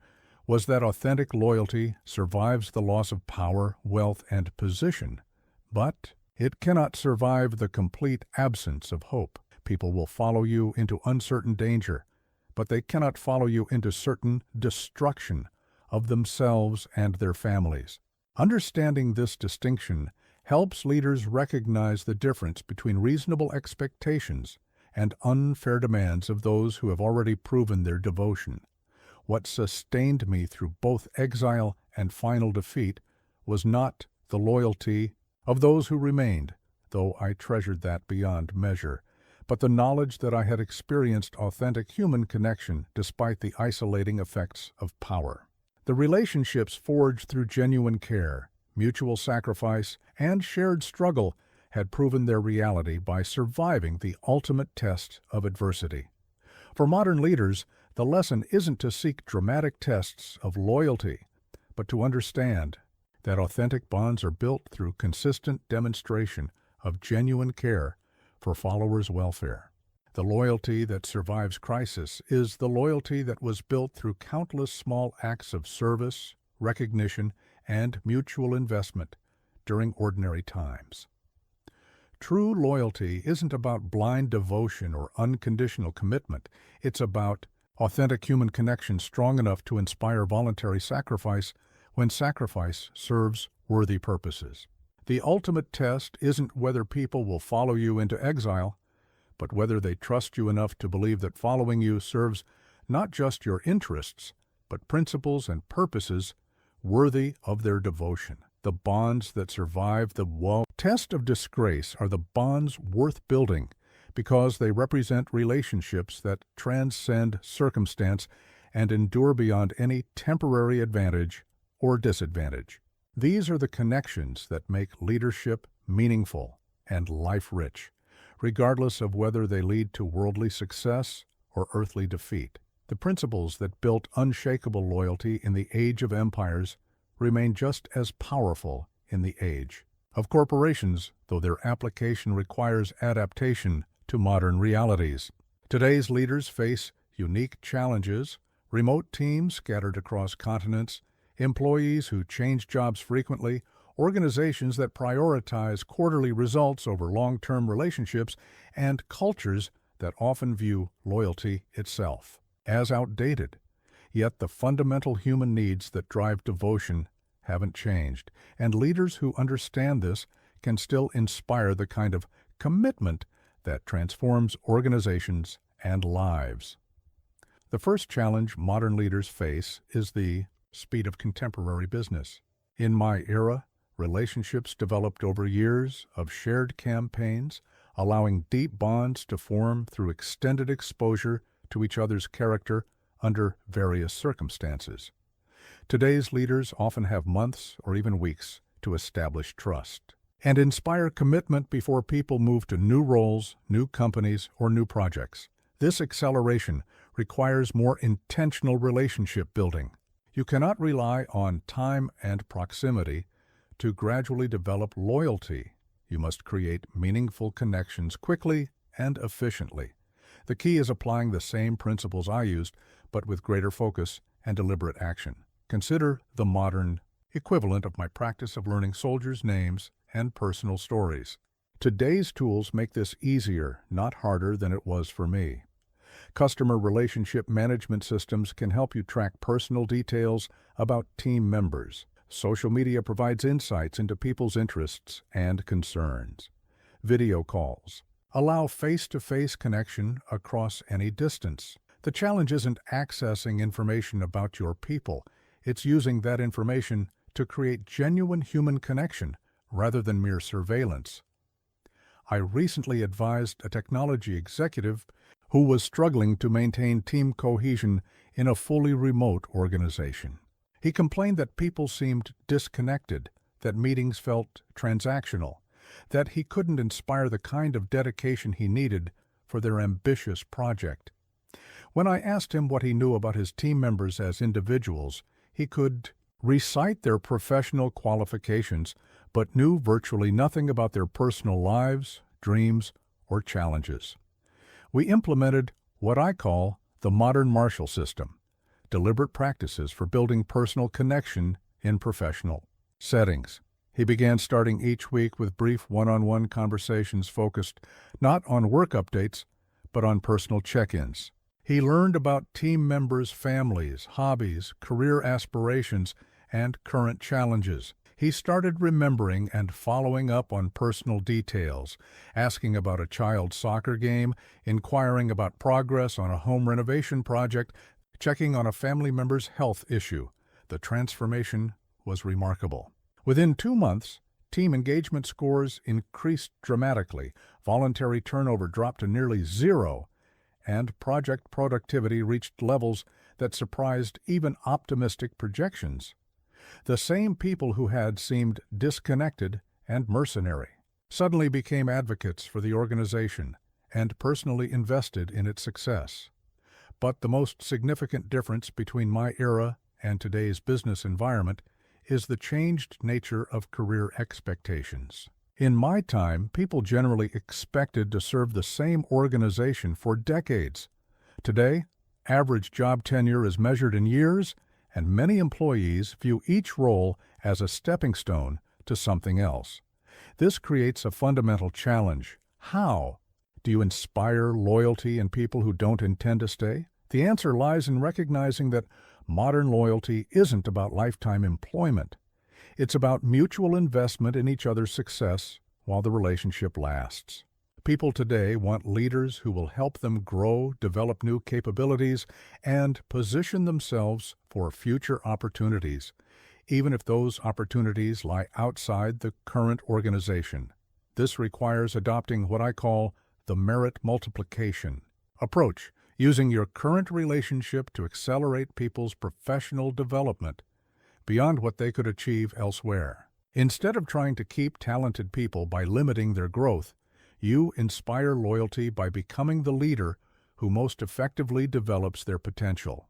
was that authentic loyalty survives the loss of power, wealth, and position, but it cannot survive the complete absence of hope. People will follow you into uncertain danger, but they cannot follow you into certain destruction of themselves and their families. Understanding this distinction helps leaders recognize the difference between reasonable expectations and unfair demands of those who have already proven their devotion. What sustained me through both exile and final defeat was not the loyalty of those who remained, though I treasured that beyond measure, but the knowledge that I had experienced authentic human connection despite the isolating effects of power. The relationships forged through genuine care, mutual sacrifice, and shared struggle had proven their reality by surviving the ultimate test of adversity. For modern leaders, the lesson isn't to seek dramatic tests of loyalty, but to understand that authentic bonds are built through consistent demonstration of genuine care for followers' welfare. The loyalty that survives crisis is the loyalty that was built through countless small acts of service, recognition, and mutual investment during ordinary times. True loyalty isn't about blind devotion or unconditional commitment. It's about authentic human connection strong enough to inspire voluntary sacrifice when sacrifice serves worthy purposes. The ultimate test isn't whether people will follow you into exile, but whether they trust you enough to believe that following you serves not just your interests, but principles and purposes worthy of their devotion. The bonds that survive the test of disgrace are the bonds worth building because they represent relationships that transcend circumstance and endure beyond any temporary advantage or disadvantage. These are the connections that make leadership meaningful and life-rich, regardless of whether they lead to worldly success or earthly defeat. The principles that built unshakable loyalty in the age of empires remain just as powerful in the age of corporations, though their application requires adaptation to modern realities. Today's leaders face unique challenges: remote teams scattered across continents, employees who change jobs frequently, organizations that prioritize quarterly results over long-term relationships, and cultures that often view loyalty itself as outdated. Yet the fundamental human needs that drive devotion haven't changed, and leaders who understand this can still inspire the kind of commitment that transforms organizations and lives. The first challenge modern leaders face is the speed of contemporary business. In my era, relationships developed over years of shared campaigns, allowing deep bonds to form through extended exposure to each other's character under various circumstances. Today's leaders often have months or even weeks to establish trust and inspire commitment before people move to new roles, new companies, or new projects. This acceleration requires more intentional relationship building. You cannot rely on time and proximity to gradually develop loyalty. You must create meaningful connections quickly and efficiently. The key is applying the same principles I used, but with greater focus and deliberate action. Consider the modern equivalent of my practice of learning soldiers' names and personal stories. Today's tools make this easier, not harder than it was for me. Customer relationship management systems can help you track personal details about team members. Social media provides insights into people's interests and concerns. Video calls allow face-to-face connection across any distance. The challenge isn't accessing information about your people. It's using that information to create genuine human connection rather than mere surveillance. I recently advised a technology executive who was struggling to maintain team cohesion in a fully remote organization. He complained that people seemed disconnected, that meetings felt transactional, that he couldn't inspire the kind of dedication he needed for their ambitious project. When I asked him what he knew about his team members as individuals, he could recite their professional qualifications, but knew virtually nothing about their personal lives, dreams, or challenges. We implemented what I call the modern Marshall system, deliberate practices for building personal connection in professional settings. He began starting each week with brief one-on-one conversations focused not on work updates, but on personal check-ins. He learned about team members' families, hobbies, career aspirations, and current challenges. He started remembering and following up on personal details, asking about a child's soccer game, inquiring about progress on a home renovation project, checking on a family member's health issue. The transformation was remarkable. Within 2 months, team engagement scores increased dramatically, voluntary turnover dropped to nearly zero, and project productivity reached levels that surprised even optimistic projections. The same people who had seemed disconnected and mercenary suddenly became advocates for the organization and personally invested in its success. But the most significant difference between my era and today's business environment is the changed nature of career expectations. In my time, people generally expected to serve the same organization for decades. Today, average job tenure is measured in years, and many employees view each role as a stepping stone to something else. This creates a fundamental challenge. How do you inspire loyalty in people who don't intend to stay? The answer lies in recognizing that modern loyalty isn't about lifetime employment. It's about mutual investment in each other's success while the relationship lasts. People today want leaders who will help them grow, develop new capabilities, and position themselves for future opportunities, even if those opportunities lie outside the current organization. This requires adopting what I call the merit multiplication approach, using your current relationship to accelerate people's professional development beyond what they could achieve elsewhere. Instead of trying to keep talented people by limiting their growth, you inspire loyalty by becoming the leader who most effectively develops their potential.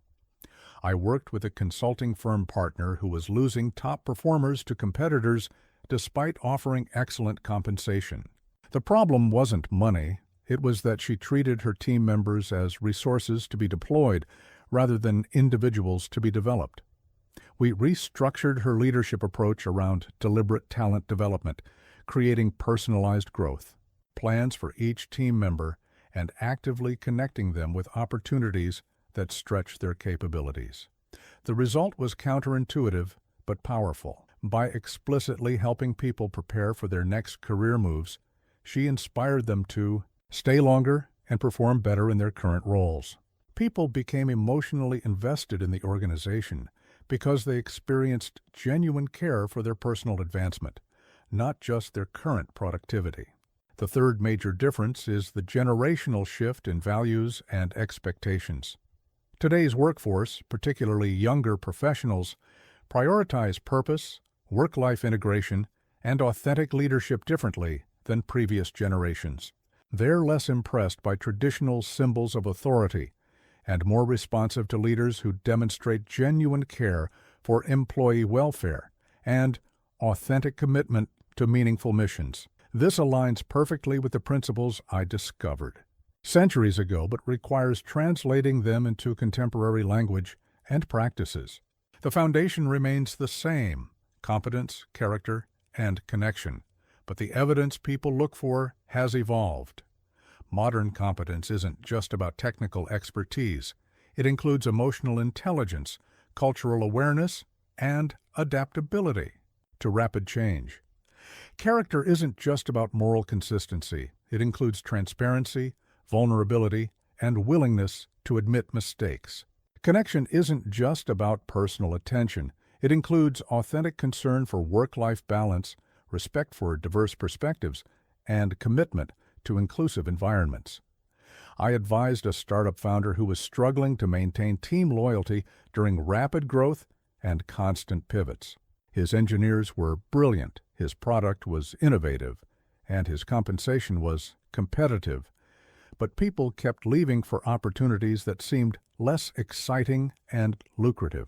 I worked with a consulting firm partner who was losing top performers to competitors despite offering excellent compensation. The problem wasn't money. It was that she treated her team members as resources to be deployed rather than individuals to be developed. We restructured her leadership approach around deliberate talent development, creating personalized growth, plans for each team member, and actively connecting them with opportunities that stretch their capabilities. The result was counterintuitive but powerful. By explicitly helping people prepare for their next career moves, she inspired them to stay longer and perform better in their current roles. People became emotionally invested in the organization because they experienced genuine care for their personal advancement, not just their current productivity. The third major difference is the generational shift in values and expectations. Today's workforce, particularly younger professionals, prioritize purpose, work-life integration, and authentic leadership differently than previous generations. They're less impressed by traditional symbols of authority and more responsive to leaders who demonstrate genuine care for employee welfare and authentic commitment to meaningful missions. This aligns perfectly with the principles I discovered centuries ago, but requires translating them into contemporary language and practices. The foundation remains the same: competence, character, and connection, but the evidence people look for has evolved. Modern competence isn't just about technical expertise. It includes emotional intelligence, cultural awareness, and adaptability to rapid change. Character isn't just about moral consistency. It includes transparency, vulnerability, and willingness to admit mistakes. Connection isn't just about personal attention. It includes authentic concern for work-life balance, respect for diverse perspectives, and commitment to inclusive environments. I advised a startup founder who was struggling to maintain team loyalty during rapid growth and constant pivots. His engineers were brilliant, his product was innovative, and his compensation was competitive. But people kept leaving for opportunities that seemed less exciting and lucrative.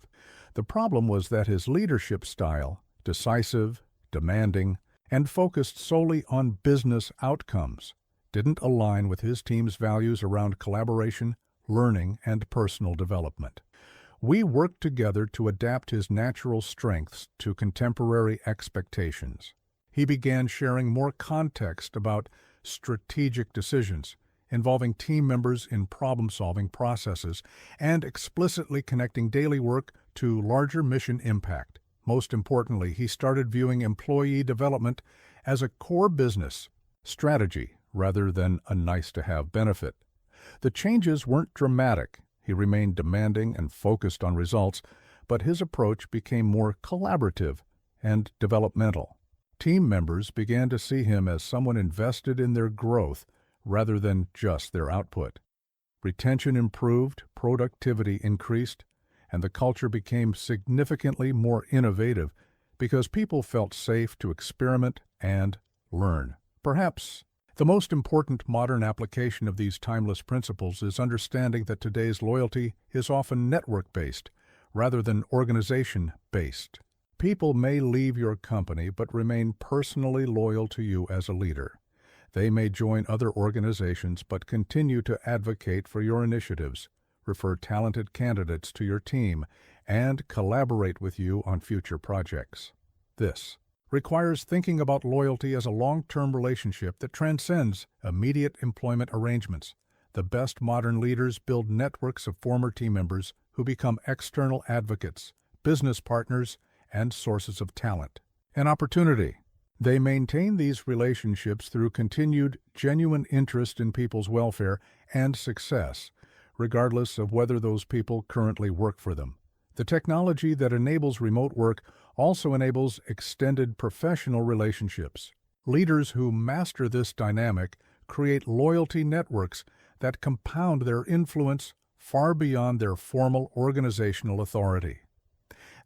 The problem was that his leadership style, decisive, demanding, and focused solely on business outcomes, didn't align with his team's values around collaboration, learning, and personal development. We worked together to adapt his natural strengths to contemporary expectations. He began sharing more context about strategic decisions, involving team members in problem-solving processes, and explicitly connecting daily work to larger mission impact. Most importantly, he started viewing employee development as a core business strategy rather than a nice-to-have benefit. The changes weren't dramatic. He remained demanding and focused on results, but his approach became more collaborative and developmental. Team members began to see him as someone invested in their growth rather than just their output. Retention improved, productivity increased, and the culture became significantly more innovative because people felt safe to experiment and learn. Perhaps the most important modern application of these timeless principles is understanding that today's loyalty is often network-based rather than organization-based. People may leave your company but remain personally loyal to you as a leader. They may join other organizations but continue to advocate for your initiatives, refer talented candidates to your team, and collaborate with you on future projects. This requires thinking about loyalty as a long-term relationship that transcends immediate employment arrangements. The best modern leaders build networks of former team members who become external advocates, business partners, and sources of talent and opportunity. They maintain these relationships through continued, genuine interest in people's welfare and success, regardless of whether those people currently work for them. The technology that enables remote work also enables extended professional relationships. Leaders who master this dynamic create loyalty networks that compound their influence far beyond their formal organizational authority.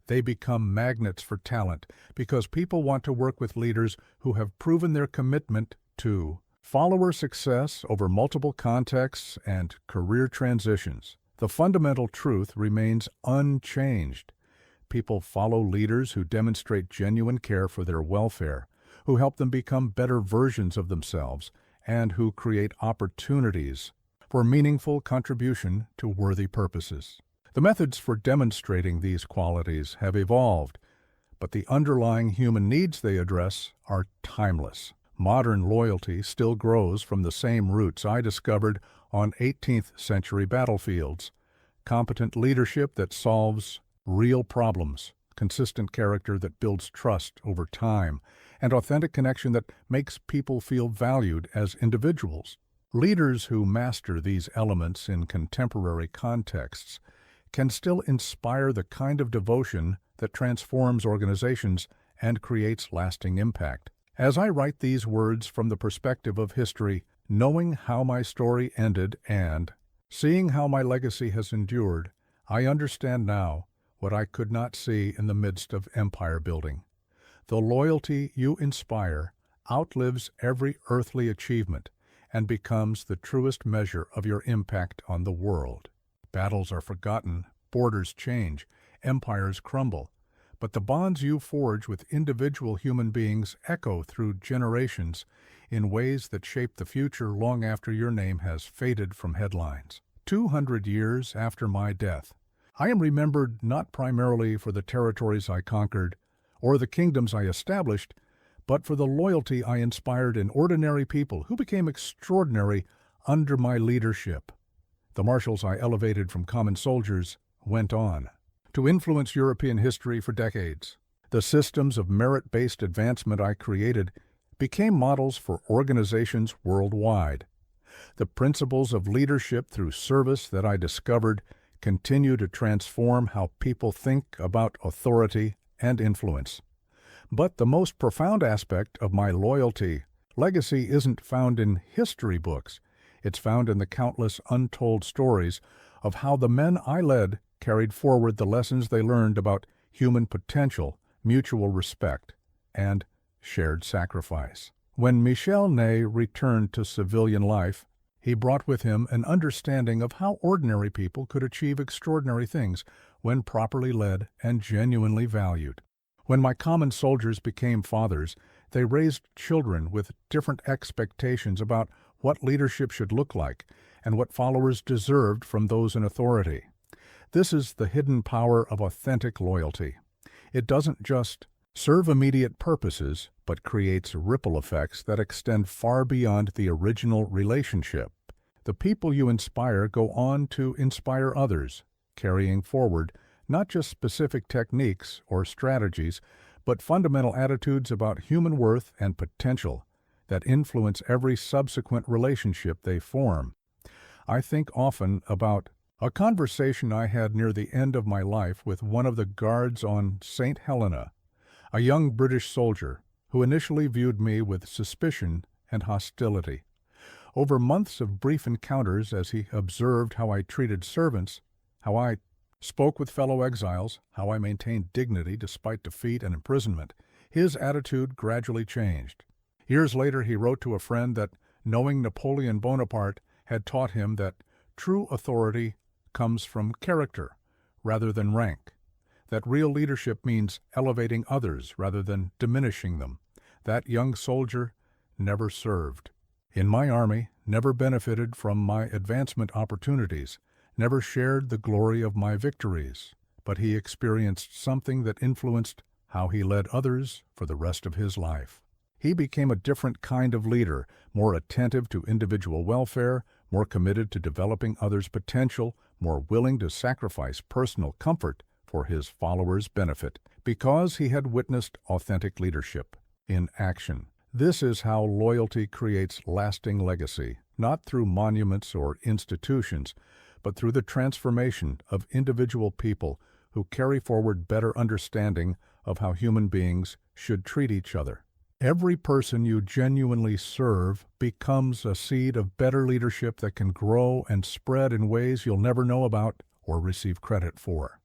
They become magnets for talent because people want to work with leaders who have proven their commitment to follower success over multiple contexts and career transitions. The fundamental truth remains unchanged. People follow leaders who demonstrate genuine care for their welfare, who help them become better versions of themselves, and who create opportunities for meaningful contribution to worthy purposes. The methods for demonstrating these qualities have evolved, but the underlying human needs they address are timeless. Modern loyalty still grows from the same roots I discovered on 18th century battlefields: competent leadership that solves real problems, consistent character that builds trust over time, and authentic connection that makes people feel valued as individuals. Leaders who master these elements in contemporary contexts can still inspire the kind of devotion that transforms organizations and creates lasting impact. As I write these words from the perspective of history, knowing how my story ended and seeing how my legacy has endured, I understand now what I could not see in the midst of empire building. The loyalty you inspire outlives every earthly achievement and becomes the truest measure of your impact on the world. Battles are forgotten, borders change, empires crumble, but the bonds you forge with individual human beings echo through generations in ways that shape the future long after your name has faded from headlines. 200 years after my death, I am remembered not primarily for the territories I conquered or the kingdoms I established, but for the loyalty I inspired in ordinary people who became extraordinary under my leadership. The marshals I elevated from common soldiers went on to influence European history for decades. The systems of merit-based advancement I created became models for organizations worldwide. The principles of leadership through service that I discovered continue to transform how people think about authority and influence. But the most profound aspect of my loyalty legacy isn't found in history books. It's found in the countless untold stories of how the men I led carried forward the lessons they learned about human potential, mutual respect, and shared sacrifice. When Michel Ney returned to civilian life, he brought with him an understanding of how ordinary people could achieve extraordinary things when properly led and genuinely valued. When my common soldiers became fathers, they raised children with different expectations about what leadership should look like and what followers deserved from those in authority. This is the hidden power of authentic loyalty. It doesn't just serve immediate purposes, but creates ripple effects that extend far beyond the original relationship. The people you inspire go on to inspire others, carrying forward not just specific techniques or strategies, but fundamental attitudes about human worth and potential that influence every subsequent relationship they form. I think often about a conversation I had near the end of my life with one of the guards on St. Helena, a young British soldier who initially viewed me with suspicion and hostility. Over months of brief encounters as he observed how I treated servants, how I spoke with fellow exiles, how I maintained dignity despite defeat and imprisonment, his attitude gradually changed. Years later he wrote to a friend that knowing Napoleon Bonaparte had taught him that true authority comes from character rather than rank. that real leadership means elevating others rather than diminishing them. That young soldier never served in my army, never benefited from my advancement opportunities, never shared the glory of my victories, but he experienced something that influenced how he led others for the rest of his life. He became a different kind of leader, more attentive to individual welfare, more committed to developing others' potential, more willing to sacrifice personal comfort for his followers' benefit, because he had witnessed authentic leadership in action. This is how loyalty creates lasting legacy, not through monuments or institutions, but through the transformation of individual people who carry forward better understanding of how human beings should treat each other. Every person you genuinely serve becomes a seed of better leadership that can grow and spread in ways you'll never know about or receive credit for.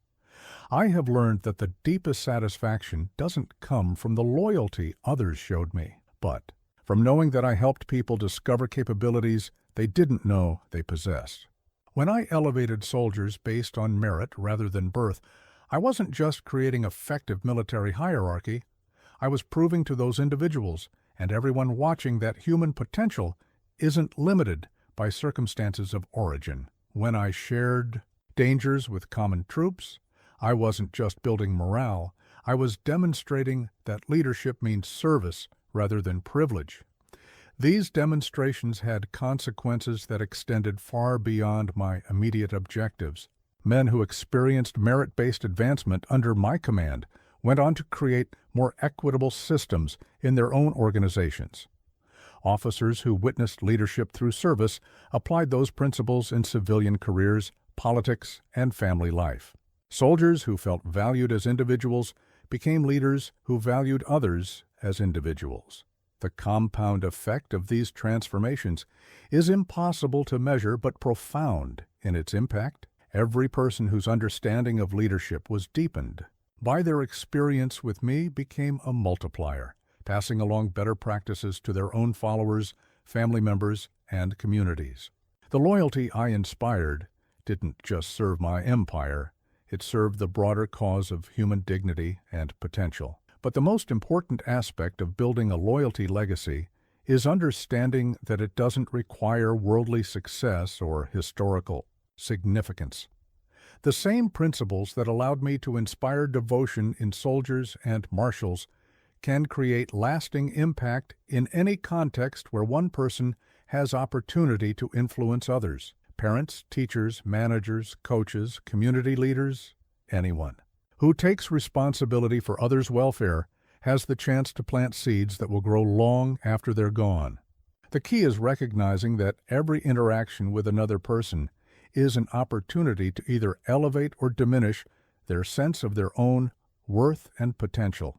I have learned that the deepest satisfaction doesn't come from the loyalty others showed me, but from knowing that I helped people discover capabilities they didn't know they possessed. When I elevated soldiers based on merit rather than birth, I wasn't just creating effective military hierarchy. I was proving to those individuals and everyone watching that human potential isn't limited by circumstances of origin. When I shared dangers with common troops, I wasn't just building morale. I was demonstrating that leadership means service rather than privilege. These demonstrations had consequences that extended far beyond my immediate objectives. Men who experienced merit-based advancement under my command went on to create more equitable systems in their own organizations. Officers who witnessed leadership through service applied those principles in civilian careers, politics, and family life. Soldiers who felt valued as individuals became leaders who valued others as individuals. The compound effect of these transformations is impossible to measure but profound in its impact. Every person whose understanding of leadership was deepened by their experience with me became a multiplier, passing along better practices to their own followers, family members, and communities. The loyalty I inspired didn't just serve my empire, it served the broader cause of human dignity and potential. But the most important aspect of building a loyalty legacy is understanding that it doesn't require worldly success or historical significance. The same principles that allowed me to inspire devotion in soldiers and marshals can create lasting impact in any context where one person has opportunity to influence others. Parents, teachers, managers, coaches, community leaders, anyone who takes responsibility for others' welfare has the chance to plant seeds that will grow long after they're gone. The key is recognizing that every interaction with another person is an opportunity to either elevate or diminish their sense of their own worth and potential.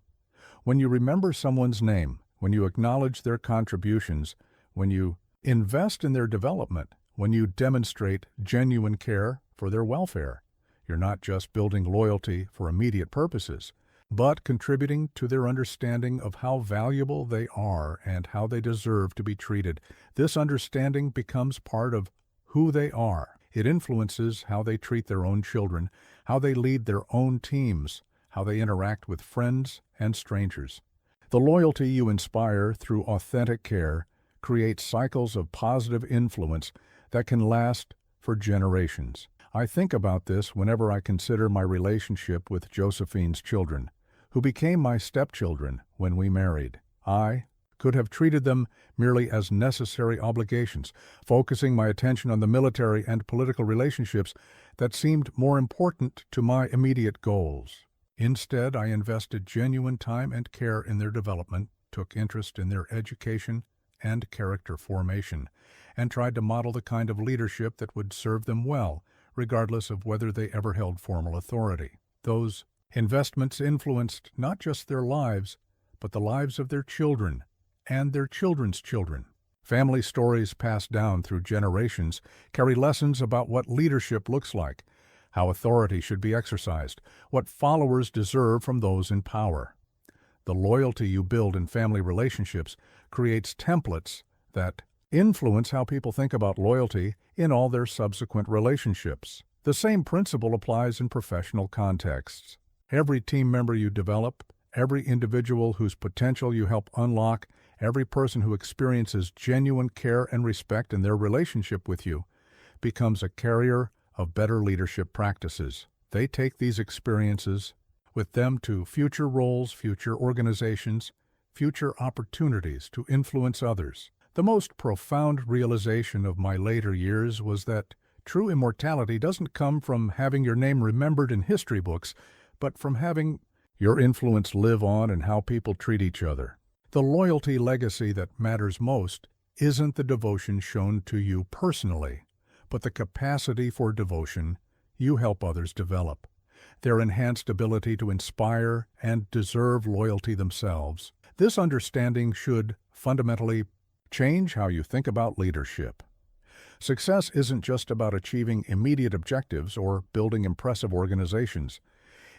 When you remember someone's name, when you acknowledge their contributions, when you invest in their development, when you demonstrate genuine care for their welfare, you're not just building loyalty for immediate purposes, but contributing to their understanding of how valuable they are and how they deserve to be treated. This understanding becomes part of who they are. It influences how they treat their own children, how they lead their own teams, how they interact with friends and strangers. The loyalty you inspire through authentic care creates cycles of positive influence that can last for generations. I think about this whenever I consider my relationship with Josephine's children, who became my stepchildren when we married. I could have treated them merely as necessary obligations, focusing my attention on the military and political relationships that seemed more important to my immediate goals. Instead, I invested genuine time and care in their development, took interest in their education and character formation, and tried to model the kind of leadership that would serve them well, regardless of whether they ever held formal authority. Those investments influenced not just their lives, but the lives of their children and their children's children. Family stories passed down through generations carry lessons about what leadership looks like, how authority should be exercised, what followers deserve from those in power. The loyalty you build in family relationships creates templates that influence how people think about loyalty in all their subsequent relationships. The same principle applies in professional contexts. Every team member you develop, every individual whose potential you help unlock, every person who experiences genuine care and respect in their relationship with you becomes a carrier of better leadership practices. They take these experiences with them to future roles, future organizations, future opportunities to influence others. The most profound realization of my later years was that true immortality doesn't come from having your name remembered in history books, but from having your influence live on in how people treat each other. The loyalty legacy that matters most isn't the devotion shown to you personally, but the capacity for devotion you help others develop, their enhanced ability to inspire and deserve loyalty themselves. This understanding should fundamentally change how you think about leadership. Success isn't just about achieving immediate objectives or building impressive organizations.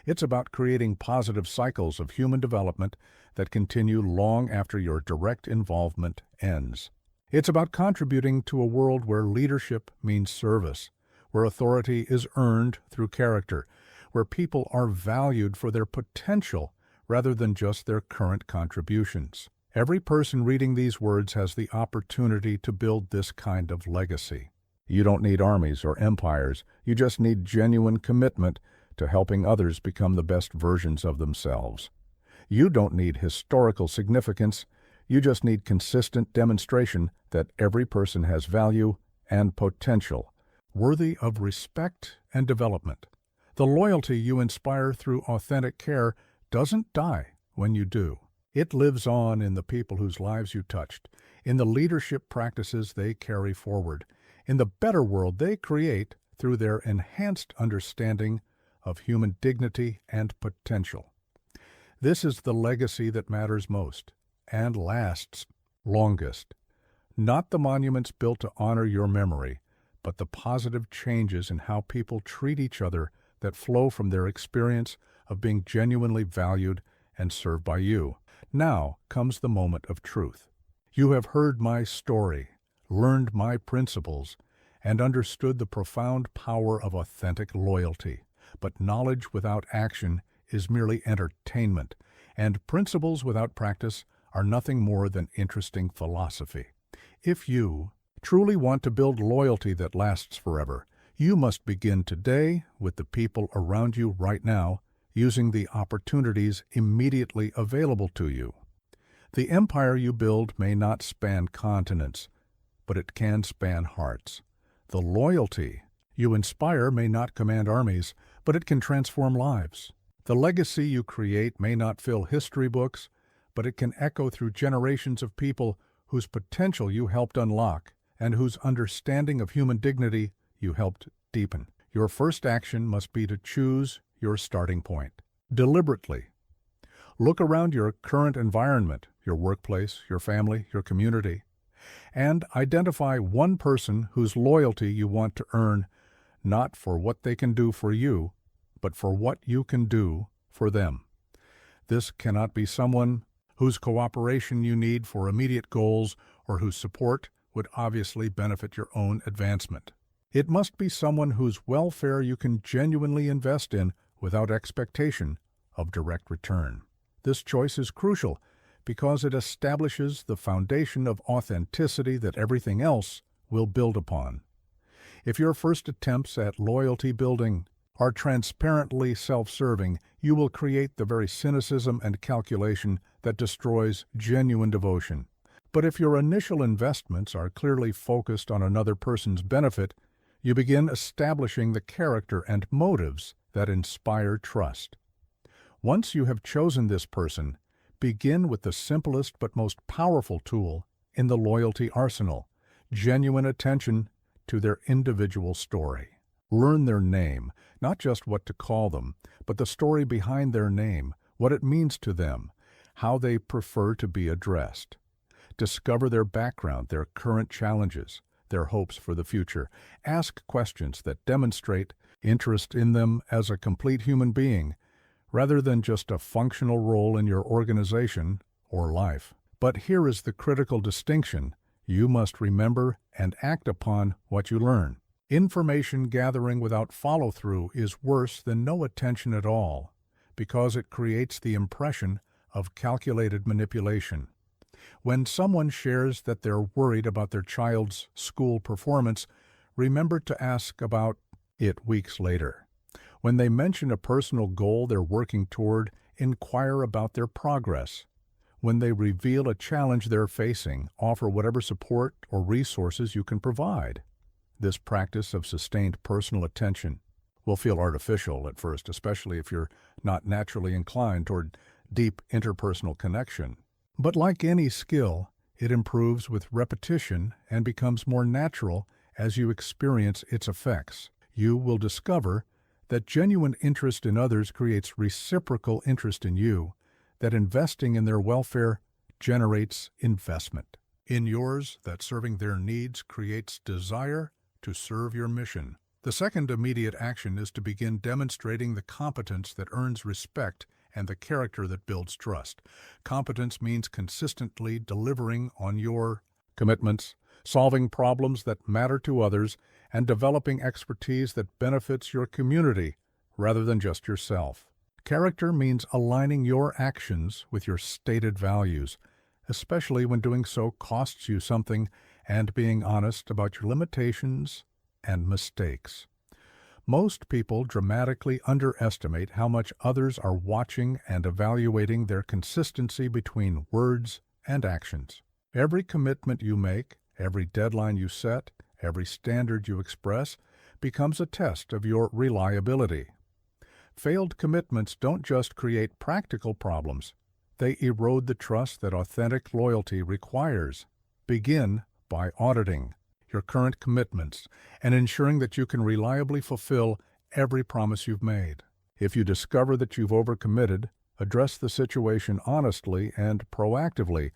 It's about creating positive cycles of human development that continue long after your direct involvement ends. It's about contributing to a world where leadership means service, where authority is earned through character, where people are valued for their potential rather than just their current contributions. Every person reading these words has the opportunity to build this kind of legacy. You don't need armies or empires. You just need genuine commitment to helping others become the best versions of themselves. You don't need historical significance. You just need consistent demonstration that every person has value and potential, worthy of respect and development. The loyalty you inspire through authentic care doesn't die when you do. It lives on in the people whose lives you touched, in the leadership practices they carry forward, in the better world they create through their enhanced understanding of human dignity and potential. This is the legacy that matters most and lasts longest. Not the monuments built to honor your memory, but the positive changes in how people treat each other that flow from their experience of being genuinely valued and served by you. Now comes the moment of truth. You have heard my story, learned my principles, and understood the profound power of authentic loyalty. But knowledge without action is merely entertainment, and principles without practice are nothing more than interesting philosophy. If you truly want to build loyalty that lasts forever, you must begin today with the people around you right now, using the opportunities immediately available to you. The empire you build may not span continents, but it can span hearts. The loyalty you inspire may not command armies, but it can transform lives. The legacy you create may not fill history books, but it can echo through generations of people whose potential you helped unlock and whose understanding of human dignity you helped deepen. Your first action must be to choose your starting point. Deliberately. Look around your current environment, your workplace, your family, your community, and identify one person whose loyalty you want to earn, not for what they can do for you, but for what you can do for them. This cannot be someone whose cooperation you need for immediate goals or whose support would obviously benefit your own advancement. It must be someone whose welfare you can genuinely invest in without expectation of direct return. This choice is crucial because it establishes the foundation of authenticity that everything else will build upon. If your first attempts at loyalty building are transparently self-serving, you will create the very cynicism and calculation that destroys genuine devotion. But if your initial investments are clearly focused on another person's benefit, you begin establishing the character and motives that inspire trust. Once you have chosen this person, begin with the simplest but most powerful tool in the loyalty arsenal, genuine attention to their individual story. Learn their name, not just what to call them, but the story behind their name, what it means to them, how they prefer to be addressed. Discover their background, their current challenges, their hopes for the future. Ask questions that demonstrate interest in them as a complete human being, rather than just a functional role in your organization or life. But here is the critical distinction. You must remember and act upon what you learn. Information gathering without follow-through is worse than no attention at all, because it creates the impression of calculated manipulation. When someone shares that they're worried about their child's school performance, remember to ask about it weeks later. When they mention a personal goal they're working toward, inquire about their progress. When they reveal a challenge they're facing, offer whatever support or resources you can provide. This practice of sustained personal attention will feel artificial at first, especially if you're not naturally inclined toward deep interpersonal connection. But like any skill, it improves with repetition and becomes more natural as you experience its effects. You will discover that genuine interest in others creates reciprocal interest in you, that investing in their welfare generates investment in yours, that serving their needs creates desire to serve your mission. The second immediate action is to begin demonstrating the competence that earns respect and the character that builds trust. Competence means consistently delivering on your commitments, solving problems that matter to others, and developing expertise that benefits your community rather than just yourself. Character means aligning your actions with your stated values, especially when doing so costs you something, and being honest about your limitations and mistakes. Most people dramatically underestimate how much others are watching and evaluating their consistency between words and actions. Every commitment you make, every deadline you set, every standard you express becomes a test of your reliability. Failed commitments don't just create practical problems, they erode the trust that authentic loyalty requires. Begin by auditing your current commitments and ensuring that you can reliably fulfill every promise you've made. If you discover that you've overcommitted, address the situation honestly and proactively,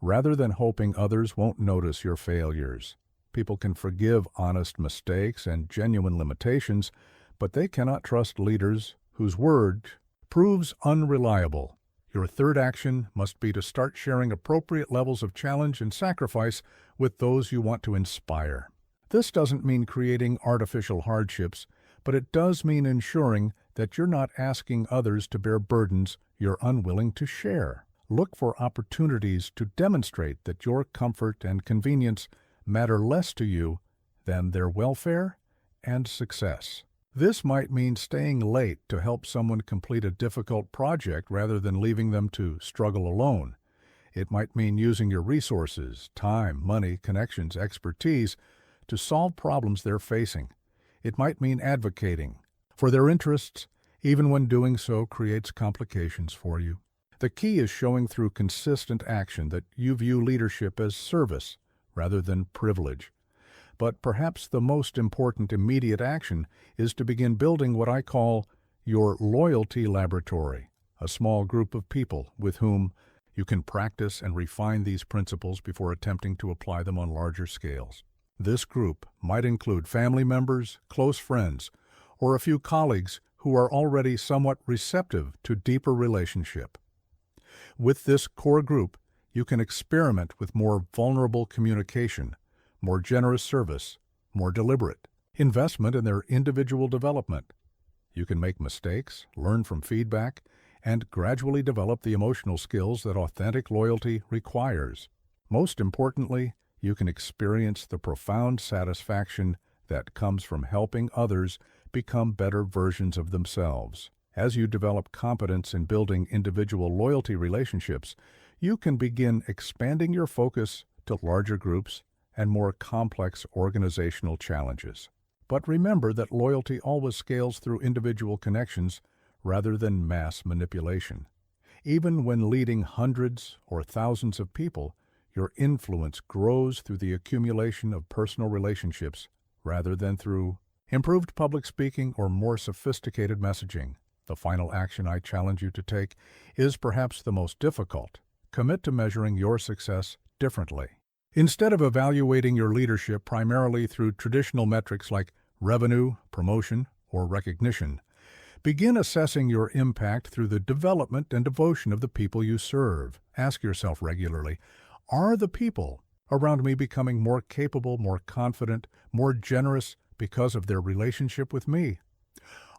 rather than hoping others won't notice your failures. People can forgive honest mistakes and genuine limitations, but they cannot trust leaders whose word proves unreliable. Your third action must be to start sharing appropriate levels of challenge and sacrifice with those you want to inspire. This doesn't mean creating artificial hardships, but it does mean ensuring that you're not asking others to bear burdens you're unwilling to share. Look for opportunities to demonstrate that your comfort and convenience matter less to you than their welfare and success. This might mean staying late to help someone complete a difficult project rather than leaving them to struggle alone. It might mean using your resources, time, money, connections, expertise to solve problems they're facing. It might mean advocating for their interests, even when doing so creates complications for you. The key is showing through consistent action that you view leadership as service rather than privilege. But perhaps the most important immediate action is to begin building what I call your loyalty laboratory, a small group of people with whom you can practice and refine these principles before attempting to apply them on larger scales. This group might include family members, close friends, or a few colleagues who are already somewhat receptive to deeper relationship. With this core group, you can experiment with more vulnerable communication, more generous service, more deliberate investment in their individual development. You can make mistakes, learn from feedback, and gradually develop the emotional skills that authentic loyalty requires. Most importantly, you can experience the profound satisfaction that comes from helping others become better versions of themselves. As you develop competence in building individual loyalty relationships, you can begin expanding your focus to larger groups and more complex organizational challenges. But remember that loyalty always scales through individual connections rather than mass manipulation. Even when leading hundreds or thousands of people, your influence grows through the accumulation of personal relationships rather than through improved public speaking or more sophisticated messaging. The final action I challenge you to take is perhaps the most difficult. Commit to measuring your success differently. Instead of evaluating your leadership primarily through traditional metrics like revenue, promotion, or recognition, begin assessing your impact through the development and devotion of the people you serve. Ask yourself regularly, are the people around me becoming more capable, more confident, more generous because of their relationship with me?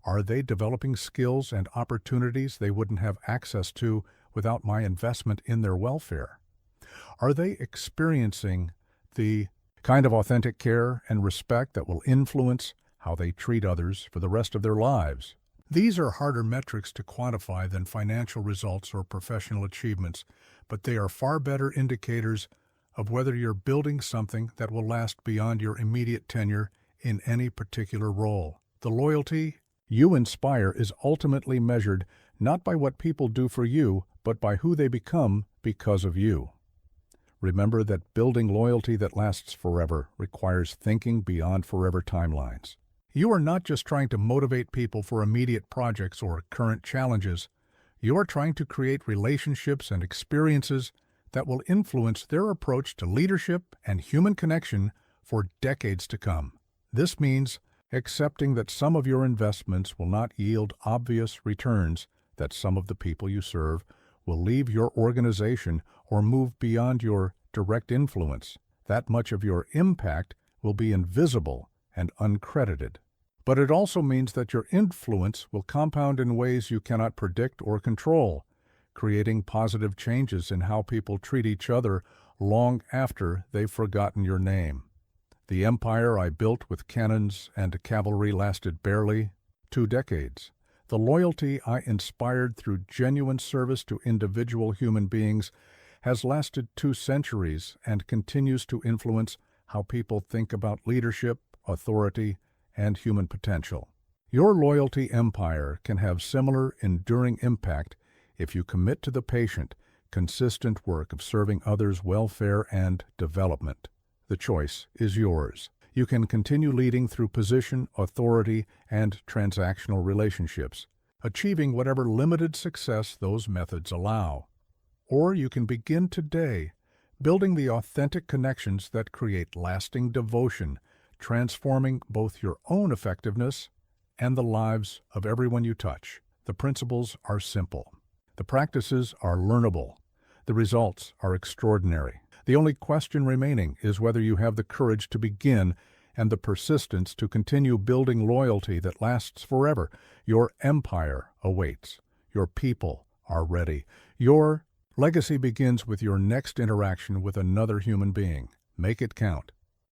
Are they developing skills and opportunities they wouldn't have access to without my investment in their welfare? Are they experiencing the kind of authentic care and respect that will influence how they treat others for the rest of their lives? These are harder metrics to quantify than financial results or professional achievements, but they are far better indicators of whether you're building something that will last beyond your immediate tenure in any particular role. The loyalty you inspire is ultimately measured not by what people do for you, but by who they become because of you. Remember that building loyalty that lasts forever requires thinking beyond forever timelines. You are not just trying to motivate people for immediate projects or current challenges. You are trying to create relationships and experiences that will influence their approach to leadership and human connection for decades to come. This means accepting that some of your investments will not yield obvious returns, that some of the people you serve will leave your organization or move beyond your direct influence. That much of your impact will be invisible and uncredited. But it also means that your influence will compound in ways you cannot predict or control, creating positive changes in how people treat each other long after they've forgotten your name. The empire I built with cannons and cavalry lasted barely 2 decades. The loyalty I inspired through genuine service to individual human beings has lasted 2 centuries and continues to influence how people think about leadership, authority, and human potential. Your loyalty empire can have similar enduring impact if you commit to the patient, consistent work of serving others' welfare and development. The choice is yours. You can continue leading through position, authority, and transactional relationships, achieving whatever limited success those methods allow. Or you can begin today, building the authentic connections that create lasting devotion, transforming both your own effectiveness and the lives of everyone you touch. The principles are simple. The practices are learnable. The results are extraordinary. The only question remaining is whether you have the courage to begin and the persistence to continue building loyalty that lasts forever. Your empire awaits. Your people are ready. Your legacy begins with your next interaction with another human being. Make it count.